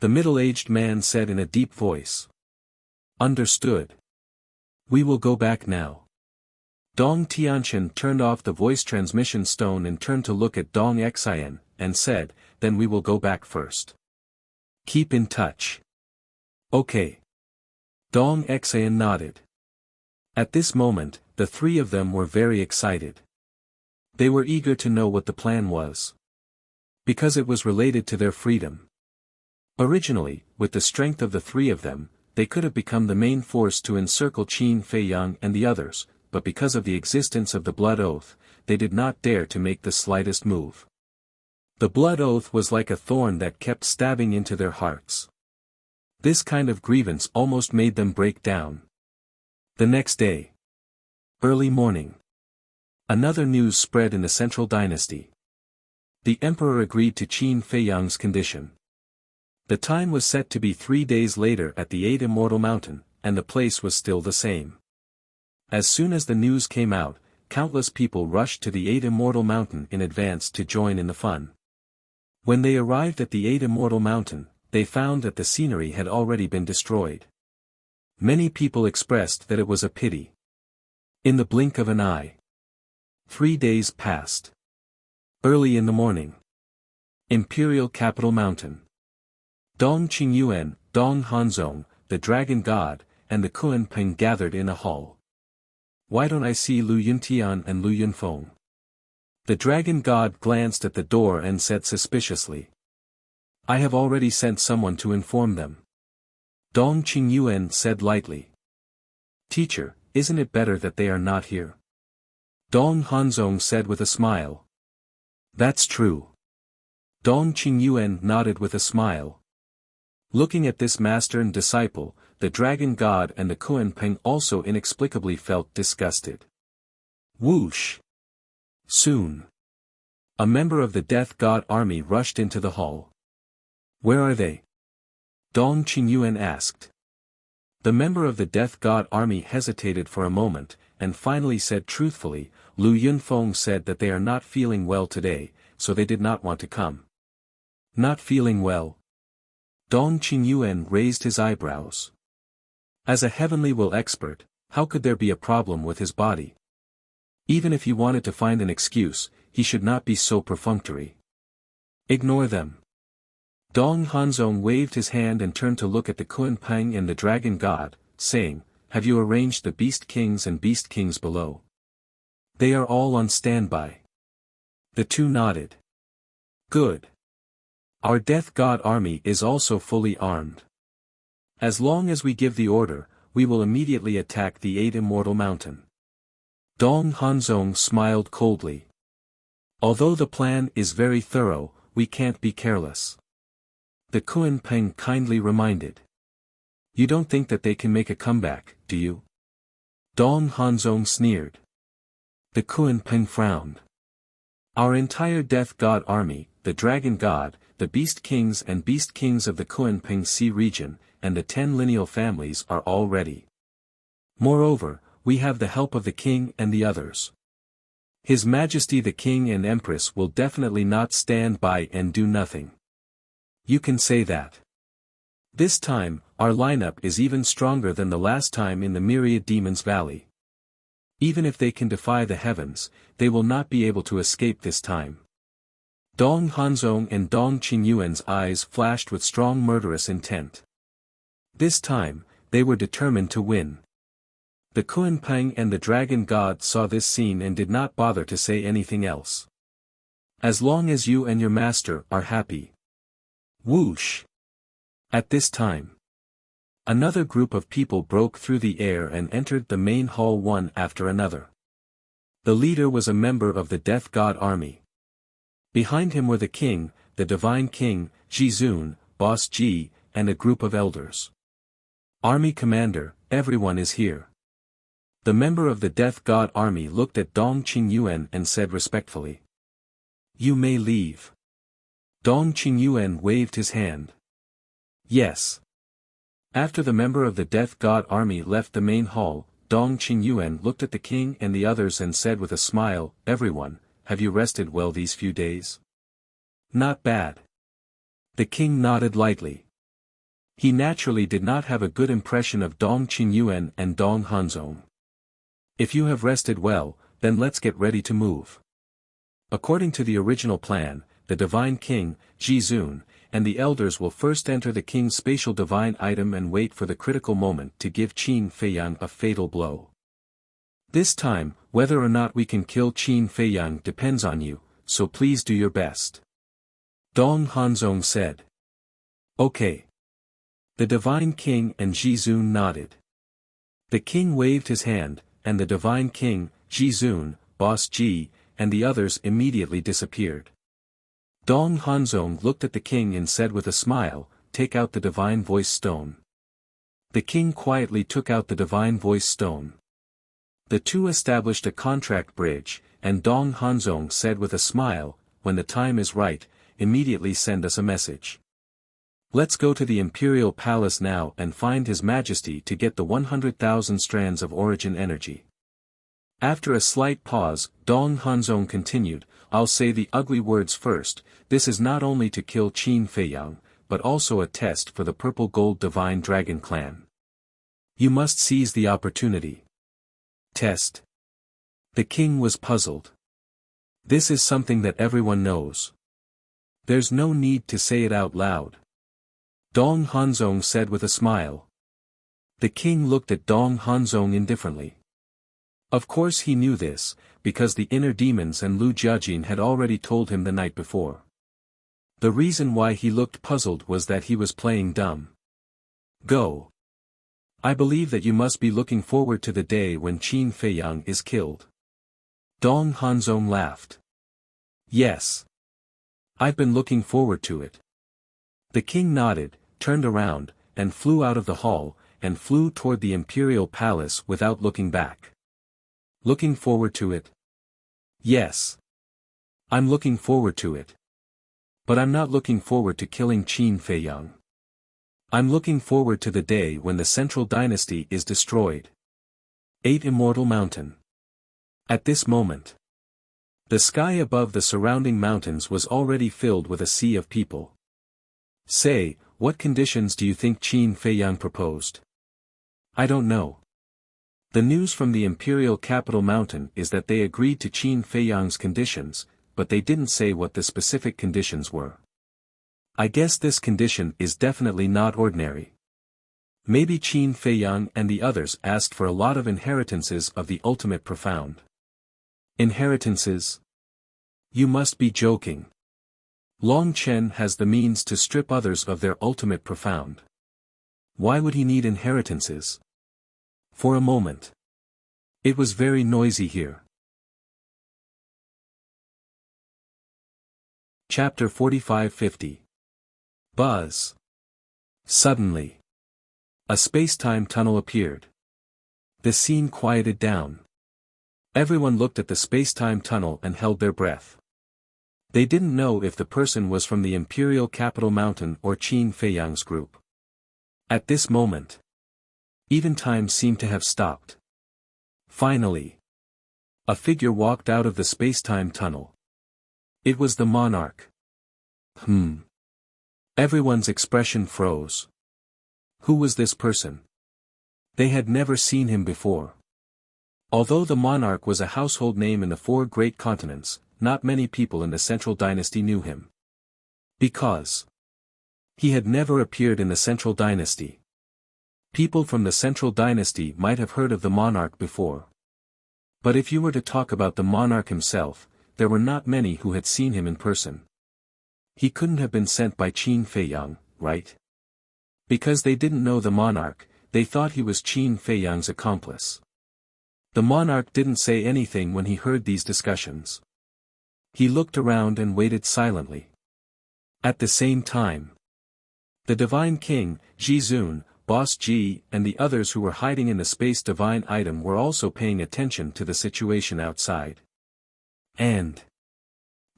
The middle-aged man said in a deep voice. "Understood. We will go back now." Dong Tianchen turned off the voice transmission stone and turned to look at Dong Xian, and said, "Then we will go back first. Keep in touch." "Okay." Dong Xian nodded. At this moment, the three of them were very excited. They were eager to know what the plan was. Because it was related to their freedom. Originally, with the strength of the three of them, they could have become the main force to encircle Qin Feiyang and the others, but because of the existence of the blood oath, they did not dare to make the slightest move. The blood oath was like a thorn that kept stabbing into their hearts. This kind of grievance almost made them break down. The next day. Early morning. Another news spread in the central dynasty. The emperor agreed to Qin Feiyang's condition. The time was set to be 3 days later at the 8 Immortal Mountain, and the place was still the same. As soon as the news came out, countless people rushed to the 8 Immortal Mountain in advance to join in the fun. When they arrived at the 8 Immortal Mountain, they found that the scenery had already been destroyed. Many people expressed that it was a pity. In the blink of an eye. 3 days passed. Early in the morning. Imperial Capital Mountain. Dong Qingyuan, Dong Hanzong, the Dragon God, and the Kuan Ping gathered in a hall. "Why don't I see Lu Yuntian and Lu Yunfeng?" The Dragon God glanced at the door and said suspiciously. "I have already sent someone to inform them." Dong Qingyuan said lightly. "Teacher, isn't it better that they are not here?" Dong Hanzong said with a smile. "That's true." Dong Qingyuan nodded with a smile. Looking at this master and disciple, the Dragon God and the Kuan Ping also inexplicably felt disgusted. Whoosh! Soon. A member of the Death God army rushed into the hall. "Where are they?" Dong Qingyuan asked. The member of the Death God army hesitated for a moment, and finally said truthfully, "Lu Yunfeng said that they are not feeling well today, so they did not want to come." "Not feeling well?" Dong Qingyuan raised his eyebrows. As a heavenly will expert, how could there be a problem with his body? Even if he wanted to find an excuse, he should not be so perfunctory. "Ignore them." Dong Hanzong waved his hand and turned to look at the Kuan Ping and the Dragon God, saying, "Have you arranged the Beast Kings and Beast Kings below?" "They are all on standby." The two nodded. Good. Our death god army is also fully armed. As long as we give the order, we will immediately attack the 8 Immortal Mountain. Dong Hanzong smiled coldly. Although the plan is very thorough, we can't be careless. The Kuan Peng kindly reminded. You don't think that they can make a comeback, do you? Dong Hanzong sneered. The Kuan Peng frowned. Our entire death god army, the dragon god, the beast kings and beast kings of the Kuan Peng Sea region, and the 10 lineal families are all ready. Moreover, we have the help of the king and the others. His Majesty the King and Empress will definitely not stand by and do nothing. You can say that. This time, our lineup is even stronger than the last time in the Myriad Demons Valley. Even if they can defy the heavens, they will not be able to escape this time. Dong Hanzong and Dong Qingyuan's eyes flashed with strong murderous intent. This time, they were determined to win. The Kuan Peng and the Dragon God saw this scene and did not bother to say anything else. As long as you and your master are happy. Whoosh! At this time, another group of people broke through the air and entered the main hall one after another. The leader was a member of the Death God army. Behind him were the king, the divine king, Jizun, Boss Ji, and a group of elders. Army commander, everyone is here. The member of the Death God army looked at Dong Qingyuan and said respectfully. You may leave. Dong Qingyuan waved his hand. Yes. After the member of the Death God army left the main hall, Dong Qingyuan looked at the king and the others and said with a smile, Everyone, have you rested well these few days? Not bad. The king nodded lightly. He naturally did not have a good impression of Dong Qingyuan and Dong Hanzong. If you have rested well, then let's get ready to move. According to the original plan, the divine king, Jizun, and the elders will first enter the king's spatial divine item and wait for the critical moment to give Qin Feiyang a fatal blow. This time, whether or not we can kill Qin Feiyang depends on you, so please do your best. Dong Hanzong said. Okay. The divine king and Jizun nodded. The king waved his hand, and the divine king, Jizun, Boss Ji, and the others immediately disappeared. Dong Hanzong looked at the king and said with a smile, Take out the divine voice stone. The king quietly took out the divine voice stone. The two established a contract bridge, and Dong Hanzong said with a smile, When the time is right, immediately send us a message. Let's go to the Imperial Palace now and find His Majesty to get the 100,000 strands of origin energy. After a slight pause, Dong Hanzong continued, I'll say the ugly words first, this is not only to kill Qin Feiyang, but also a test for the Purple Gold Divine Dragon Clan. You must seize the opportunity. Test. The king was puzzled. This is something that everyone knows. There's no need to say it out loud. Dong Hanzong said with a smile. The king looked at Dong Hanzong indifferently. Of course he knew this, because the inner demons and Lu Jiajin had already told him the night before. The reason why he looked puzzled was that he was playing dumb. Go. I believe that you must be looking forward to the day when Qin Feiyang is killed. Dong Hanzong laughed. Yes. I've been looking forward to it. The king nodded, turned around, and flew out of the hall, and flew toward the imperial palace without looking back. Looking forward to it? Yes. I'm looking forward to it. But I'm not looking forward to killing Qin Feiyang. I'm looking forward to the day when the central dynasty is destroyed. 8 Immortal Mountain. At this moment, the sky above the surrounding mountains was already filled with a sea of people. Say, what conditions do you think Qin Feiyang proposed? I don't know. The news from the imperial capital mountain is that they agreed to Qin Feiyang's conditions, but they didn't say what the specific conditions were. I guess this condition is definitely not ordinary. Maybe Qin Feiyang and the others asked for a lot of inheritances of the ultimate profound. Inheritances? You must be joking. Long Chen has the means to strip others of their ultimate profound. Why would he need inheritances? For a moment. It was very noisy here. Chapter 45-50. Buzz. Suddenly. A space-time tunnel appeared. The scene quieted down. Everyone looked at the space-time tunnel and held their breath. They didn't know if the person was from the Imperial Capital Mountain or Qin Feiyang's group. At this moment, even time seemed to have stopped. Finally, a figure walked out of the space-time tunnel. It was the monarch. Everyone's expression froze. Who was this person? They had never seen him before. Although the monarch was a household name in the 4 great continents, not many people in the Central Dynasty knew him. Because he had never appeared in the Central Dynasty. People from the Central Dynasty might have heard of the monarch before. But if you were to talk about the monarch himself, there were not many who had seen him in person. He couldn't have been sent by Qin Feiyang, right? Because they didn't know the monarch, they thought he was Qin Feiyang's accomplice. The monarch didn't say anything when he heard these discussions. He looked around and waited silently. At the same time, the Divine King, Jizun, Boss Ji, and the others who were hiding in the space divine item were also paying attention to the situation outside. And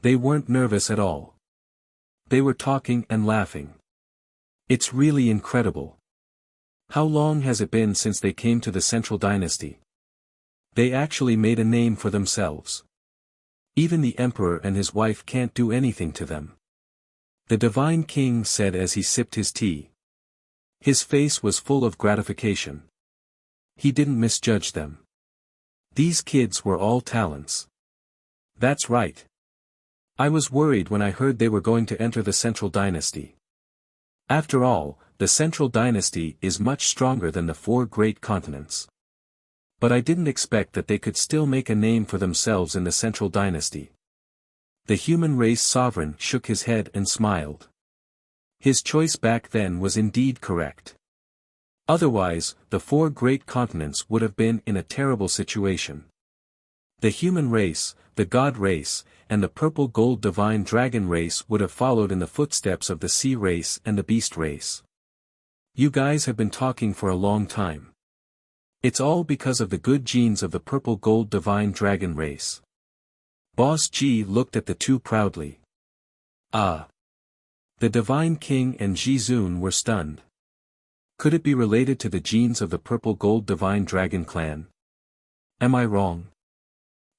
they weren't nervous at all. They were talking and laughing. It's really incredible. How long has it been since they came to the Central Dynasty? They actually made a name for themselves. Even the emperor and his wife can't do anything to them. The Divine King said as he sipped his tea. His face was full of gratification. He didn't misjudge them. These kids were all talents. That's right. I was worried when I heard they were going to enter the Central Dynasty. After all, the Central Dynasty is much stronger than the 4 great continents. But I didn't expect that they could still make a name for themselves in the Central Dynasty. The human race sovereign shook his head and smiled. His choice back then was indeed correct. Otherwise, the 4 great continents would have been in a terrible situation. The human race, the god race, and the purple gold divine dragon race would have followed in the footsteps of the sea race and the beast race. You guys have been talking for a long time. It's all because of the good genes of the purple gold divine dragon race. Boss Ji looked at the two proudly. Ah! The Divine King and Jizun were stunned. Could it be related to the genes of the purple gold divine dragon clan? Am I wrong?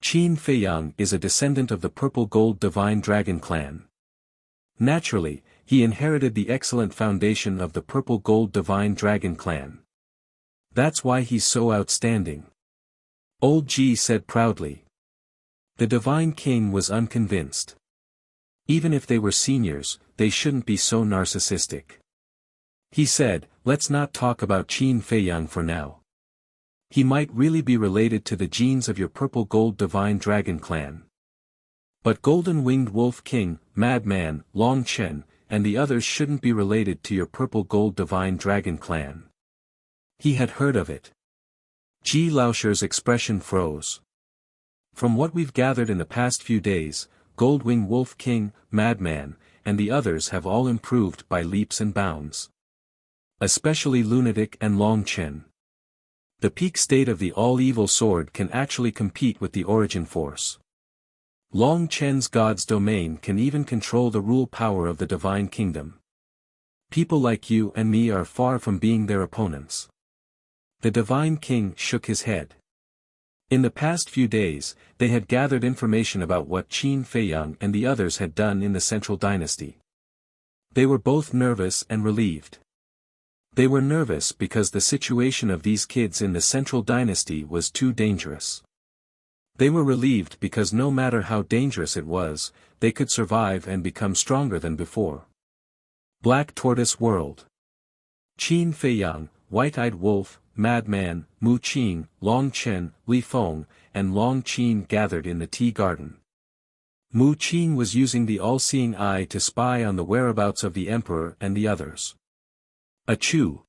Qin Feiyang is a descendant of the purple gold divine dragon clan. Naturally, he inherited the excellent foundation of the purple gold divine dragon clan. That's why he's so outstanding. Old Ji said proudly. The Divine King was unconvinced. Even if they were seniors, they shouldn't be so narcissistic. He said, let's not talk about Qin Feiyang for now. He might really be related to the genes of your purple gold divine dragon clan. But Golden Winged Wolf King, Madman, Long Chen, and the others shouldn't be related to your purple gold divine dragon clan. He had heard of it. Ji Laosher's expression froze. From what we've gathered in the past few days, Goldwing Wolf King, Madman, and the others have all improved by leaps and bounds. Especially Lunatic and Long Chen. The peak state of the all-evil sword can actually compete with the origin force. Long Chen's God's domain can even control the rule power of the Divine Kingdom. People like you and me are far from being their opponents. The Divine King shook his head. In the past few days, they had gathered information about what Qin Feiyang and the others had done in the Central Dynasty. They were both nervous and relieved. They were nervous because the situation of these kids in the Central Dynasty was too dangerous. They were relieved because no matter how dangerous it was, they could survive and become stronger than before. Black Tortoise World. Qin Feiyang, White-Eyed Wolf, Madman, Mu Qing, Long Chen, Li Feng, and Long Qin gathered in the tea garden. Mu Qin was using the all-seeing eye to spy on the whereabouts of the emperor and the others. Achoo!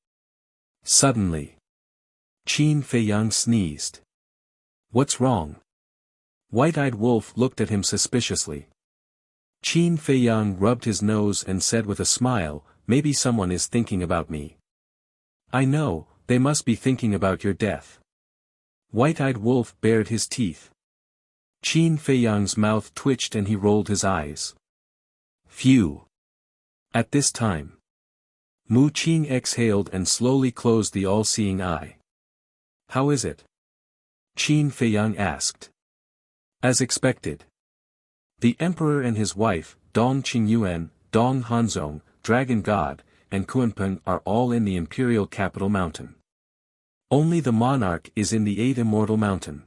Suddenly, Qin Feiyang sneezed. What's wrong? White-eyed Wolf looked at him suspiciously. Qin Feiyang rubbed his nose and said with a smile, maybe someone is thinking about me. I know, they must be thinking about your death. White-eyed Wolf bared his teeth. Qin Feiyang's mouth twitched and he rolled his eyes. Phew! At this time, Mu Qin exhaled and slowly closed the all-seeing eye. How is it? Qin Feiyang asked. As expected. The emperor and his wife, Dong Qingyuan, Dong Hanzong, Dragon God, and Kunpeng are all in the imperial capital mountain. Only the monarch is in the 8 immortal mountain.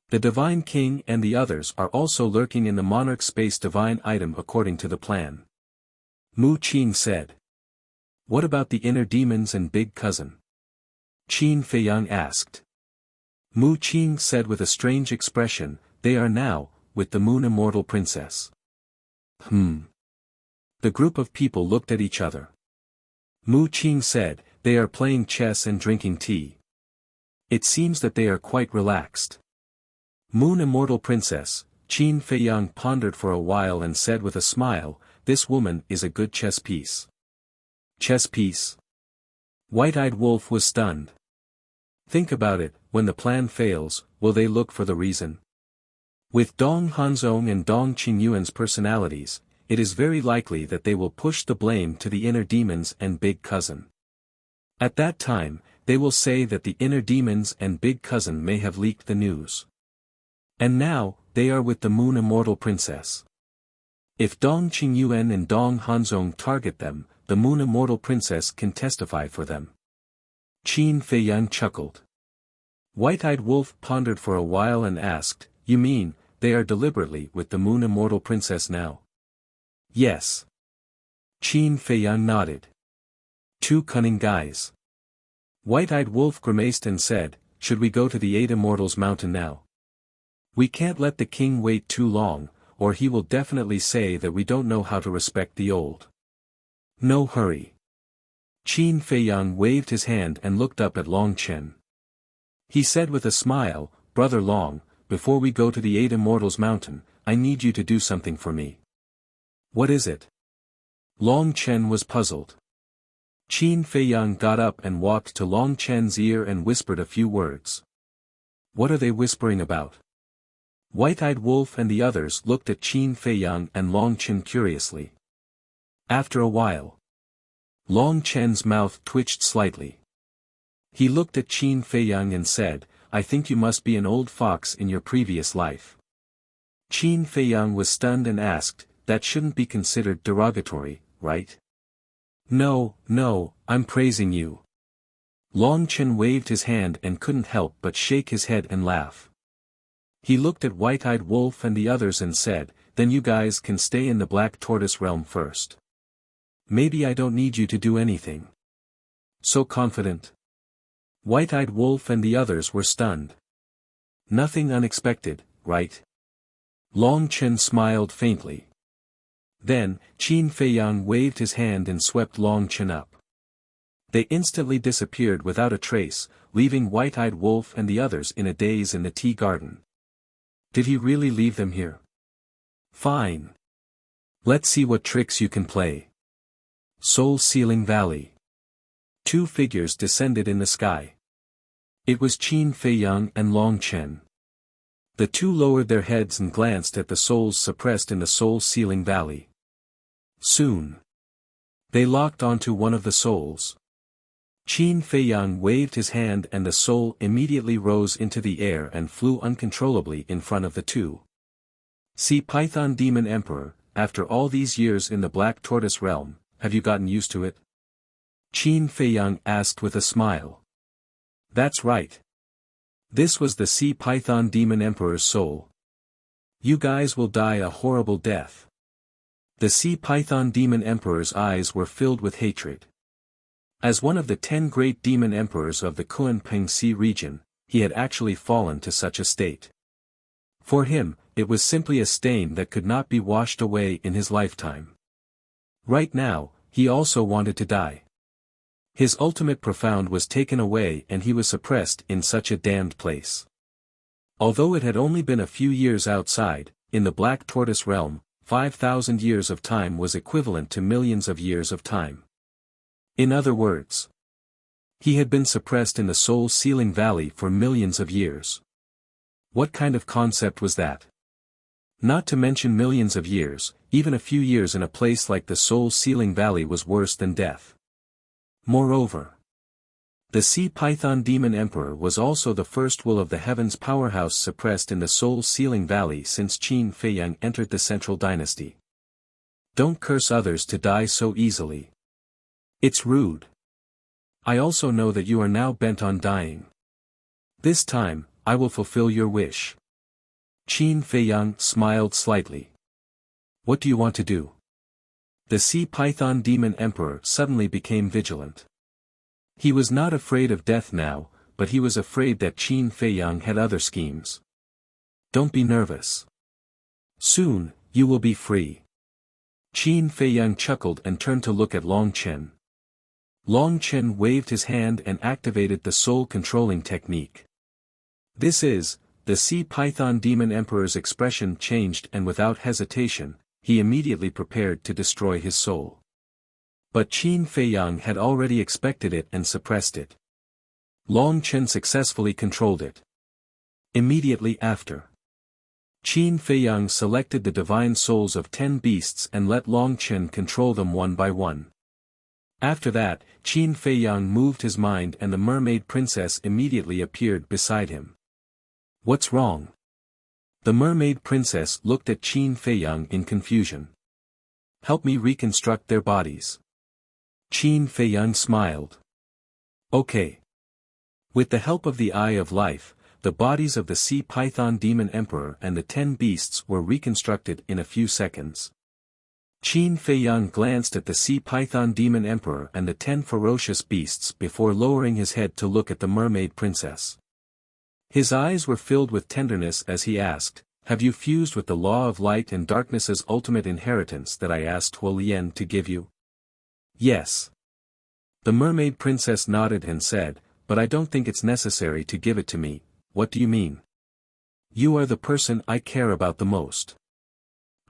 The divine king and the others are also lurking in the monarch space divine item according to the plan. Mu Qin said. What about the inner demons and big cousin? Qin Feiyang asked. Mu Qin said with a strange expression, they are now, with the Moon Immortal Princess. The group of people looked at each other. Mu Qin said, they are playing chess and drinking tea. It seems that they are quite relaxed. Moon Immortal Princess, Qin Feiyang pondered for a while and said with a smile, this woman is a good chess piece. Chess piece? White-eyed Wolf was stunned. Think about it, when the plan fails, will they look for the reason? With Dong Hanzong and Dong Qingyuan's personalities, it is very likely that they will push the blame to the inner demons and big cousin. At that time, they will say that the inner demons and big cousin may have leaked the news. And now, they are with the Moon Immortal Princess. If Dong Qingyuan and Dong Hanzong target them, the Moon Immortal Princess can testify for them. Qin Feiyang chuckled. White-eyed Wolf pondered for a while and asked, you mean, they are deliberately with the Moon Immortal Princess now? Yes. Qin Feiyang nodded. Two cunning guys. White-eyed Wolf grimaced and said, should we go to the 8 Immortals Mountain now? We can't let the king wait too long, or he will definitely say that we don't know how to respect the old. No hurry. Qin Feiyang waved his hand and looked up at Long Chen. He said with a smile, Brother Long, before we go to the 8 Immortals Mountain, I need you to do something for me. What is it? Long Chen was puzzled. Qin Feiyang got up and walked to Long Chen's ear and whispered a few words. What are they whispering about? White-eyed Wolf and the others looked at Qin Feiyang and Long Chen curiously. After a while, Long Chen's mouth twitched slightly. He looked at Qin Feiyang and said, I think you must be an old fox in your previous life. Qin Feiyang was stunned and asked, that shouldn't be considered derogatory, right? No, I'm praising you. Long Chen waved his hand and couldn't help but shake his head and laugh. He looked at White-eyed Wolf and the others and said, then you guys can stay in the Black Tortoise realm first. Maybe I don't need you to do anything. So confident. White-eyed Wolf and the others were stunned. Nothing unexpected, right? Long Chen smiled faintly. Then, Qin Feiyang waved his hand and swept Long Chen up. They instantly disappeared without a trace, leaving White-eyed Wolf and the others in a daze in the tea garden. Did he really leave them here? Fine. Let's see what tricks you can play. Soul Sealing Valley. Two figures descended in the sky. It was Qin Feiyang and Long Chen. The two lowered their heads and glanced at the souls suppressed in the Soul Sealing Valley. Soon, they locked onto one of the souls. Qin Feiyang waved his hand and the soul immediately rose into the air and flew uncontrollably in front of the two. See Python Demon Emperor, after all these years in the Black Tortoise realm, have you gotten used to it? Qin Feiyang asked with a smile. That's right. This was the Sea Python Demon Emperor's soul. You guys will die a horrible death. The Sea Python Demon Emperor's eyes were filled with hatred. As one of the 10 great demon emperors of the Kunpeng Sea region, he had actually fallen to such a state. For him, it was simply a stain that could not be washed away in his lifetime. Right now, he also wanted to die. His ultimate profound was taken away and he was suppressed in such a damned place. Although it had only been a few years outside, in the Black Tortoise realm, 5,000 years of time was equivalent to millions of years of time. In other words, he had been suppressed in the soul-sealing valley for millions of years. What kind of concept was that? Not to mention millions of years, even a few years in a place like the soul-sealing valley was worse than death. Moreover, the sea python demon emperor was also the first will of the heavens powerhouse suppressed in the soul-sealing valley since Qin Feiyang entered the central dynasty. Don't curse others to die so easily. It's rude. I also know that you are now bent on dying. This time, I will fulfill your wish. Qin Feiyang smiled slightly. What do you want to do? The sea python demon emperor suddenly became vigilant. He was not afraid of death now, but he was afraid that Qin Feiyang had other schemes. Don't be nervous. Soon, you will be free. Qin Feiyang chuckled and turned to look at Long Chen. Long Chen waved his hand and activated the soul-controlling technique. This is, the sea python demon emperor's expression changed and without hesitation, he immediately prepared to destroy his soul. But Qin Feiyang had already expected it and suppressed it. Long Chen successfully controlled it. Immediately after, Qin Feiyang selected the divine souls of 10 beasts and let Long Chen control them one by one. After that, Qin Feiyang moved his mind and the mermaid princess immediately appeared beside him. What's wrong? The mermaid princess looked at Qin Feiyang in confusion. Help me reconstruct their bodies. Qin Feiyang smiled. Okay. With the help of the Eye of Life, the bodies of the sea python demon emperor and the 10 beasts were reconstructed in a few seconds. Qin Feiyang glanced at the sea python demon emperor and the 10 ferocious beasts before lowering his head to look at the mermaid princess. His eyes were filled with tenderness as he asked, "Have you fused with the law of light and darkness's ultimate inheritance that I asked Huolian to give you?" "Yes." The mermaid princess nodded and said, "But I don't think it's necessary to give it to me." "What do you mean?" "You are the person I care about the most.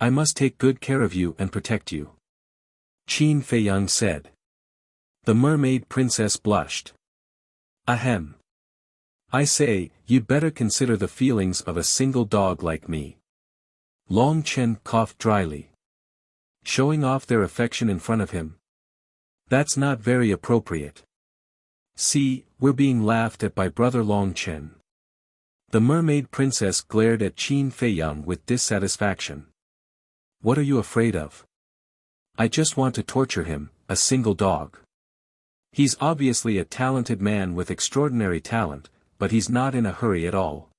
I must take good care of you and protect you," Qin Feiyang said. The mermaid princess blushed. "Ahem. I say, you'd better consider the feelings of a single dog like me." Long Chen coughed dryly. Showing off their affection in front of him? That's not very appropriate. See, we're being laughed at by brother Long Chen. The mermaid princess glared at Qin Feiyang with dissatisfaction. What are you afraid of? I just want to torture him, a single dog. He's obviously a talented man with extraordinary talent, but he's not in a hurry at all.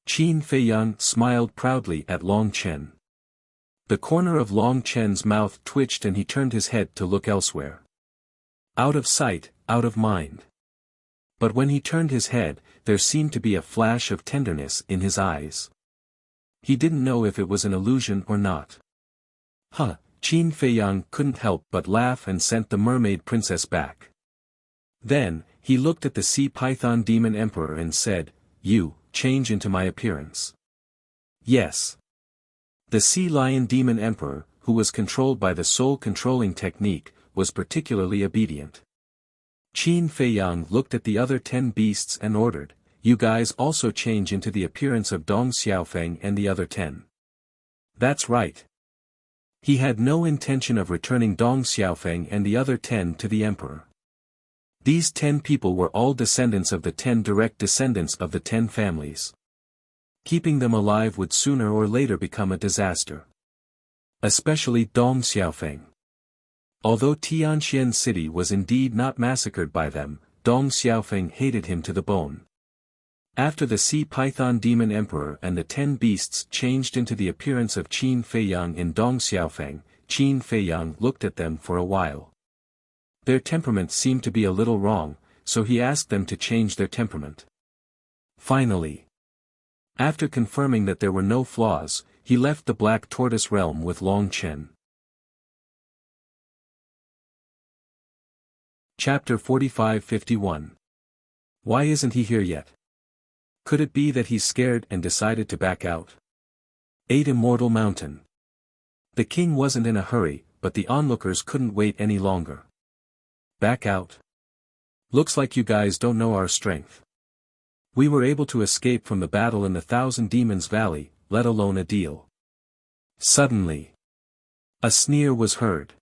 Qin Feiyang smiled proudly at Long Chen. The corner of Long Chen's mouth twitched and he turned his head to look elsewhere. Out of sight, out of mind. But when he turned his head, there seemed to be a flash of tenderness in his eyes. He didn't know if it was an illusion or not. Huh, Qin Feiyang couldn't help but laugh and sent the mermaid princess back. Then, he looked at the sea python demon emperor and said, "You, change into my appearance." Yes. The sea lion demon emperor, who was controlled by the soul-controlling technique, was particularly obedient. Qin Feiyang looked at the other 10 beasts and ordered, "You guys also change into the appearance of Dong Xiaofeng and the other 10. That's right. He had no intention of returning Dong Xiaofeng and the other 10 to the emperor. These 10 people were all descendants of the 10 direct descendants of the 10 families. Keeping them alive would sooner or later become a disaster. Especially Dong Xiaofeng. Although Tianxian City was indeed not massacred by them, Dong Xiaofeng hated him to the bone. After the sea python demon emperor and the 10 beasts changed into the appearance of Qin Feiyang and Dong Xiaofeng, Qin Feiyang looked at them for a while. Their temperament seemed to be a little wrong, so he asked them to change their temperament. Finally, After confirming that there were no flaws, he left the Black Tortoise realm with Long Chen. Chapter 45-51. Why isn't he here yet? Could it be that he's scared and decided to back out? 8 Immortal Mountain. The king wasn't in a hurry, but the onlookers couldn't wait any longer. Back out? Looks like you guys don't know our strength. We were able to escape from the battle in the Thousand Demons Valley, let alone a deal. Suddenly, a sneer was heard.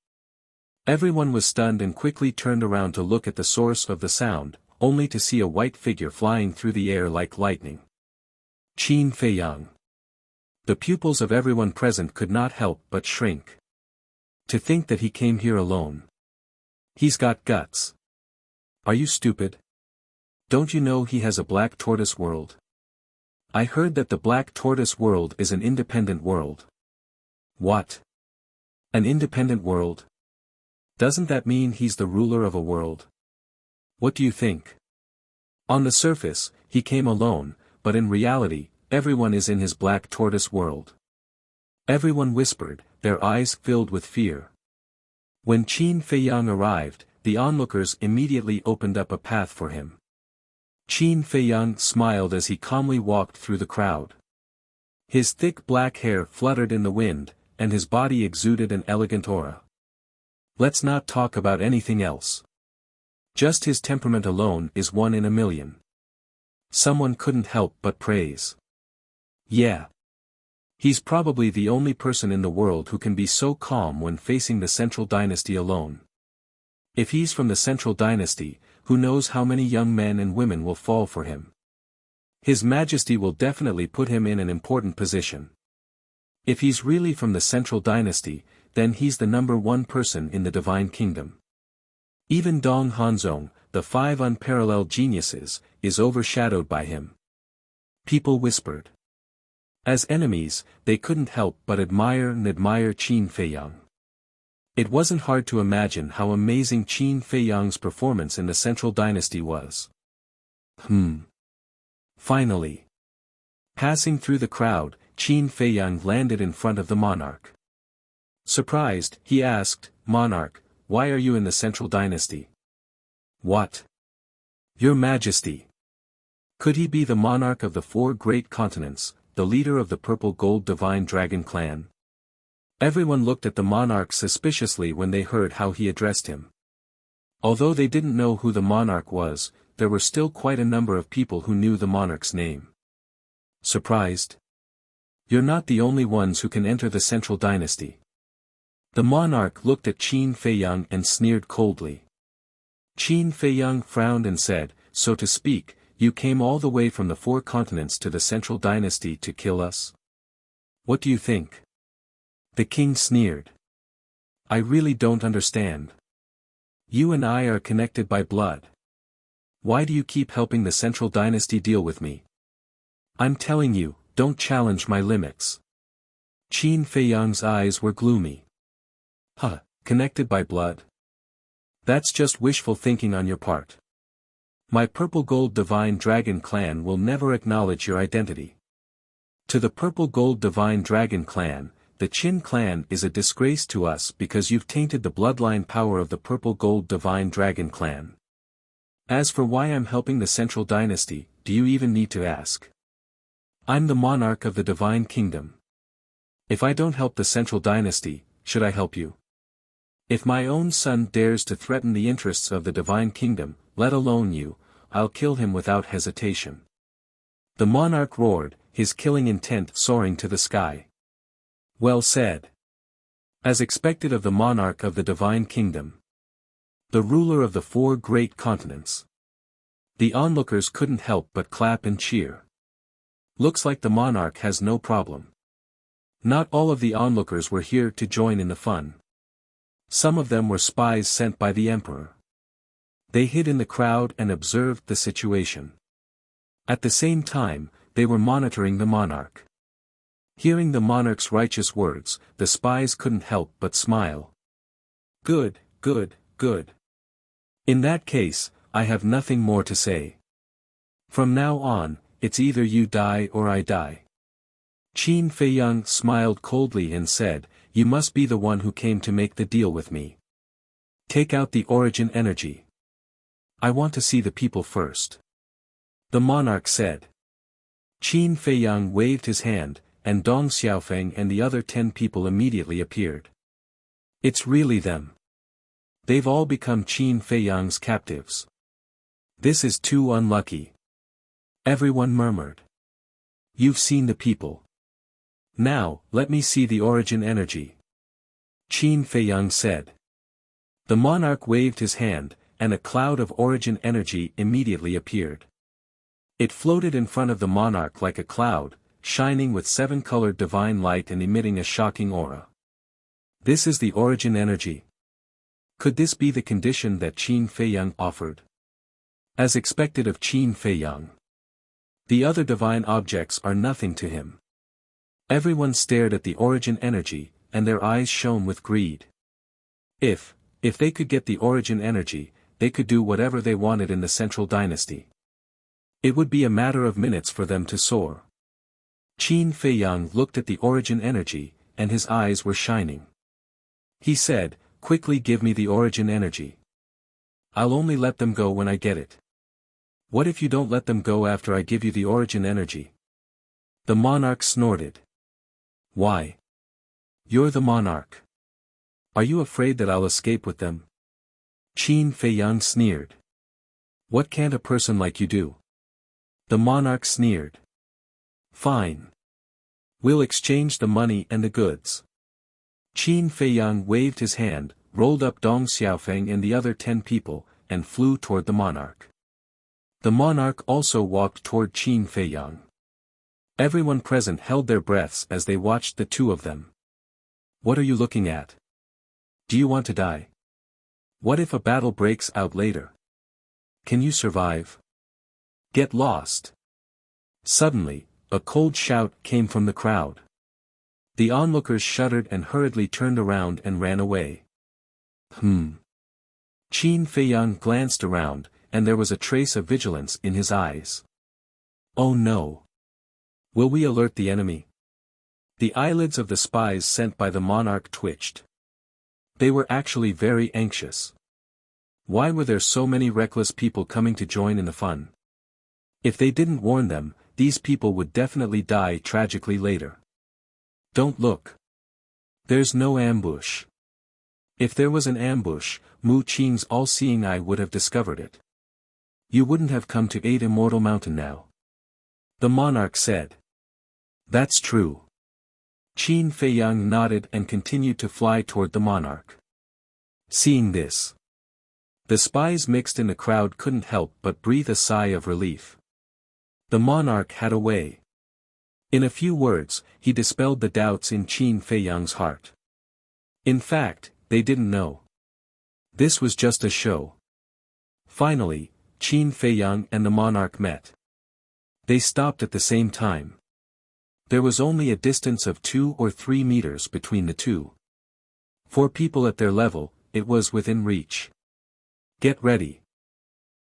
Everyone was stunned and quickly turned around to look at the source of the sound, only to see a white figure flying through the air like lightning. Qin Feiyang. The pupils of everyone present could not help but shrink. To think that he came here alone. He's got guts. Are you stupid? Don't you know he has a Black Tortoise world? I heard that the Black Tortoise world is an independent world. What? An independent world? Doesn't that mean he's the ruler of a world? What do you think? On the surface, he came alone, but in reality, everyone is in his Black Tortoise world. Everyone whispered, their eyes filled with fear. When Qin Feiyang arrived, the onlookers immediately opened up a path for him. Qin Feiyang smiled as he calmly walked through the crowd. His thick black hair fluttered in the wind, and his body exuded an elegant aura. Let's not talk about anything else. Just his temperament alone is 1 in a million. Someone couldn't help but praise. Yeah. He's probably the only person in the world who can be so calm when facing the Central Dynasty alone. If he's from the Central Dynasty, who knows how many young men and women will fall for him. His Majesty will definitely put him in an important position. If he's really from the Central Dynasty, then he's the #1 person in the Divine Kingdom. Even Dong Hanzong, the 5 unparalleled geniuses, is overshadowed by him. People whispered. As enemies, they couldn't help but admire Qin Feiyang. It wasn't hard to imagine how amazing Qin Feiyang's performance in the Central Dynasty was. Finally. Passing through the crowd, Qin Feiyang landed in front of the monarch. Surprised, he asked, "Monarch, why are you in the Central Dynasty?" "What? Your Majesty." Could he be the monarch of the 4 great continents, the leader of the Purple Gold Divine Dragon clan? Everyone looked at the monarch suspiciously when they heard how he addressed him. Although they didn't know who the monarch was, there were still quite a number of people who knew the monarch's name. Surprised? You're not the only ones who can enter the Central Dynasty. The monarch looked at Qin Feiyang and sneered coldly. Qin Feiyang frowned and said, "So to speak, you came all the way from the 4 continents to the Central Dynasty to kill us? What do you think?" The king sneered. "I really don't understand. You and I are connected by blood. Why do you keep helping the Central Dynasty deal with me? I'm telling you, don't challenge my limits." Qin Feiyang's eyes were gloomy. Connected by blood? That's just wishful thinking on your part. My Purple Gold Divine Dragon clan will never acknowledge your identity. To the Purple Gold Divine Dragon clan, the Qin clan is a disgrace to us because you've tainted the bloodline power of the Purple Gold Divine Dragon clan. As for why I'm helping the Central Dynasty, do you even need to ask? I'm the monarch of the Divine Kingdom. If I don't help the Central Dynasty, should I help you? If my own son dares to threaten the interests of the Divine Kingdom, let alone you, I'll kill him without hesitation. The monarch roared, his killing intent soaring to the sky. Well said. As expected of the monarch of the Divine Kingdom. The ruler of the 4 great continents. The onlookers couldn't help but clap and cheer. Looks like the monarch has no problem. Not all of the onlookers were here to join in the fun. Some of them were spies sent by the emperor. They hid in the crowd and observed the situation. At the same time, they were monitoring the monarch. Hearing the monarch's righteous words, the spies couldn't help but smile. Good, good, good. In that case, I have nothing more to say. From now on, it's either you die or I die. Qin Feiyang smiled coldly and said, you must be the one who came to make the deal with me. Take out the origin energy. I want to see the people first. The monarch said. Qin Feiyang waved his hand, and Dong Xiaofeng and the other 10 people immediately appeared. It's really them. They've all become Qin Feiyang's captives. This is too unlucky. Everyone murmured. You've seen the people. Now, let me see the origin energy. Qin Feiyang said. The monarch waved his hand, and a cloud of origin energy immediately appeared. It floated in front of the monarch like a cloud, shining with 7-colored divine light and emitting a shocking aura. This is the origin energy. Could this be the condition that Qin Feiyang offered? As expected of Qin Feiyang. The other divine objects are nothing to him. Everyone stared at the origin energy, and their eyes shone with greed. If they could get the origin energy, they could do whatever they wanted in the central dynasty. It would be a matter of minutes for them to soar. Qin Feiyang looked at the origin energy, and his eyes were shining. He said, quickly give me the origin energy. I'll only let them go when I get it. What if you don't let them go after I give you the origin energy? The monarch snorted. Why? You're the monarch. Are you afraid that I'll escape with them? Qin Feiyang sneered. What can't a person like you do? The monarch sneered. Fine. We'll exchange the money and the goods. Qin Feiyang waved his hand, rolled up Dong Xiaofeng and the other 10 people, and flew toward the monarch. The monarch also walked toward Qin Feiyang. Everyone present held their breaths as they watched the two of them. What are you looking at? Do you want to die? What if a battle breaks out later? Can you survive? Get lost. Suddenly, a cold shout came from the crowd. The onlookers shuddered and hurriedly turned around and ran away. Qin Feiyang glanced around, and there was a trace of vigilance in his eyes. Oh no! Will we alert the enemy? The eyelids of the spies sent by the monarch twitched. They were actually very anxious. Why were there so many reckless people coming to join in the fun? If they didn't warn them, these people would definitely die tragically later. Don't look. There's no ambush. If there was an ambush, Mu Qing's all-seeing eye would have discovered it. You wouldn't have come to aid Immortal Mountain now. The monarch said. That's true. Qin Feiyang nodded and continued to fly toward the monarch. Seeing this, the spies mixed in the crowd couldn't help but breathe a sigh of relief. The monarch had a way. In a few words, he dispelled the doubts in Qin Feiyang's heart. In fact, they didn't know. This was just a show. Finally, Qin Feiyang and the monarch met. They stopped at the same time. There was only a distance of 2 or 3 meters between the two. For people at their level, it was within reach. Get ready.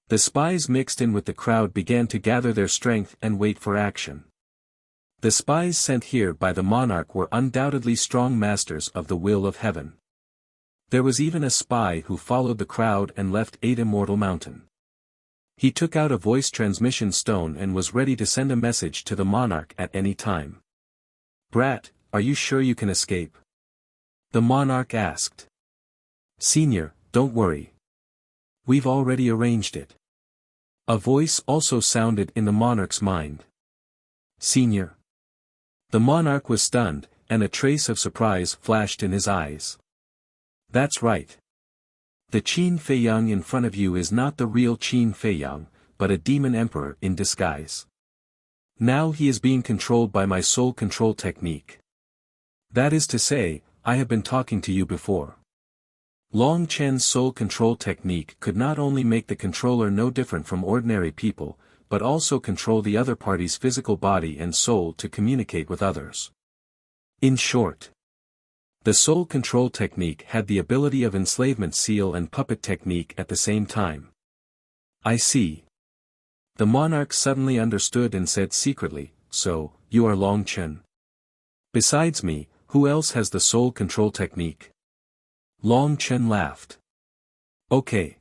The spies mixed in with the crowd began to gather their strength and wait for action. The spies sent here by the monarch were undoubtedly strong masters of the will of heaven. There was even a spy who followed the crowd and left Immortal Mountain. He took out a voice transmission stone and was ready to send a message to the monarch at any time. Brat, are you sure you can escape? The monarch asked. Senior, don't worry. We've already arranged it. A voice also sounded in the monarch's mind. Senior. The monarch was stunned, and a trace of surprise flashed in his eyes. That's right. The Qin Feiyang in front of you is not the real Qin Feiyang, but a demon emperor in disguise. Now he is being controlled by my soul control technique. That is to say, I have been talking to you before. Long Chen's soul control technique could not only make the controller no different from ordinary people, but also control the other party's physical body and soul to communicate with others. In short, the soul control technique had the ability of enslavement seal and puppet technique at the same time. I see. The monarch suddenly understood and said secretly, "So, you are Long Chen. Besides me, who else has the soul control technique?" Long Chen laughed. "Okay.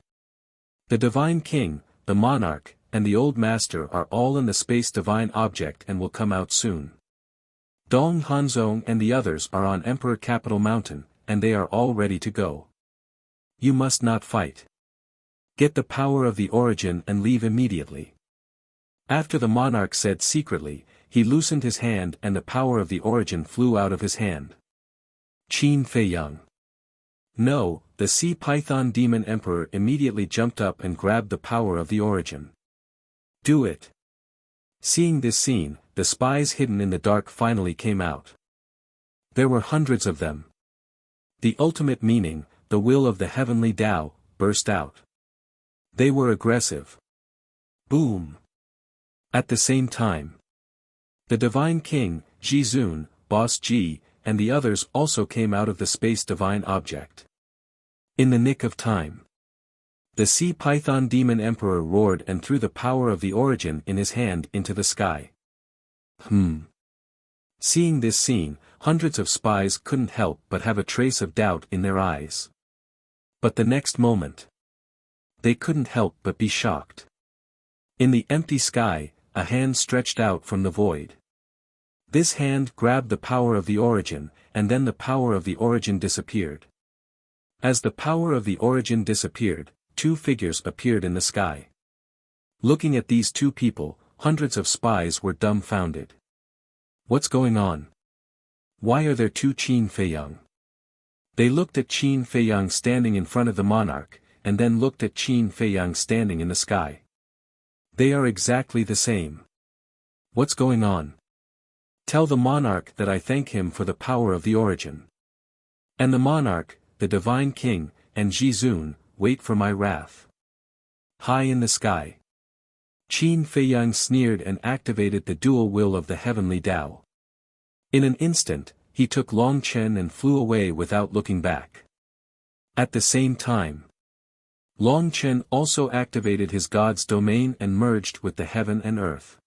The Divine King, the monarch, and the Old Master are all in the space divine object and will come out soon. Dong Hanzong and the others are on Emperor Capital Mountain, and they are all ready to go. You must not fight. Get the power of the origin and leave immediately." After the monarch said secretly, he loosened his hand and the power of the origin flew out of his hand. Qin Feiyang. No, the sea python demon emperor immediately jumped up and grabbed the power of the origin. Do it. Seeing this scene, the spies hidden in the dark finally came out. There were hundreds of them. The ultimate meaning, the will of the heavenly Tao, burst out. They were aggressive. Boom. At the same time, the Divine King, Jizun, Boss Ji, and the others also came out of the space divine object. In the nick of time, the sea python demon emperor roared and threw the power of the origin in his hand into the sky. Seeing this scene, hundreds of spies couldn't help but have a trace of doubt in their eyes. But the next moment, they couldn't help but be shocked. In the empty sky, a hand stretched out from the void. This hand grabbed the power of the origin, and then the power of the origin disappeared. As the power of the origin disappeared, two figures appeared in the sky. Looking at these two people, hundreds of spies were dumbfounded. What's going on? Why are there two Qin Feiyang? They looked at Qin Feiyang standing in front of the monarch, and then looked at Qin Feiyang standing in the sky. They are exactly the same. What's going on? Tell the monarch that I thank him for the power of the origin. And the monarch, the Divine King, and Jizun, wait for my wrath. High in the sky, Qin Feiyang sneered and activated the dual will of the heavenly Tao. In an instant, he took Long Chen and flew away without looking back. At the same time, Long Chen also activated his god's domain and merged with the heaven and earth.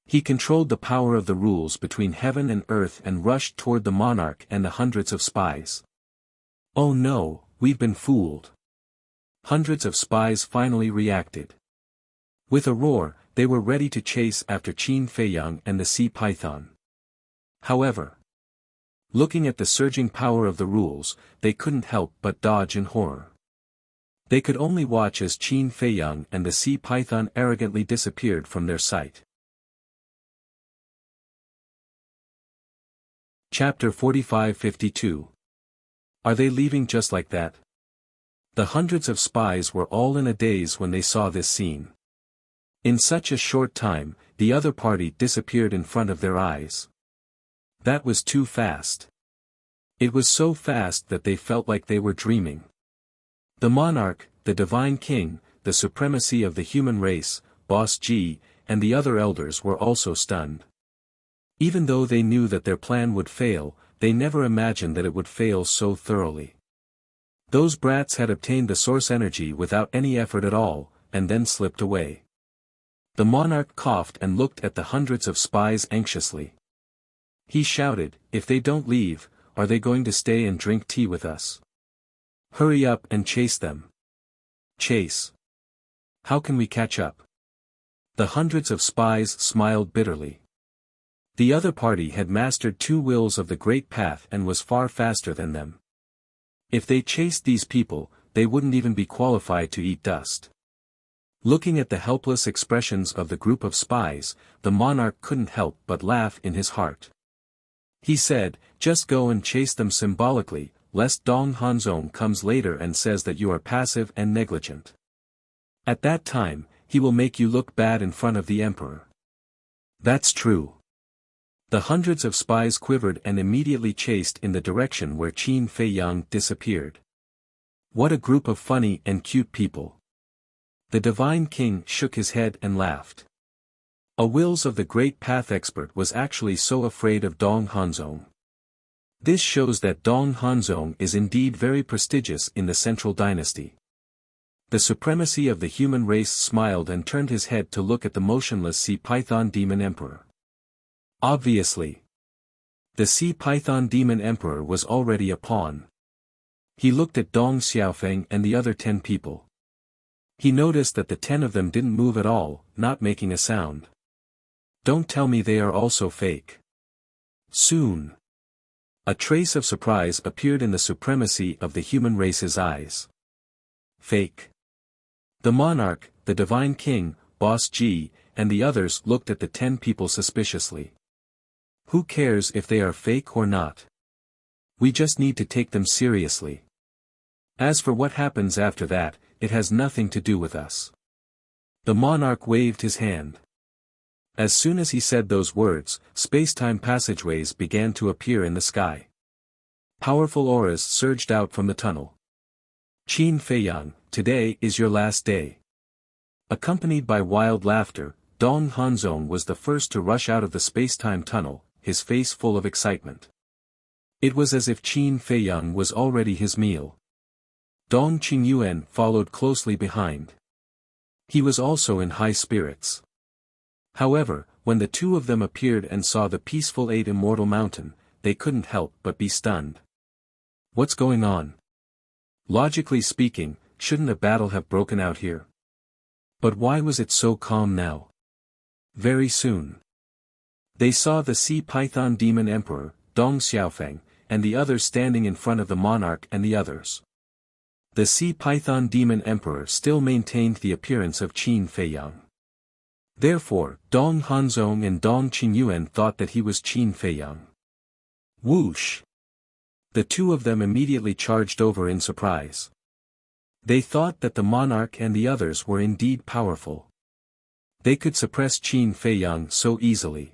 He controlled the power of the rules between heaven and earth and rushed toward the monarch and the hundreds of spies. Oh no, we've been fooled. Hundreds of spies finally reacted. With a roar, they were ready to chase after Qin Feiyang and the sea python. However, looking at the surging power of the rules, they couldn't help but dodge in horror. They could only watch as Qin Feiyang and the sea python arrogantly disappeared from their sight. Chapter 45-52. Are they leaving just like that? The hundreds of spies were all in a daze when they saw this scene. In such a short time, the other party disappeared in front of their eyes. That was too fast. It was so fast that they felt like they were dreaming. The monarch, the Divine King, the supremacy of the human race, Boss Ji, and the other elders were also stunned. Even though they knew that their plan would fail, they never imagined that it would fail so thoroughly. Those brats had obtained the source energy without any effort at all, and then slipped away. The monarch coughed and looked at the hundreds of spies anxiously. He shouted, "If they don't leave, are they going to stay and drink tea with us? Hurry up and chase them." Chase. How can we catch up? The hundreds of spies smiled bitterly. The other party had mastered two wills of the Great Path and was far faster than them. If they chased these people, they wouldn't even be qualified to eat dust. Looking at the helpless expressions of the group of spies, the monarch couldn't help but laugh in his heart. He said, "Just go and chase them symbolically, lest Dong Hanzong comes later and says that you are passive and negligent. At that time, he will make you look bad in front of the emperor." That's true. The hundreds of spies quivered and immediately chased in the direction where Qin Feiyang disappeared. What a group of funny and cute people. The Divine King shook his head and laughed. A wills of the Great Path expert was actually so afraid of Dong Hanzong. This shows that Dong Hanzong is indeed very prestigious in the Central Dynasty. The supremacy of the human race smiled and turned his head to look at the motionless sea python demon emperor. Obviously, the sea python demon emperor was already a pawn. He looked at Dong Xiaofeng and the other 10 people. He noticed that the 10 of them didn't move at all, not making a sound. Don't tell me they are also fake. Soon, a trace of surprise appeared in the supremacy of the human race's eyes. Fake. The monarch, the divine king, Boss G, and the others looked at the 10 people suspiciously. Who cares if they are fake or not? We just need to take them seriously. As for what happens after that, it has nothing to do with us. The monarch waved his hand. As soon as he said those words, space-time passageways began to appear in the sky. Powerful auras surged out from the tunnel. Qin Feiyang, today is your last day. Accompanied by wild laughter, Dong Hanzong was the first to rush out of the space-time tunnel, his face full of excitement. It was as if Qin Feiyang was already his meal. Dong Qingyuan followed closely behind. He was also in high spirits. However, when the two of them appeared and saw the peaceful 8 Immortal Mountain, they couldn't help but be stunned. What's going on? Logically speaking, shouldn't a battle have broken out here? But why was it so calm now? Very soon, they saw the sea python demon emperor, Dong Xiaofeng, and the others standing in front of the monarch and the others. The sea python demon emperor still maintained the appearance of Qin Feiyang. Therefore, Dong Hanzong and Dong Qingyuan thought that he was Qin Feiyang. Whoosh! The two of them immediately charged over in surprise. They thought that the monarch and the others were indeed powerful. They could suppress Qin Feiyang so easily.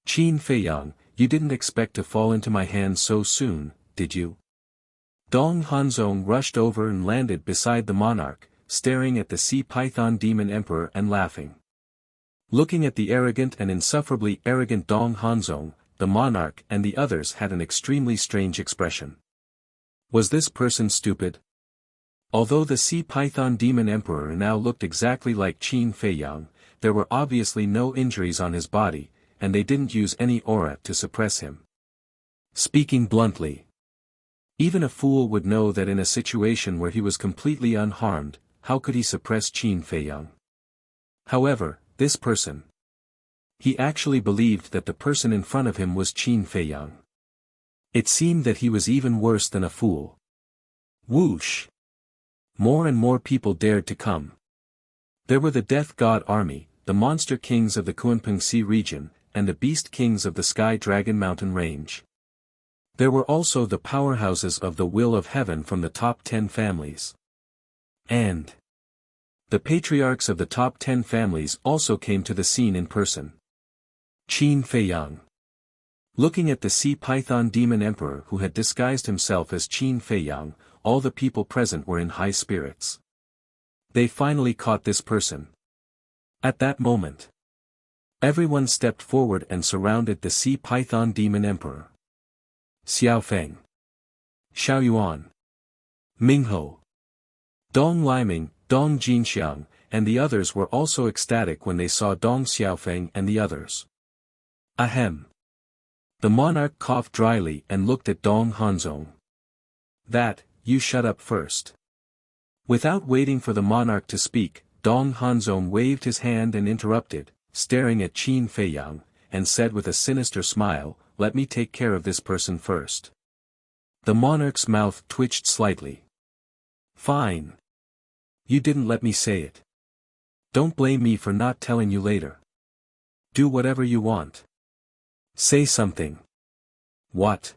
Qin Feiyang, you didn't expect to fall into my hands so soon, did you? Dong Hanzong rushed over and landed beside the monarch, staring at the sea python demon emperor and laughing. Looking at the arrogant and insufferably arrogant Dong Hanzong, the monarch and the others had an extremely strange expression. Was this person stupid? Although the sea python demon emperor now looked exactly like Qin Feiyang, there were obviously no injuries on his body, and they didn't use any aura to suppress him. Speaking bluntly, even a fool would know that in a situation where he was completely unharmed, how could he suppress Qin Feiyang? However, this person. He actually believed that the person in front of him was Qin Feiyang. It seemed that he was even worse than a fool. Whoosh! More and more people dared to come. There were the Death God Army, the monster kings of the Kunpeng Sea region, and the beast kings of the Sky Dragon Mountain Range. There were also the powerhouses of the Will of Heaven from the top 10 families. And the patriarchs of the top 10 families also came to the scene in person. Qin Feiyang. Looking at the sea python demon emperor who had disguised himself as Qin Feiyang, all the people present were in high spirits. They finally caught this person. At that moment, everyone stepped forward and surrounded the sea python demon emperor. Xiaofeng, Xiaoyuan, Mingho, Dong Liming, Dong Jinxiang, and the others were also ecstatic when they saw Dong Xiaofeng and the others. Ahem. The monarch coughed dryly and looked at Dong Hanzong. That, you shut up first. Without waiting for the monarch to speak, Dong Hanzong waved his hand and interrupted, staring at Qin Feiyang, and said with a sinister smile, let me take care of this person first. The monarch's mouth twitched slightly. Fine. You didn't let me say it. Don't blame me for not telling you later. Do whatever you want. Say something. What?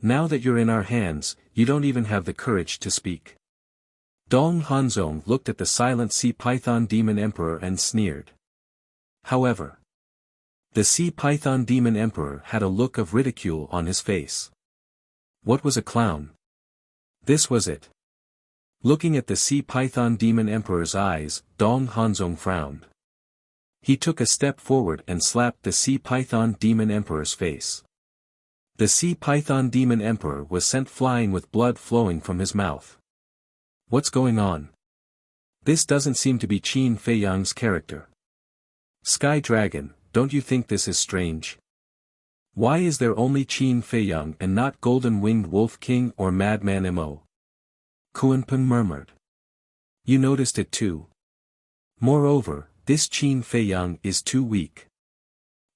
Now that you're in our hands, you don't even have the courage to speak. Dong Hanzong looked at the silent sea python demon emperor and sneered. However, the sea python demon emperor had a look of ridicule on his face. What was a clown? This was it. Looking at the sea python demon emperor's eyes, Dong Hanzong frowned. He took a step forward and slapped the sea python demon emperor's face. The sea python demon emperor was sent flying with blood flowing from his mouth. What's going on? This doesn't seem to be Qin Fei Yang's character. Sky Dragon, don't you think this is strange? Why is there only Qin Fei Yang and not Golden-Winged Wolf King or Madman Mo? Kuan-Pin murmured. You noticed it too. Moreover, this Qin Fei Yang is too weak.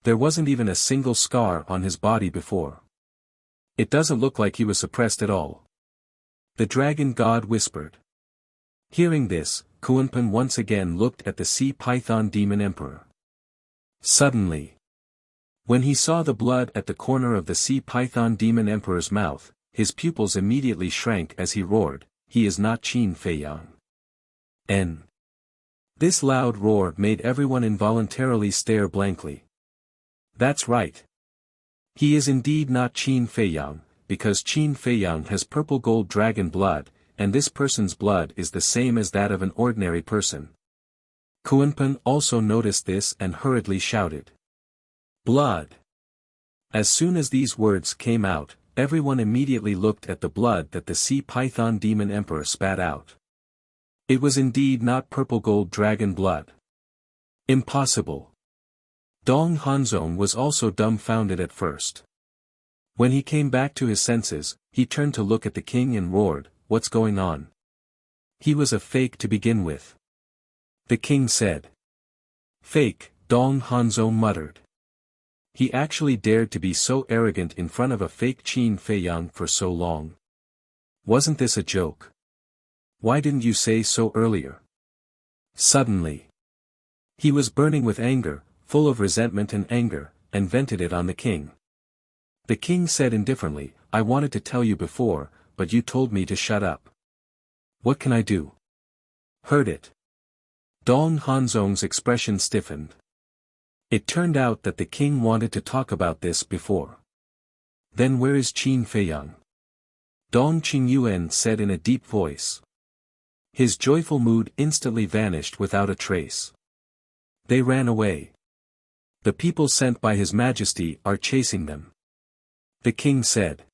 There wasn't even a single scar on his body before. It doesn't look like he was suppressed at all. The dragon god whispered. Hearing this, Kuan-Pin once again looked at the sea python demon emperor. Suddenly, when he saw the blood at the corner of the sea python demon emperor's mouth, his pupils immediately shrank as he roared, he is not Qin Fei Yang. N. This loud roar made everyone involuntarily stare blankly. That's right. He is indeed not Qin Fei Yang, because Qin Fei Yang has purple gold dragon blood, and this person's blood is the same as that of an ordinary person. Kuan-Pin also noticed this and hurriedly shouted. Blood! As soon as these words came out, everyone immediately looked at the blood that the sea python demon emperor spat out. It was indeed not purple gold dragon blood. Impossible. Dong Hanzong was also dumbfounded at first. When he came back to his senses, he turned to look at the king and roared, what's going on? He was a fake to begin with. The king said. Fake, Dong Hanzong muttered. He actually dared to be so arrogant in front of a fake Qin Fei Yang for so long. Wasn't this a joke? Why didn't you say so earlier? Suddenly, he was burning with anger, full of resentment and anger, and vented it on the king. The king said indifferently, I wanted to tell you before, but you told me to shut up. What can I do? Heard it. Dong Hanzong's expression stiffened. It turned out that the king wanted to talk about this before. Then where is Qin Fei Yang? Dong Qingyuan said in a deep voice. His joyful mood instantly vanished without a trace. They ran away. The people sent by His Majesty are chasing them. The king said.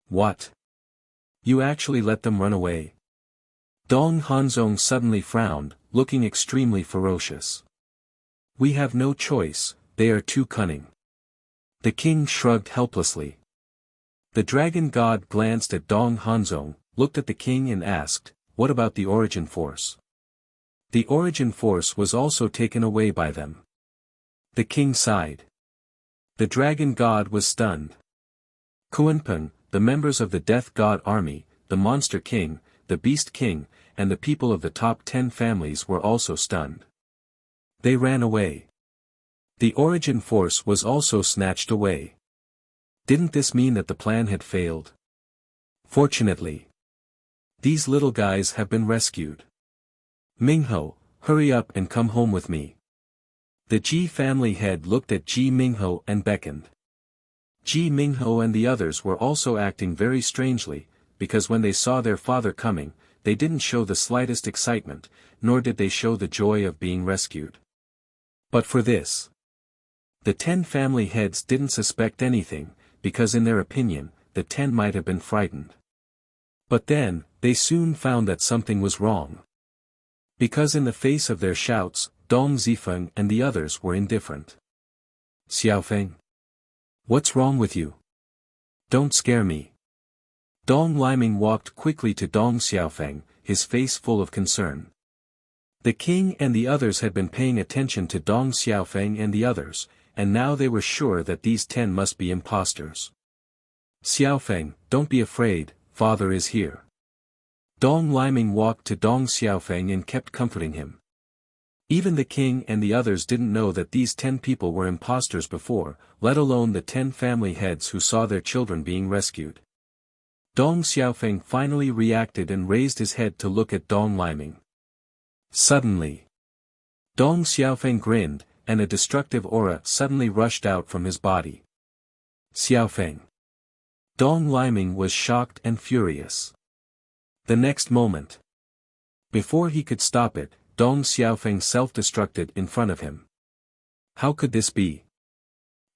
What? You actually let them run away? Dong Hanzong suddenly frowned, looking extremely ferocious. We have no choice, they are too cunning. The king shrugged helplessly. The dragon god glanced at Dong Hanzong, looked at the king and asked, what about the origin force? The origin force was also taken away by them. The king sighed. The dragon god was stunned. Kuan-Pin, the members of the death god army, the monster king, the beast king, and the people of the top 10 families were also stunned. They ran away. The origin force was also snatched away. Didn't this mean that the plan had failed? Fortunately, these little guys have been rescued. Mingho, hurry up and come home with me. The Ji family head looked at Ji Mingho and beckoned. Ji Mingho and the others were also acting very strangely, because when they saw their father coming, they didn't show the slightest excitement, nor did they show the joy of being rescued. But for this, the 10 family heads didn't suspect anything, because in their opinion, the 10 might have been frightened. But then, they soon found that something was wrong. Because in the face of their shouts, Dong Zifeng and the others were indifferent. Xiaofeng. What's wrong with you? Don't scare me. Dong Liming walked quickly to Dong Xiaofeng, his face full of concern. The king and the others had been paying attention to Dong Xiaofeng and the others, and now they were sure that these 10 must be impostors. Xiaofeng, don't be afraid, father is here. Dong Liming walked to Dong Xiaofeng and kept comforting him. Even the king and the others didn't know that these 10 people were impostors before, let alone the 10 family heads who saw their children being rescued. Dong Xiaofeng finally reacted and raised his head to look at Dong Liming. Suddenly, Dong Xiaofeng grinned, and a destructive aura suddenly rushed out from his body. Xiaofeng. Dong Liming was shocked and furious. The next moment, before he could stop it, Dong Xiaofeng self-destructed in front of him. How could this be?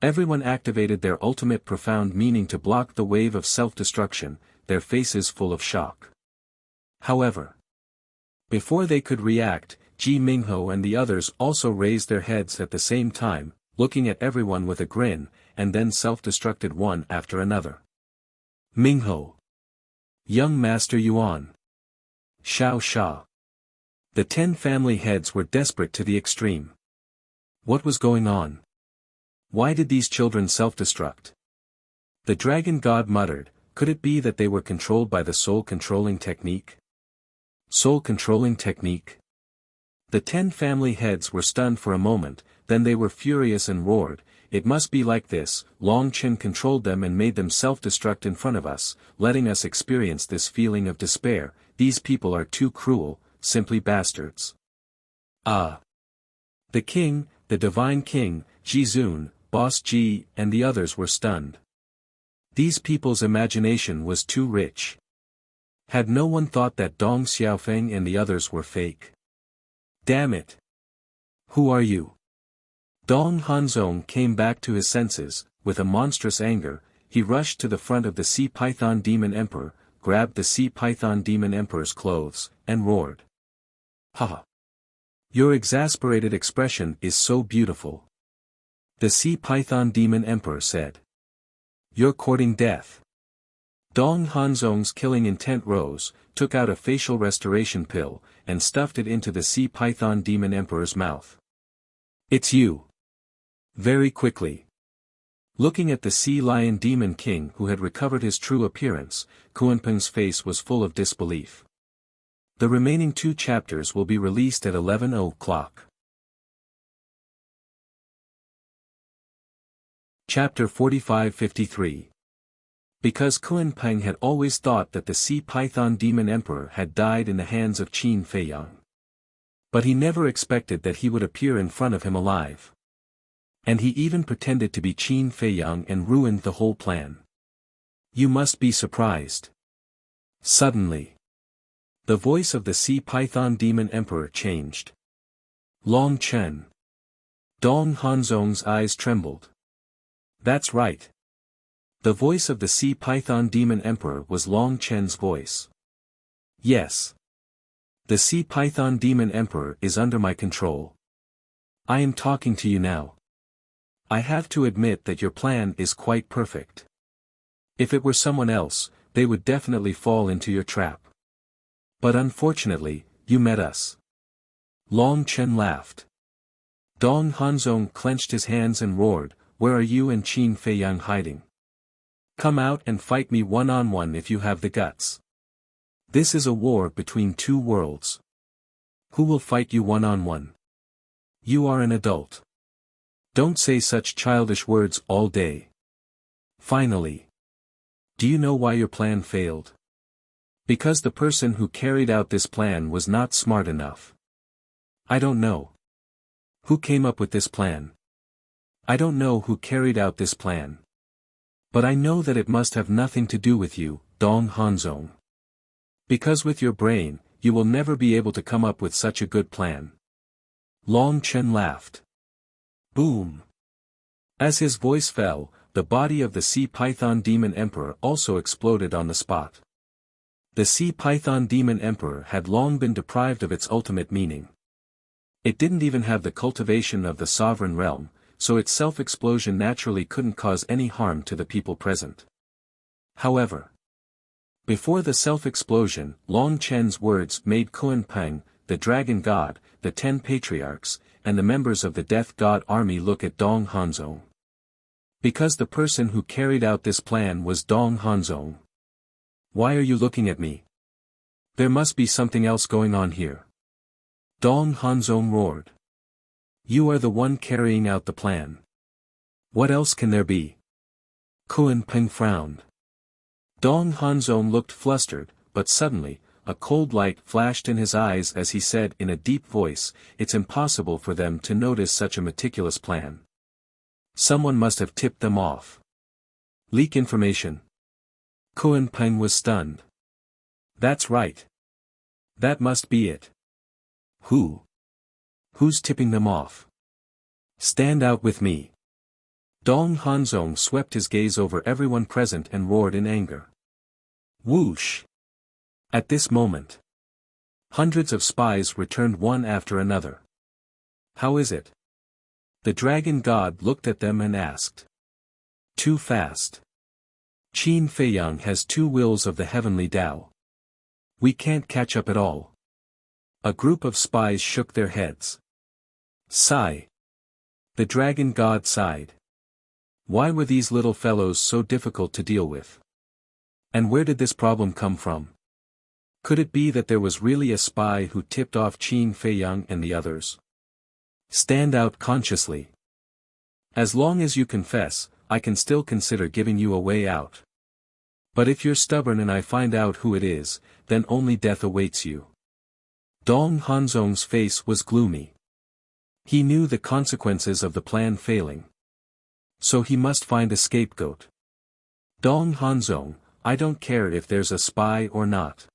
Everyone activated their ultimate profound meaning to block the wave of self-destruction, their faces full of shock. However, Before they could react, Ji Mingho and the others also raised their heads at the same time, looking at everyone with a grin, and then self-destructed one after another. Mingho. Young Master Yuan. Xiao Sha. The 10 family heads were desperate to the extreme. What was going on? Why did these children self-destruct? The dragon god muttered, could it be that they were controlled by the soul-controlling technique? Soul-controlling technique? The 10 family heads were stunned for a moment, then they were furious and roared, it must be like this, Long Chen controlled them and made them self-destruct in front of us, letting us experience this feeling of despair, these people are too cruel, simply bastards. Ah! The king, the divine king, Jizun, Boss Ji, and the others were stunned. These people's imagination was too rich. Had no one thought that Dong Xiaofeng and the others were fake? Damn it! Who are you? Dong Hanzong came back to his senses, with a monstrous anger, he rushed to the front of the Sea Python Demon Emperor, grabbed the Sea Python Demon Emperor's clothes, and roared. Ha! Your exasperated expression is so beautiful. The Sea Python Demon Emperor said. You're courting death. Dong Hanzong's killing intent rose, took out a facial restoration pill, and stuffed it into the Sea Python Demon Emperor's mouth. It's you. Very quickly. Looking at the Sea Lion Demon King who had recovered his true appearance, Kunpeng's face was full of disbelief. The remaining 2 chapters will be released at 11 o'clock. Chapter 45-53. Because Kunpeng had always thought that the Sea Python Demon Emperor had died in the hands of Qin Feiyang. But he never expected that he would appear in front of him alive. And he even pretended to be Qin Feiyang and ruined the whole plan. You must be surprised. Suddenly. The voice of the Sea Python Demon Emperor changed. Long Chen. Dong Hanzong's eyes trembled. That's right. The voice of the Sea Python Demon Emperor was Long Chen's voice. Yes. The Sea Python Demon Emperor is under my control. I am talking to you now. I have to admit that your plan is quite perfect. If it were someone else, they would definitely fall into your trap. But unfortunately, you met us. Long Chen laughed. Dong Hanzong clenched his hands and roared, where are you and Qin Feiyang hiding? Come out and fight me one-on-one if you have the guts. This is a war between 2 worlds. Who will fight you one-on-one? You are an adult. Don't say such childish words all day. Finally. Do you know why your plan failed? Because the person who carried out this plan was not smart enough. I don't know. Who came up with this plan? I don't know who carried out this plan. But I know that it must have nothing to do with you, Dong Hanzong. Because with your brain, you will never be able to come up with such a good plan. Long Chen laughed. Boom. As his voice fell, the body of the Sea Python Demon Emperor also exploded on the spot. The Sea Python Demon Emperor had long been deprived of its ultimate meaning. It didn't even have the cultivation of the sovereign realm, so its self-explosion naturally couldn't cause any harm to the people present. However, before the self-explosion, Long Chen's words made Kunpeng, the dragon god, the 10 patriarchs, and the members of the death god army look at Dong Hanzong. Because the person who carried out this plan was Dong Hanzong. Why are you looking at me? There must be something else going on here. Dong Hanzong roared. You are the one carrying out the plan. What else can there be? Kunpeng frowned. Dong Hanzong looked flustered, but suddenly, a cold light flashed in his eyes as he said in a deep voice, it's impossible for them to notice such a meticulous plan. Someone must have tipped them off. Leak information. Kunpeng was stunned. That's right. That must be it. Who? Who's tipping them off? Stand out with me. Dong Hanzong swept his gaze over everyone present and roared in anger. Whoosh! At this moment, Hundreds of spies returned one after another. How is it? The dragon god looked at them and asked. Too fast. Qin Feiyang has 2 wills of the heavenly Tao. We can't catch up at all. A group of spies shook their heads. Sigh. The dragon god sighed. Why were these little fellows so difficult to deal with? And where did this problem come from? Could it be that there was really a spy who tipped off Qin Feiyang and the others? Stand out consciously. As long as you confess, I can still consider giving you a way out. But if you're stubborn and I find out who it is, then only death awaits you. Dong Hanzong's face was gloomy. He knew the consequences of the plan failing. So he must find a scapegoat. Dong Hanzong, I don't care if there's a spy or not.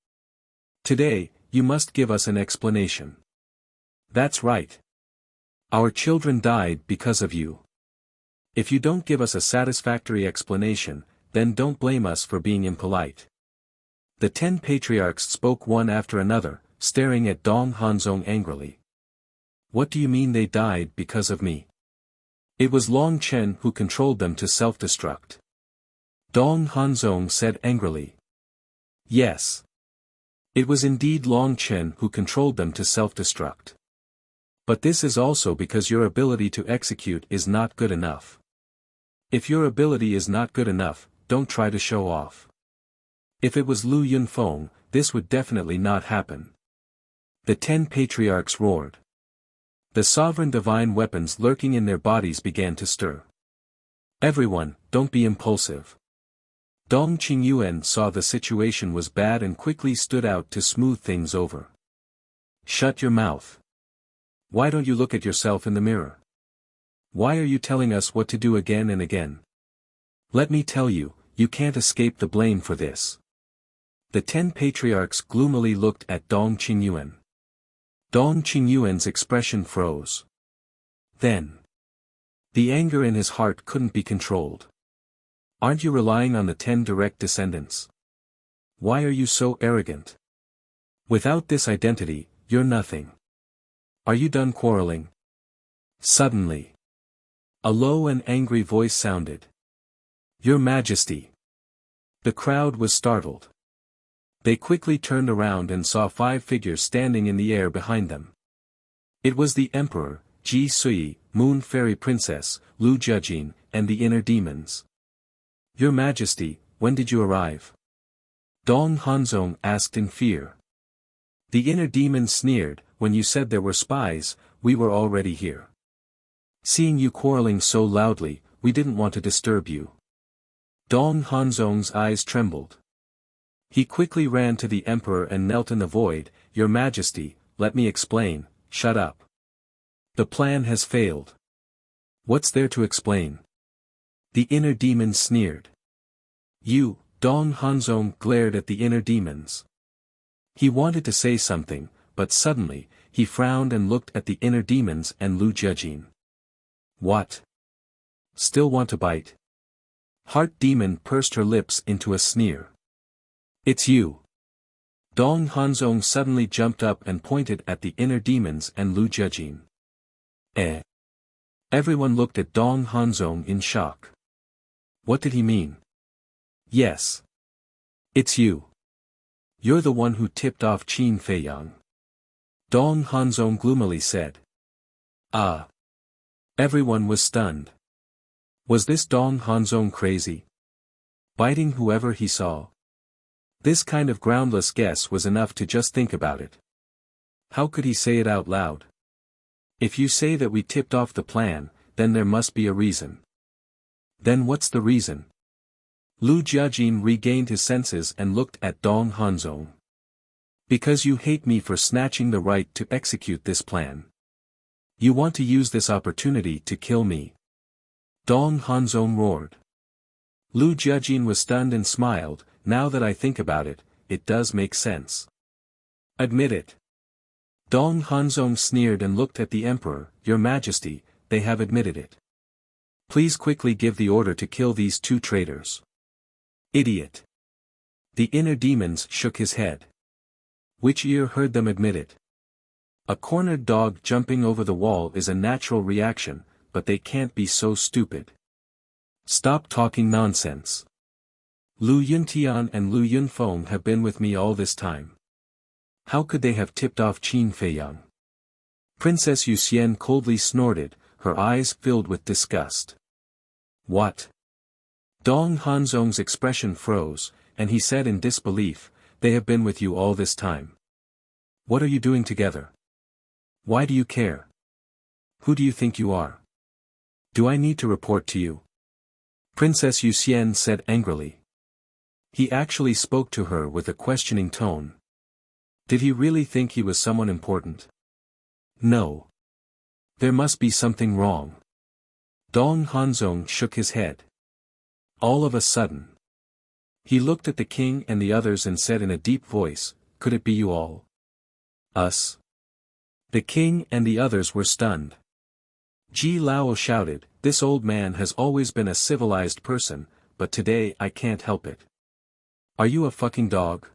Today, you must give us an explanation. That's right. Our children died because of you. If you don't give us a satisfactory explanation, then don't blame us for being impolite. The 10 patriarchs spoke one after another, staring at Dong Hanzong angrily. What do you mean they died because of me? It was Long Chen who controlled them to self-destruct. Dong Hanzong said angrily. Yes. It was indeed Long Chen who controlled them to self-destruct. But this is also because your ability to execute is not good enough. If your ability is not good enough, don't try to show off. If it was Lu Yunfeng, this would definitely not happen. The 10 patriarchs roared. The sovereign divine weapons lurking in their bodies began to stir. Everyone, don't be impulsive. Dong Qingyuan saw the situation was bad and quickly stood out to smooth things over. Shut your mouth. Why don't you look at yourself in the mirror? Why are you telling us what to do again and again? Let me tell you, you can't escape the blame for this. The 10 patriarchs gloomily looked at Dong Qingyuan. Dong Qingyuan's expression froze. Then, the anger in his heart couldn't be controlled. Aren't you relying on the 10 direct descendants? Why are you so arrogant? Without this identity, you're nothing. Are you done quarreling? Suddenly, a low and angry voice sounded. Your Majesty. The crowd was startled. They quickly turned around and saw 5 figures standing in the air behind them. It was the Emperor, Ji Sui, Moon Fairy Princess, Lu Jejin, and the inner demons. Your Majesty, when did you arrive? Dong Hanzong asked in fear. The inner demons sneered, when you said there were spies, we were already here. Seeing you quarreling so loudly, we didn't want to disturb you. Dong Hanzong's eyes trembled. He quickly ran to the emperor and knelt in the void. Your Majesty, let me explain. Shut up. The plan has failed. What's there to explain? The inner demons sneered. You, Dong Hanzong glared at the inner demons. He wanted to say something, but suddenly, he frowned and looked at the inner demons and Lu Jejin. What? Still want to bite? Heart Demon pursed her lips into a sneer. It's you. Dong Hanzong suddenly jumped up and pointed at the inner demons and Lu Jejin. Eh? Everyone looked at Dong Hanzong in shock. What did he mean? Yes. It's you. You're the one who tipped off Qin Feiyang. Dong Hanzong gloomily said. Ah. Everyone was stunned. Was this Dong Hanzong crazy? Biting whoever he saw? This kind of groundless guess was enough to just think about it. How could he say it out loud? If you say that we tipped off the plan, then there must be a reason. Then what's the reason? Lu Jejin regained his senses and looked at Dong Hanzong. Because you hate me for snatching the right to execute this plan. You want to use this opportunity to kill me. Dong Hanzong roared. Lu Jejin was stunned and smiled. Now that I think about it, it does make sense. Admit it. Dong Hanzong sneered and looked at the emperor. Your Majesty, they have admitted it. Please quickly give the order to kill these 2 traitors. Idiot. The inner demons shook his head. Which ear heard them admit it? A cornered dog jumping over the wall is a natural reaction, but they can't be so stupid. Stop talking nonsense. Lu Yuntian and Lu Yunfeng have been with me all this time. How could they have tipped off Qin Feiyang? Princess Yuxian coldly snorted, her eyes filled with disgust. What? Dong Hanzong's expression froze, and he said in disbelief, they have been with you all this time. What are you doing together? Why do you care? Who do you think you are? Do I need to report to you? Princess Yuxian said angrily. He actually spoke to her with a questioning tone. Did he really think he was someone important? No. There must be something wrong. Dong Hanzong shook his head. All of a sudden. He looked at the king and the others and said in a deep voice, could it be you all? Us? The king and the others were stunned. Ji Lao shouted, this old man has always been a civilized person, but today I can't help it. Are you a fucking dog?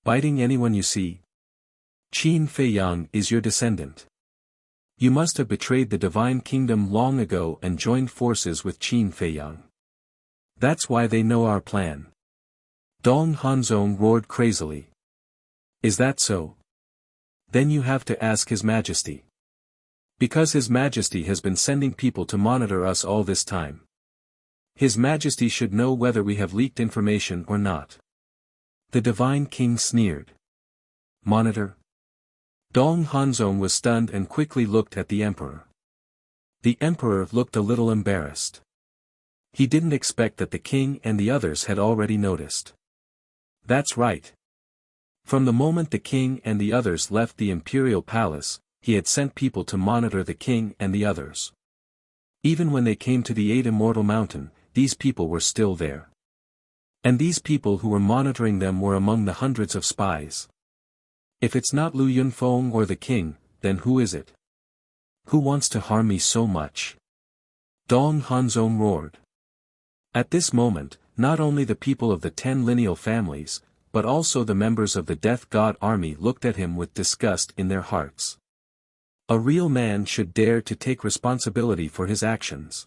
Biting anyone you see? Qin Feiyang is your descendant. You must have betrayed the divine kingdom long ago and joined forces with Qin Feiyang. That's why they know our plan. Dong Hanzong roared crazily. Is that so? Then you have to ask His Majesty. Because His Majesty has been sending people to monitor us all this time. His Majesty should know whether we have leaked information or not. The divine king sneered. Monitor? Dong Hanzong was stunned and quickly looked at the emperor. The emperor looked a little embarrassed. He didn't expect that the king and the others had already noticed. That's right. From the moment the king and the others left the imperial palace, he had sent people to monitor the king and the others. Even when they came to the Eight Immortal Mountain, these people were still there. And these people who were monitoring them were among the hundreds of spies. If it's not Lu Yunfeng or the king, then who is it? Who wants to harm me so much? Dong Hanzong roared. At this moment, not only the people of the 10 lineal families, but also the members of the Death God army looked at him with disgust in their hearts. A real man should dare to take responsibility for his actions.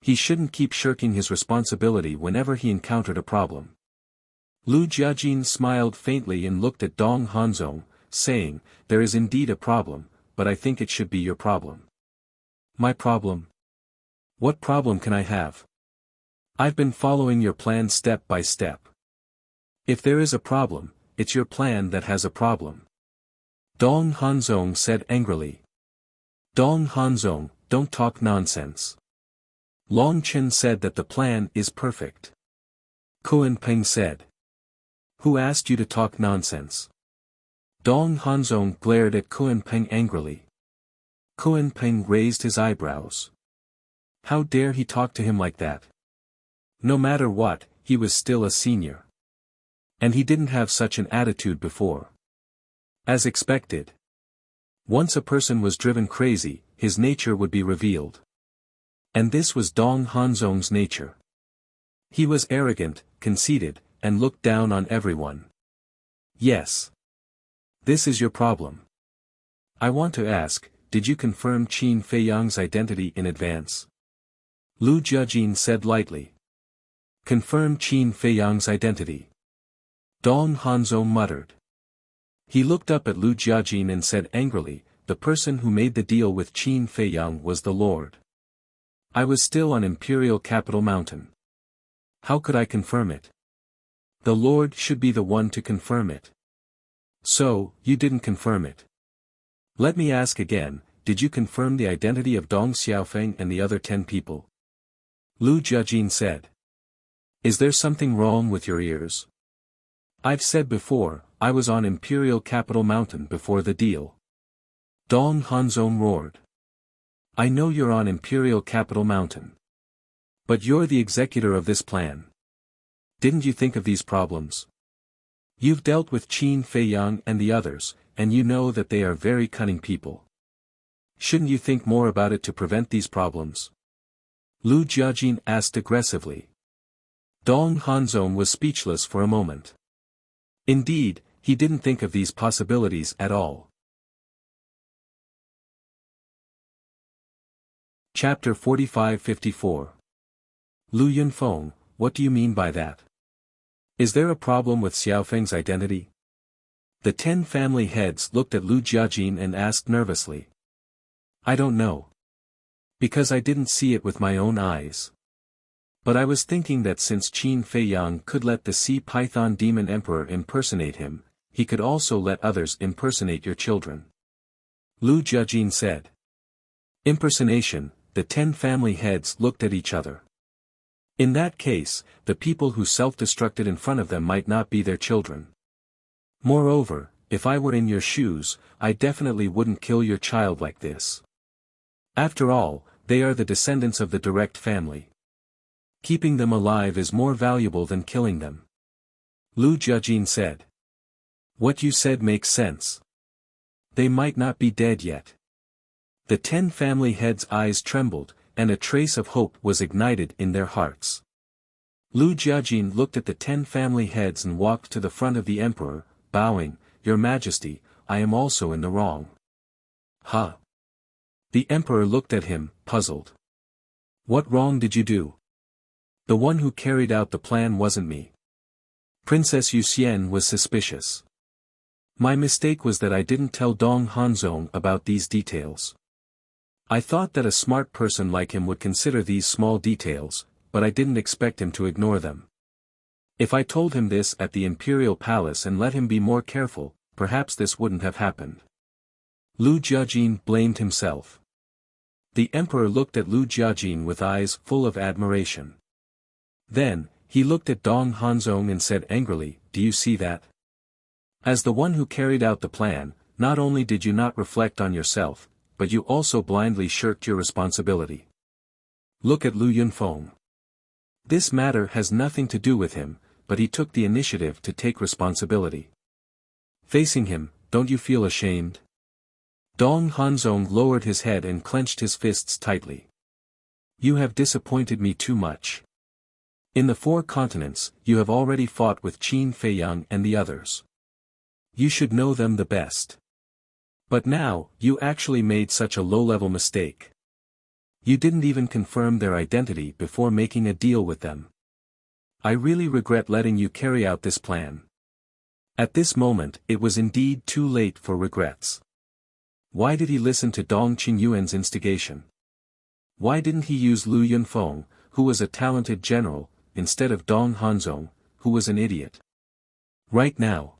He shouldn't keep shirking his responsibility whenever he encountered a problem. Lu Jiajin smiled faintly and looked at Dong Hanzong, saying, there is indeed a problem, but I think it should be your problem. My problem? What problem can I have? I've been following your plan step by step. If there is a problem, it's your plan that has a problem. Dong Hanzong said angrily. Dong Hanzong, don't talk nonsense. Long Chen said that the plan is perfect. Kuan Peng said. Who asked you to talk nonsense? Dong Hanzong glared at Kuan Peng angrily. Kuan Peng raised his eyebrows. How dare he talk to him like that? No matter what, he was still a senior. And he didn't have such an attitude before. As expected. Once a person was driven crazy, his nature would be revealed. And this was Dong Hanzong's nature. He was arrogant, conceited, and looked down on everyone. Yes. This is your problem. I want to ask, did you confirm Qin Feiyang's identity in advance? Lu Jiajin said lightly. Confirm Qin Feiyang's identity. Dong Hanzong muttered. He looked up at Lu Jiajin and said angrily, the person who made the deal with Qin Feiyang was the Lord. I was still on Imperial Capital Mountain. How could I confirm it? The Lord should be the one to confirm it. So, you didn't confirm it. Let me ask again, did you confirm the identity of Dong Xiaofeng and the other 10 people? Lu Jiajin said. Is there something wrong with your ears? I've said before, I was on Imperial Capital Mountain before the deal. Dong Hanzong roared. I know you're on Imperial Capital Mountain. But you're the executor of this plan. Didn't you think of these problems? You've dealt with Qin Feiyang and the others, and you know that they are very cunning people. Shouldn't you think more about it to prevent these problems? Lu Jiajin asked aggressively. Dong Hanzong was speechless for a moment. Indeed, He didn't think of these possibilities at all. Chapter 45-54. Lu Yunfeng, what do you mean by that? Is there a problem with Xiaofeng's identity? The 10 family heads looked at Lu Jiajin and asked nervously. I don't know. Because I didn't see it with my own eyes. But I was thinking that since Qin Feiyang could let the sea python demon emperor impersonate him, he could also let others impersonate your children. Lu Jiajin said. Impersonation, the 10 family heads looked at each other. In that case, the people who self-destructed in front of them might not be their children. Moreover, if I were in your shoes, I definitely wouldn't kill your child like this. After all, they are the descendants of the direct family. Keeping them alive is more valuable than killing them. Lu Jiajin said. What you said makes sense. They might not be dead yet. The 10 family heads' eyes trembled, and a trace of hope was ignited in their hearts. Lu Jiajin looked at the 10 family heads and walked to the front of the emperor, bowing, Your Majesty, I am also in the wrong. Huh? The emperor looked at him, puzzled. What wrong did you do? The one who carried out the plan wasn't me. Princess Yuxian was suspicious. My mistake was that I didn't tell Dong Hanzong about these details. I thought that a smart person like him would consider these small details, but I didn't expect him to ignore them. If I told him this at the imperial palace and let him be more careful, perhaps this wouldn't have happened. Lu Jiajin blamed himself. The emperor looked at Lu Jiajin with eyes full of admiration. Then, he looked at Dong Hanzong and said angrily, Do you see that? As the one who carried out the plan, not only did you not reflect on yourself, but you also blindly shirked your responsibility. Look at Lu Yunfeng. This matter has nothing to do with him, but he took the initiative to take responsibility. Facing him, don't you feel ashamed? Dong Hanzong lowered his head and clenched his fists tightly. You have disappointed me too much. In the 4 continents, you have already fought with Qin Feiyang and the others. You should know them the best. But now, you actually made such a low-level mistake. You didn't even confirm their identity before making a deal with them. I really regret letting you carry out this plan. At this moment, it was indeed too late for regrets. Why did he listen to Dong Qingyuan's instigation? Why didn't he use Lu Yunfeng, who was a talented general, instead of Dong Hanzong, who was an idiot? Right now.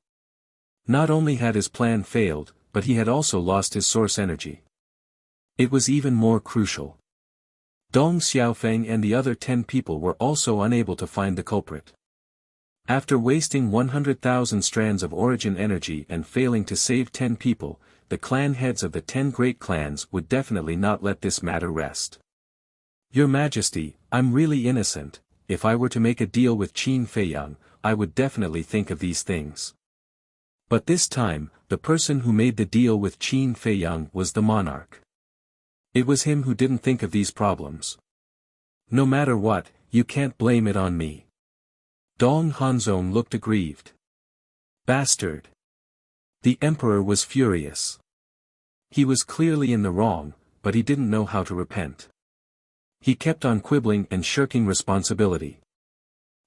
Not only had his plan failed, but he had also lost his source energy. It was even more crucial. Dong Xiaofeng and the other 10 people were also unable to find the culprit. After wasting 100,000 strands of origin energy and failing to save 10 people, the clan heads of the 10 great clans would definitely not let this matter rest. Your Majesty, I'm really innocent. If I were to make a deal with Qin Feiyang, I would definitely think of these things. But this time, the person who made the deal with Qin Feiyang was the monarch. It was him who didn't think of these problems. No matter what, you can't blame it on me. Dong Hanzong looked aggrieved. Bastard! The emperor was furious. He was clearly in the wrong, but he didn't know how to repent. He kept on quibbling and shirking responsibility.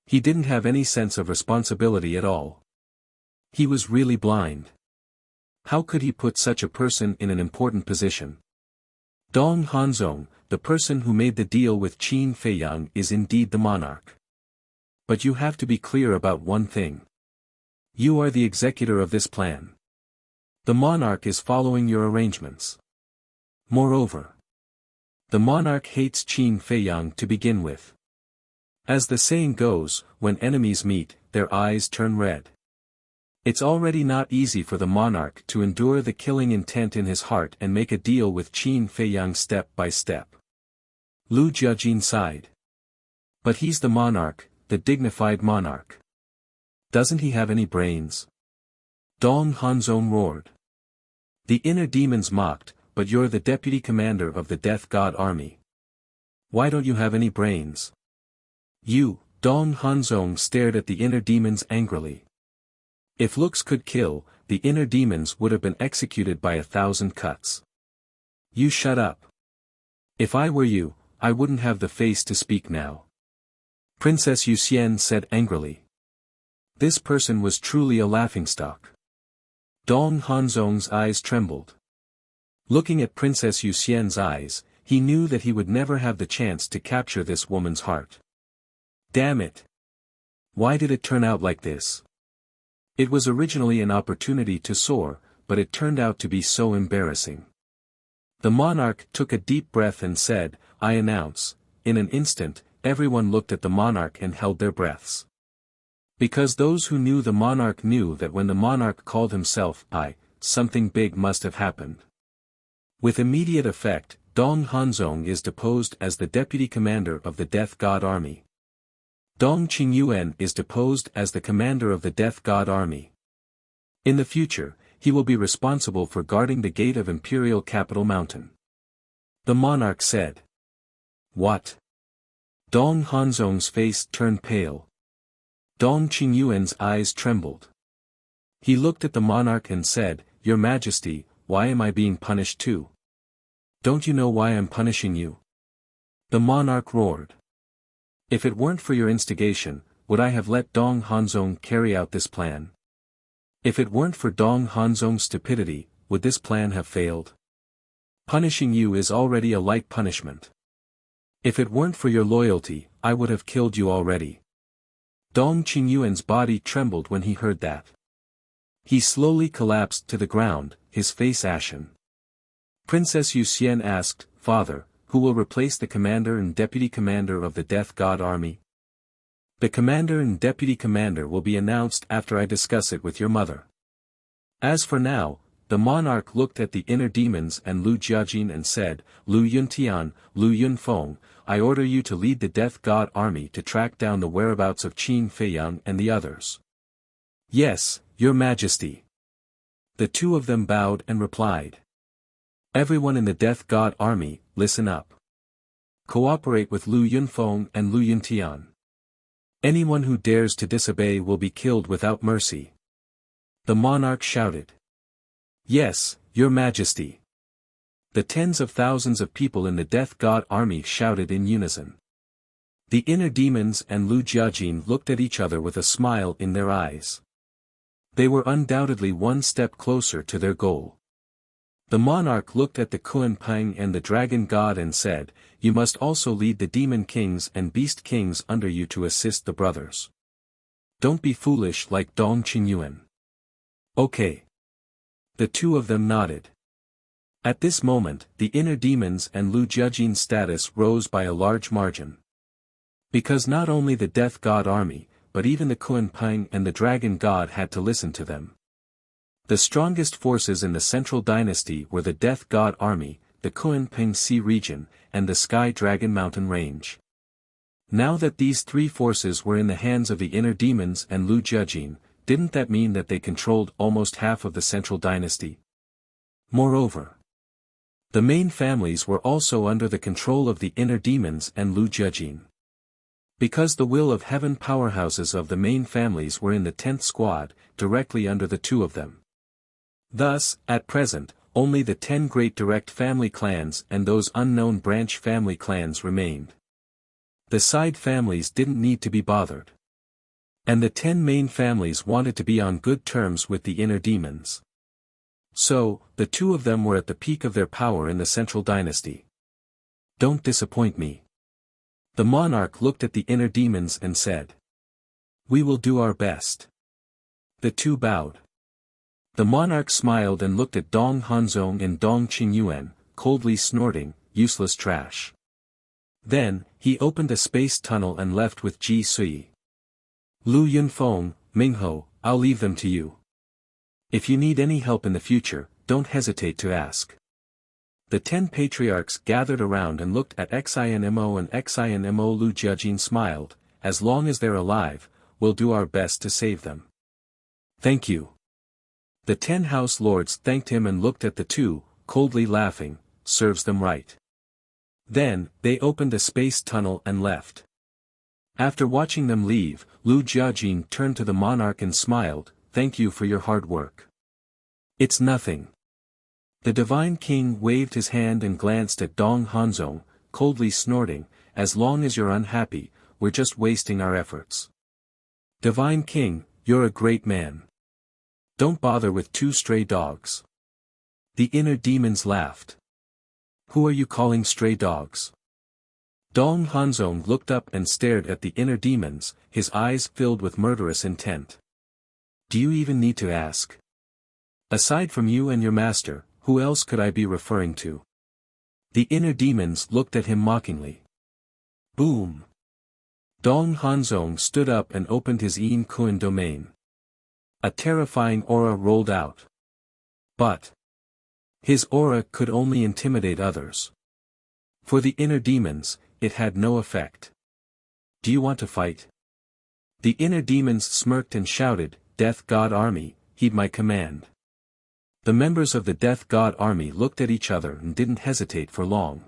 He didn't have any sense of responsibility at all. He was really blind. How could he put such a person in an important position? Dong Hanzong, the person who made the deal with Qin Feiyang, is indeed the monarch. But you have to be clear about one thing. You are the executor of this plan. The monarch is following your arrangements. Moreover, the monarch hates Qin Feiyang to begin with. As the saying goes, when enemies meet, their eyes turn red. It's already not easy for the monarch to endure the killing intent in his heart and make a deal with Qin Feiyang step by step. Lu Jiajin sighed. But he's the monarch, the dignified monarch. Doesn't he have any brains? Dong Hanzong roared. The inner demons mocked, but you're the deputy commander of the Death God army. Why don't you have any brains? You, Dong Hanzong stared at the inner demons angrily. If looks could kill, the inner demons would have been executed by 1,000 cuts. You shut up. If I were you, I wouldn't have the face to speak now. Princess Yuxian said angrily. This person was truly a laughingstock. Dong Hanzong's eyes trembled. Looking at Princess Yuxian's eyes, he knew that he would never have the chance to capture this woman's heart. Damn it! Why did it turn out like this? It was originally an opportunity to soar, but it turned out to be so embarrassing. The monarch took a deep breath and said, I announce. In an instant, everyone looked at the monarch and held their breaths. Because those who knew the monarch knew that when the monarch called himself I, something big must have happened. With immediate effect, Dong Hanzong is deposed as the deputy commander of the Death God Army. Dong Qingyuan is deposed as the commander of the Death God Army. In the future, he will be responsible for guarding the gate of Imperial Capital Mountain. The monarch said. What? Dong Hanzong's face turned pale. Dong Qingyuan's eyes trembled. He looked at the monarch and said, Your Majesty, why am I being punished too? Don't you know why I'm punishing you? The monarch roared. If it weren't for your instigation, would I have let Dong Hanzong carry out this plan? If it weren't for Dong Hanzong's stupidity, would this plan have failed? Punishing you is already a light punishment. If it weren't for your loyalty, I would have killed you already. Dong Qingyuan's body trembled when he heard that. He slowly collapsed to the ground, his face ashen. Princess Yuxian asked, Father, who will replace the commander and deputy commander of the Death God Army? The commander and deputy commander will be announced after I discuss it with your mother. As for now, the monarch looked at the inner demons and Lu Jiajin and said, Lu Yuntian, Lu Yunfeng, I order you to lead the Death God Army to track down the whereabouts of Qin Feiyang and the others. Yes, Your Majesty. The two of them bowed and replied. Everyone in the Death God Army, listen up. Cooperate with Lu Yunfeng and Lu Yuntian. Anyone who dares to disobey will be killed without mercy. The monarch shouted. Yes, Your Majesty. The tens of thousands of people in the Death God Army shouted in unison. The inner demons and Lu Jiajin looked at each other with a smile in their eyes. They were undoubtedly one step closer to their goal. The monarch looked at the Kuan Peng and the Dragon God and said, You must also lead the demon kings and beast kings under you to assist the brothers. Don't be foolish like Dong Qingyuan. Okay. The two of them nodded. At this moment, the inner demons and Lu Jiajin's status rose by a large margin. Because not only the Death God Army, but even the Kuan Peng and the Dragon God had to listen to them. The strongest forces in the Central Dynasty were the Death God Army, the Kuan Peng Sea region, and the Sky Dragon Mountain Range. Now that these three forces were in the hands of the inner demons and Lu Jiajin, didn't that mean that they controlled almost half of the Central Dynasty? Moreover, the main families were also under the control of the inner demons and Lu Jiajin. Because the will of heaven powerhouses of the main families were in the 10th squad, directly under the two of them. Thus, at present, only the 10 great direct family clans and those unknown branch family clans remained. The side families didn't need to be bothered. And the 10 main families wanted to be on good terms with the inner demons. So, the two of them were at the peak of their power in the Central Dynasty. Don't disappoint me. The monarch looked at the inner demons and said. We will do our best. The two bowed. The monarch smiled and looked at Dong Hanzong and Dong Qingyuan, coldly snorting, useless trash. Then, he opened a space tunnel and left with Ji Sui. Lu Yunfeng, Mingho, I'll leave them to you. If you need any help in the future, don't hesitate to ask. The 10 patriarchs gathered around and looked at Xinmo and Xinmo. Lu Jiajin smiled, as long as they're alive, we'll do our best to save them. Thank you. The 10 house lords thanked him and looked at the two, coldly laughing, serves them right. Then, they opened a space tunnel and left. After watching them leave, Lu Jiajin turned to the monarch and smiled, thank you for your hard work. It's nothing. The Divine King waved his hand and glanced at Dong Hanzong, coldly snorting, as long as you're unhappy, we're just wasting our efforts. Divine King, you're a great man. Don't bother with two stray dogs. The inner demons laughed. Who are you calling stray dogs? Dong Hanzong looked up and stared at the inner demons, his eyes filled with murderous intent. Do you even need to ask? Aside from you and your master, who else could I be referring to? The inner demons looked at him mockingly. Boom! Dong Hanzong stood up and opened his Yin Kun domain. A terrifying aura rolled out. But his aura could only intimidate others. For the inner demons, it had no effect. Do you want to fight? The inner demons smirked and shouted, Death God Army, heed my command. The members of the Death God Army looked at each other and didn't hesitate for long.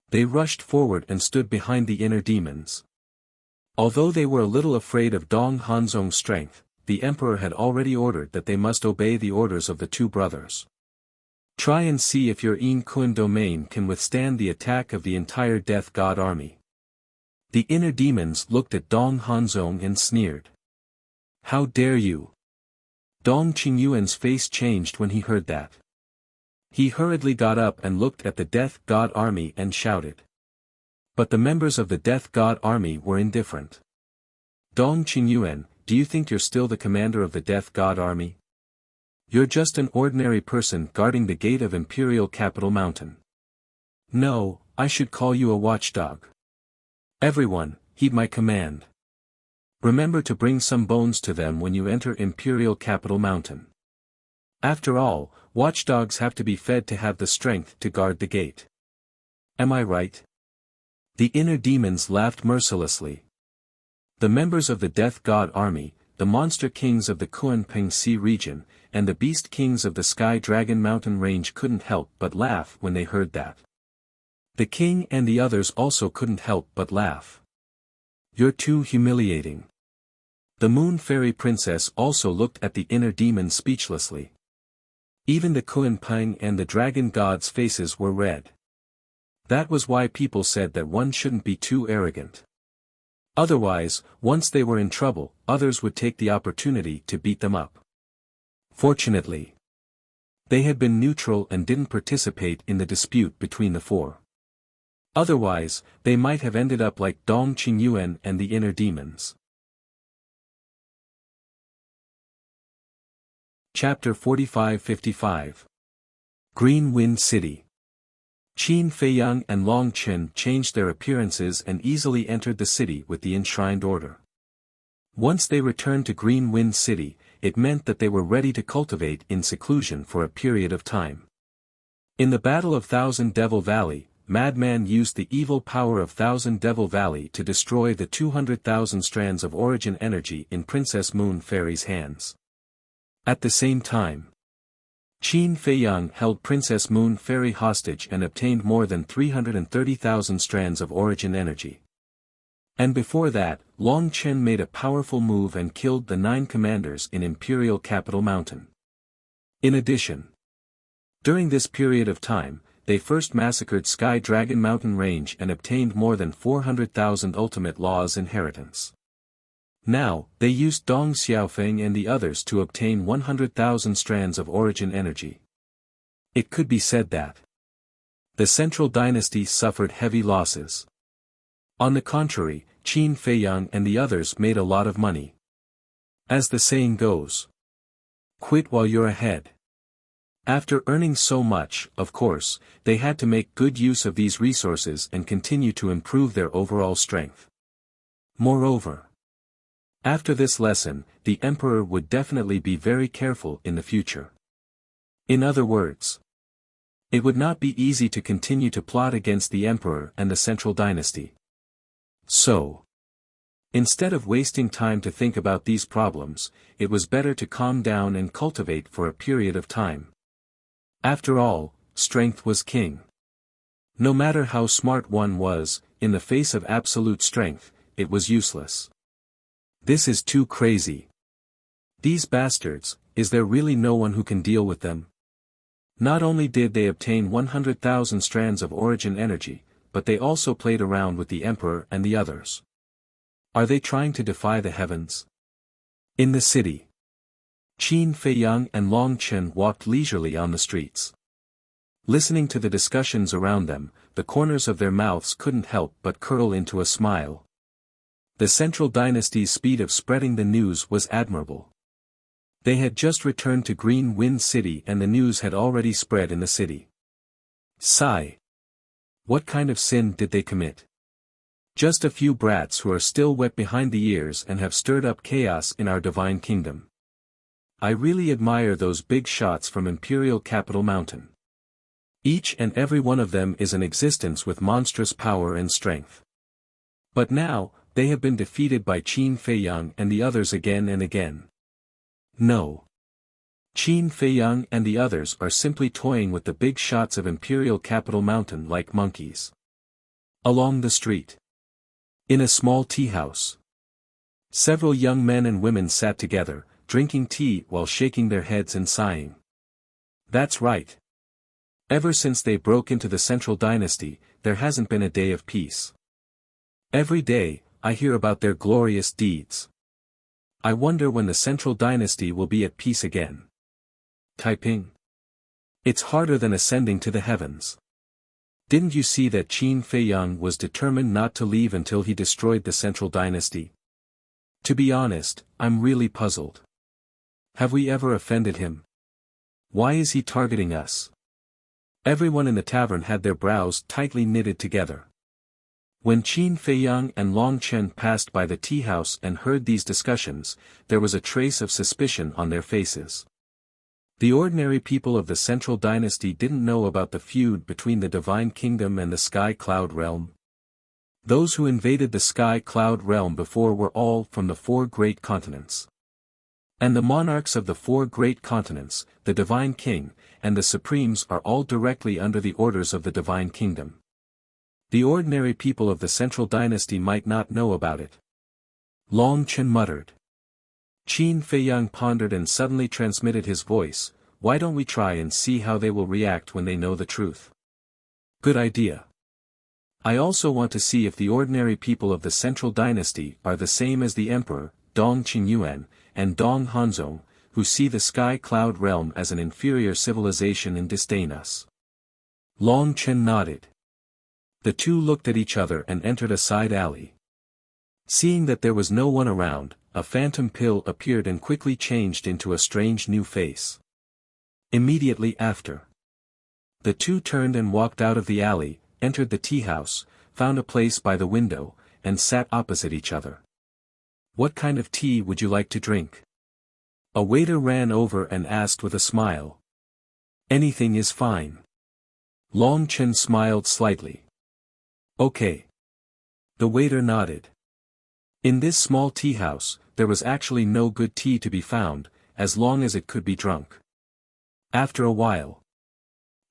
They rushed forward and stood behind the inner demons. Although they were a little afraid of Dong Hanzong's strength, the emperor had already ordered that they must obey the orders of the two brothers. Try and see if your Yin Kun domain can withstand the attack of the entire Death God Army. The inner demons looked at Dong Hanzong and sneered. How dare you? Dong Qingyuan's face changed when he heard that. He hurriedly got up and looked at the Death God Army and shouted. But the members of the Death God Army were indifferent. Dong Qingyuan, do you think you're still the commander of the Death God Army? You're just an ordinary person guarding the gate of Imperial Capital Mountain. No, I should call you a watchdog. Everyone, heed my command. Remember to bring some bones to them when you enter Imperial Capital Mountain. After all, watchdogs have to be fed to have the strength to guard the gate. Am I right? The inner demons laughed mercilessly. The members of the Death God Army, the monster kings of the Kunping Sea region, and the beast kings of the Sky Dragon Mountain range couldn't help but laugh when they heard that. The king and the others also couldn't help but laugh. You're too humiliating. The Moon Fairy Princess also looked at the inner demon speechlessly. Even the Kunping and the dragon gods' faces were red. That was why people said that one shouldn't be too arrogant. Otherwise, once they were in trouble, others would take the opportunity to beat them up. Fortunately, they had been neutral and didn't participate in the dispute between the four. Otherwise, they might have ended up like Dong Qingyuan and the inner demons. Chapter 45-55 Green Wind City. Qin Feiyang and Long Chen changed their appearances and easily entered the city with the enshrined order. Once they returned to Green Wind City, it meant that they were ready to cultivate in seclusion for a period of time. In the Battle of Thousand Devil Valley, Madman used the evil power of Thousand Devil Valley to destroy the 200,000 strands of origin energy in Princess Moon Fairy's hands. At the same time, Qin Feiyang held Princess Moon Fairy hostage and obtained more than 330,000 strands of origin energy. And before that, Long Chen made a powerful move and killed the 9 commanders in Imperial Capital Mountain. In addition, during this period of time, they first massacred Sky Dragon Mountain Range and obtained more than 400,000 ultimate laws inheritance. Now, they used Dong Xiaofeng and the others to obtain 100,000 strands of origin energy. It could be said that the Central Dynasty suffered heavy losses. On the contrary, Qin Feiyang and the others made a lot of money. As the saying goes, quit while you're ahead. After earning so much, of course, they had to make good use of these resources and continue to improve their overall strength. Moreover, after this lesson, the emperor would definitely be very careful in the future. In other words, it would not be easy to continue to plot against the emperor and the Central Dynasty. So, instead of wasting time to think about these problems, it was better to calm down and cultivate for a period of time. After all, strength was king. No matter how smart one was, in the face of absolute strength, it was useless. This is too crazy. These bastards, is there really no one who can deal with them? Not only did they obtain 100,000 strands of origin energy, but they also played around with the Emperor and the others. Are they trying to defy the heavens? In the city, Qin Feiyang and Long Chen walked leisurely on the streets. Listening to the discussions around them, the corners of their mouths couldn't help but curl into a smile. The Central Dynasty's speed of spreading the news was admirable. They had just returned to Green Wind City and the news had already spread in the city. Sigh. What kind of sin did they commit? Just a few brats who are still wet behind the ears and have stirred up chaos in our divine kingdom. I really admire those big shots from Imperial Capital Mountain. Each and every one of them is an existence with monstrous power and strength. But now, they have been defeated by Qin Feiyang and the others again and again. No. Qin Feiyang and the others are simply toying with the big shots of Imperial Capital Mountain like monkeys. Along the street. In a small tea house. Several young men and women sat together, drinking tea while shaking their heads and sighing. That's right. Ever since they broke into the Central Dynasty, there hasn't been a day of peace. Every day, I hear about their glorious deeds. I wonder when the Central Dynasty will be at peace again. Typing. It's harder than ascending to the heavens. Didn't you see that Qin Feiyang was determined not to leave until he destroyed the Central Dynasty? To be honest, I'm really puzzled. Have we ever offended him? Why is he targeting us? Everyone in the tavern had their brows tightly knitted together. When Qin Feiyang and Long Chen passed by the tea house and heard these discussions, there was a trace of suspicion on their faces. The ordinary people of the Central Dynasty didn't know about the feud between the Divine Kingdom and the Sky Cloud Realm. Those who invaded the Sky Cloud Realm before were all from the 4 great continents. And the monarchs of the 4 great continents, the Divine King, and the Supremes are all directly under the orders of the Divine Kingdom. The ordinary people of the Central Dynasty might not know about it. Long Chen muttered. Qin Feiyang pondered and suddenly transmitted his voice, why don't we try and see how they will react when they know the truth? Good idea. I also want to see if the ordinary people of the Central Dynasty are the same as the Emperor, Dong Qingyuan, and Dong Hanzong, who see the Sky Cloud Realm as an inferior civilization and disdain us. Long Chen nodded. The two looked at each other and entered a side alley. Seeing that there was no one around, a phantom pill appeared and quickly changed into a strange new face. Immediately after, the two turned and walked out of the alley, entered the tea house, found a place by the window, and sat opposite each other. What kind of tea would you like to drink? A waiter ran over and asked with a smile. Anything is fine. Long Chen smiled slightly. Okay. The waiter nodded. In this small tea house, there was actually no good tea to be found, as long as it could be drunk. After a while,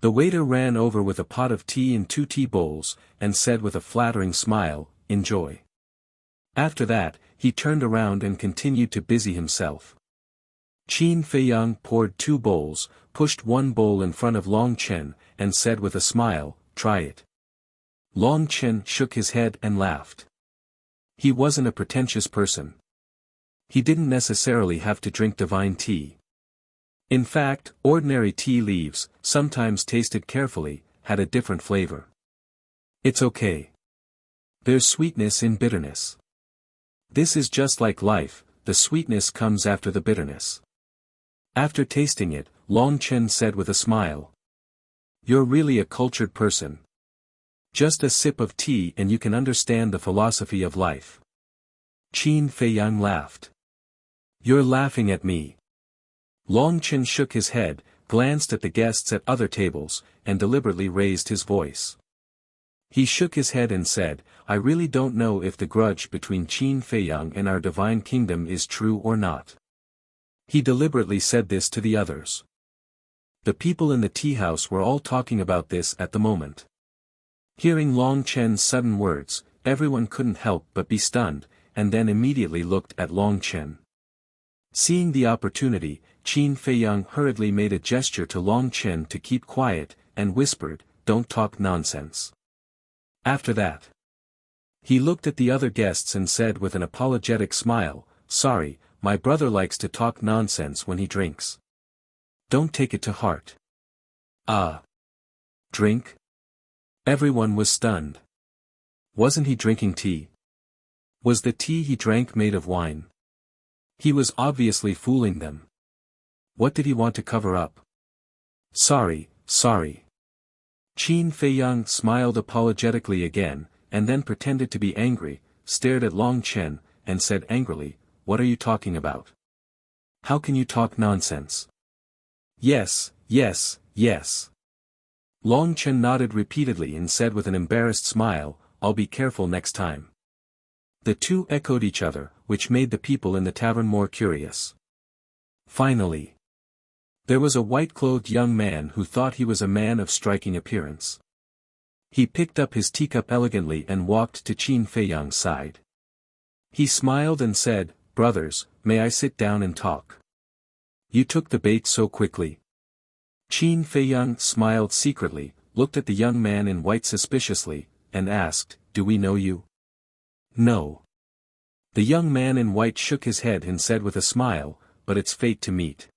the waiter ran over with a pot of tea and 2 tea bowls, and said with a flattering smile, enjoy. After that, he turned around and continued to busy himself. Qin Feiyang poured 2 bowls, pushed 1 bowl in front of Long Chen, and said with a smile, try it. Long Chen shook his head and laughed. He wasn't a pretentious person. He didn't necessarily have to drink divine tea. In fact, ordinary tea leaves, sometimes tasted carefully, had a different flavor. It's okay. There's sweetness in bitterness. This is just like life, the sweetness comes after the bitterness. After tasting it, Long Chen said with a smile. You're really a cultured person. Just a sip of tea and you can understand the philosophy of life. Qin Feiyang laughed. You're laughing at me. Long Chen shook his head, glanced at the guests at other tables, and deliberately raised his voice. He shook his head and said, I really don't know if the grudge between Qin Feiyang and our divine kingdom is true or not. He deliberately said this to the others. The people in the tea house were all talking about this at the moment. Hearing Long Chen's sudden words, everyone couldn't help but be stunned, and then immediately looked at Long Chen. Seeing the opportunity, Qin Feiyang hurriedly made a gesture to Long Chen to keep quiet, and whispered, "Don't talk nonsense." After that, he looked at the other guests and said with an apologetic smile, "Sorry, my brother likes to talk nonsense when he drinks. Don't take it to heart." "Ah. Drink?" Everyone was stunned. Wasn't he drinking tea? Was the tea he drank made of wine? He was obviously fooling them. What did he want to cover up? Sorry. Qin Feiyang smiled apologetically again, and then pretended to be angry, stared at Long Chen, and said angrily, "What are you talking about? How can you talk nonsense?" Yes. Long Chen nodded repeatedly and said with an embarrassed smile, "I'll be careful next time." The two echoed each other, which made the people in the tavern more curious. Finally, there was a white-clothed young man who thought he was a man of striking appearance. He picked up his teacup elegantly and walked to Qin Feiyang's side. He smiled and said, "Brothers, may I sit down and talk? You took the bait so quickly." Qin Feiyang smiled secretly, looked at the young man in white suspiciously, and asked, "Do we know you?" "No." The young man in white shook his head and said with a smile, "But it's fate to meet.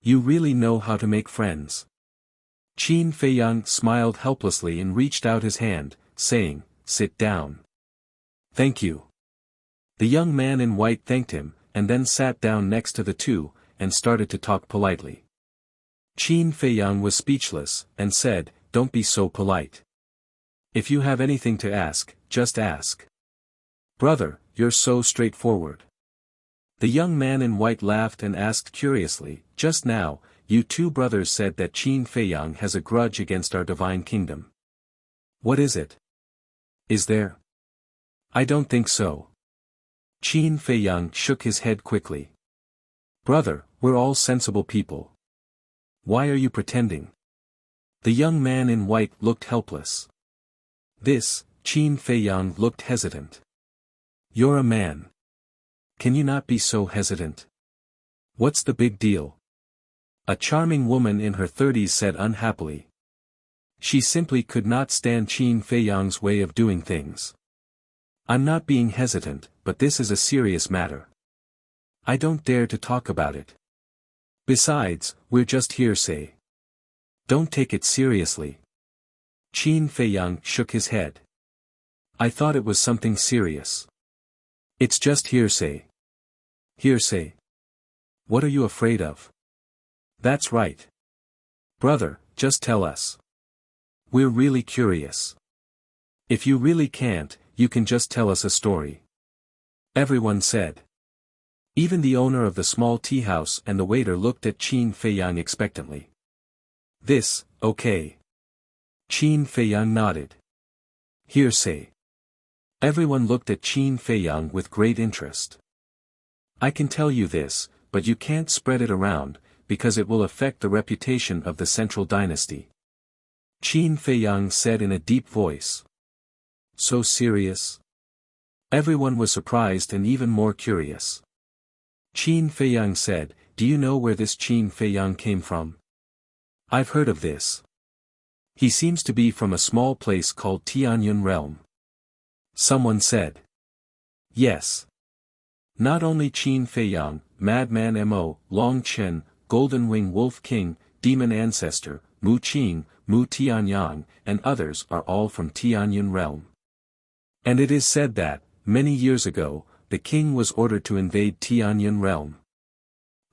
You really know how to make friends." Qin Feiyang smiled helplessly and reached out his hand, saying, "Sit down." "Thank you." The young man in white thanked him, and then sat down next to the two, and started to talk politely. Qin Feiyang was speechless, and said, "Don't be so polite. If you have anything to ask, just ask." "Brother, you're so straightforward." The young man in white laughed and asked curiously, "Just now, you two brothers said that Qin Feiyang has a grudge against our divine kingdom. What is it? Is there?" "I don't think so." Qin Feiyang shook his head quickly. "Brother, we're all sensible people. Why are you pretending?" The young man in white looked helpless. Qin Feiyang looked hesitant. "You're a man. Can you not be so hesitant? What's the big deal?" A charming woman in her 30s said unhappily. She simply could not stand Qin Feiyang's way of doing things. "I'm not being hesitant, but this is a serious matter. I don't dare to talk about it. Besides, we're just hearsay. Don't take it seriously." Qin Feiyang shook his head. "I thought it was something serious." "It's just hearsay." "Hearsay? What are you afraid of?" "That's right. Brother, just tell us. We're really curious. If you really can't, you can just tell us a story." Everyone said. Even the owner of the small tea house and the waiter looked at Qin Feiyang expectantly. Okay. Qin Feiyang nodded. "Hearsay." Everyone looked at Qin Feiyang with great interest. "I can tell you this, but you can't spread it around, because it will affect the reputation of the central dynasty." Qin Feiyang said in a deep voice. "So serious?" Everyone was surprised and even more curious. Qin Feiyang said, "Do you know where this Qin Feiyang came from?" "I've heard of this. He seems to be from a small place called Tianyun Realm." Someone said. "Yes. Not only Qin Feiyang, Madman Mo, Long Chen, Golden Wing Wolf King, Demon Ancestor, Mu Qing, Mu Tianyang, and others are all from Tianyun Realm. And it is said that, many years ago, the king was ordered to invade Tianyun Realm.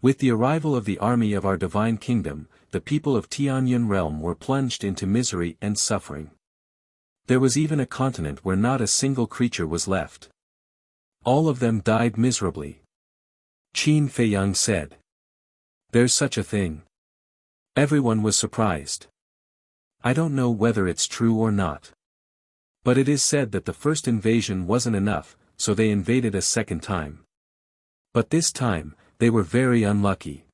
With the arrival of the army of our divine kingdom, the people of Tianyun Realm were plunged into misery and suffering. There was even a continent where not a single creature was left. All of them died miserably." Qin Feiyang said. "There's such a thing?" Everyone was surprised. "I don't know whether it's true or not. But it is said that the first invasion wasn't enough, so they invaded a second time. But this time, they were very unlucky.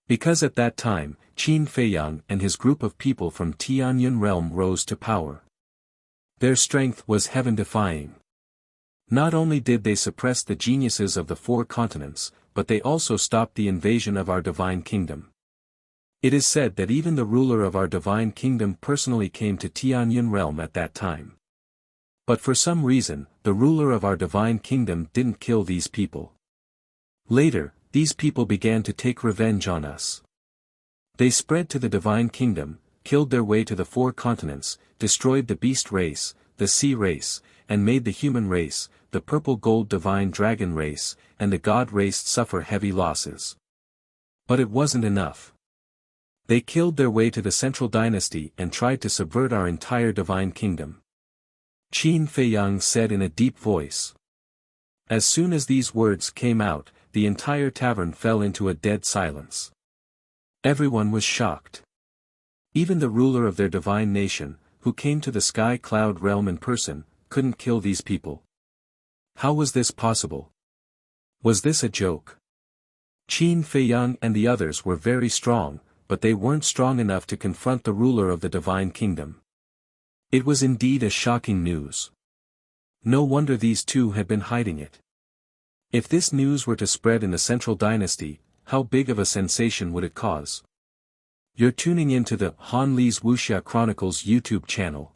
Because at that time, Qin Feiyang and his group of people from Tianyun Realm rose to power. Their strength was heaven-defying. Not only did they suppress the geniuses of the four continents, but they also stopped the invasion of our divine kingdom. It is said that even the ruler of our divine kingdom personally came to Tianyun realm at that time. But for some reason, the ruler of our divine kingdom didn't kill these people. Later, these people began to take revenge on us. They spread to the divine kingdom, killed their way to the four continents, destroyed the beast race, the sea race, and made the human race, the purple gold divine dragon race, and the god race suffer heavy losses. But it wasn't enough. They killed their way to the central dynasty and tried to subvert our entire divine kingdom. Qin Feiyang said in a deep voice. As soon as these words came out, the entire tavern fell into a dead silence. Everyone was shocked. Even the ruler of their divine nation, who came to the sky cloud realm in person, couldn't kill these people. How was this possible? Was this a joke? Qin Feiyang and the others were very strong, but they weren't strong enough to confront the ruler of the divine kingdom. It was indeed a shocking news. No wonder these two had been hiding it. If this news were to spread in the central dynasty, how big of a sensation would it cause? You're tuning into the Han Li's Wuxia Chronicles YouTube channel.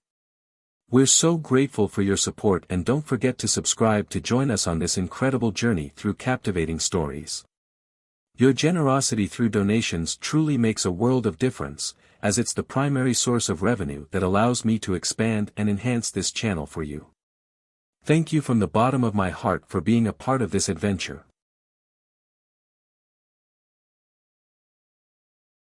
We're so grateful for your support, and don't forget to subscribe to join us on this incredible journey through captivating stories. Your generosity through donations truly makes a world of difference, as it's the primary source of revenue that allows me to expand and enhance this channel for you. Thank you from the bottom of my heart for being a part of this adventure.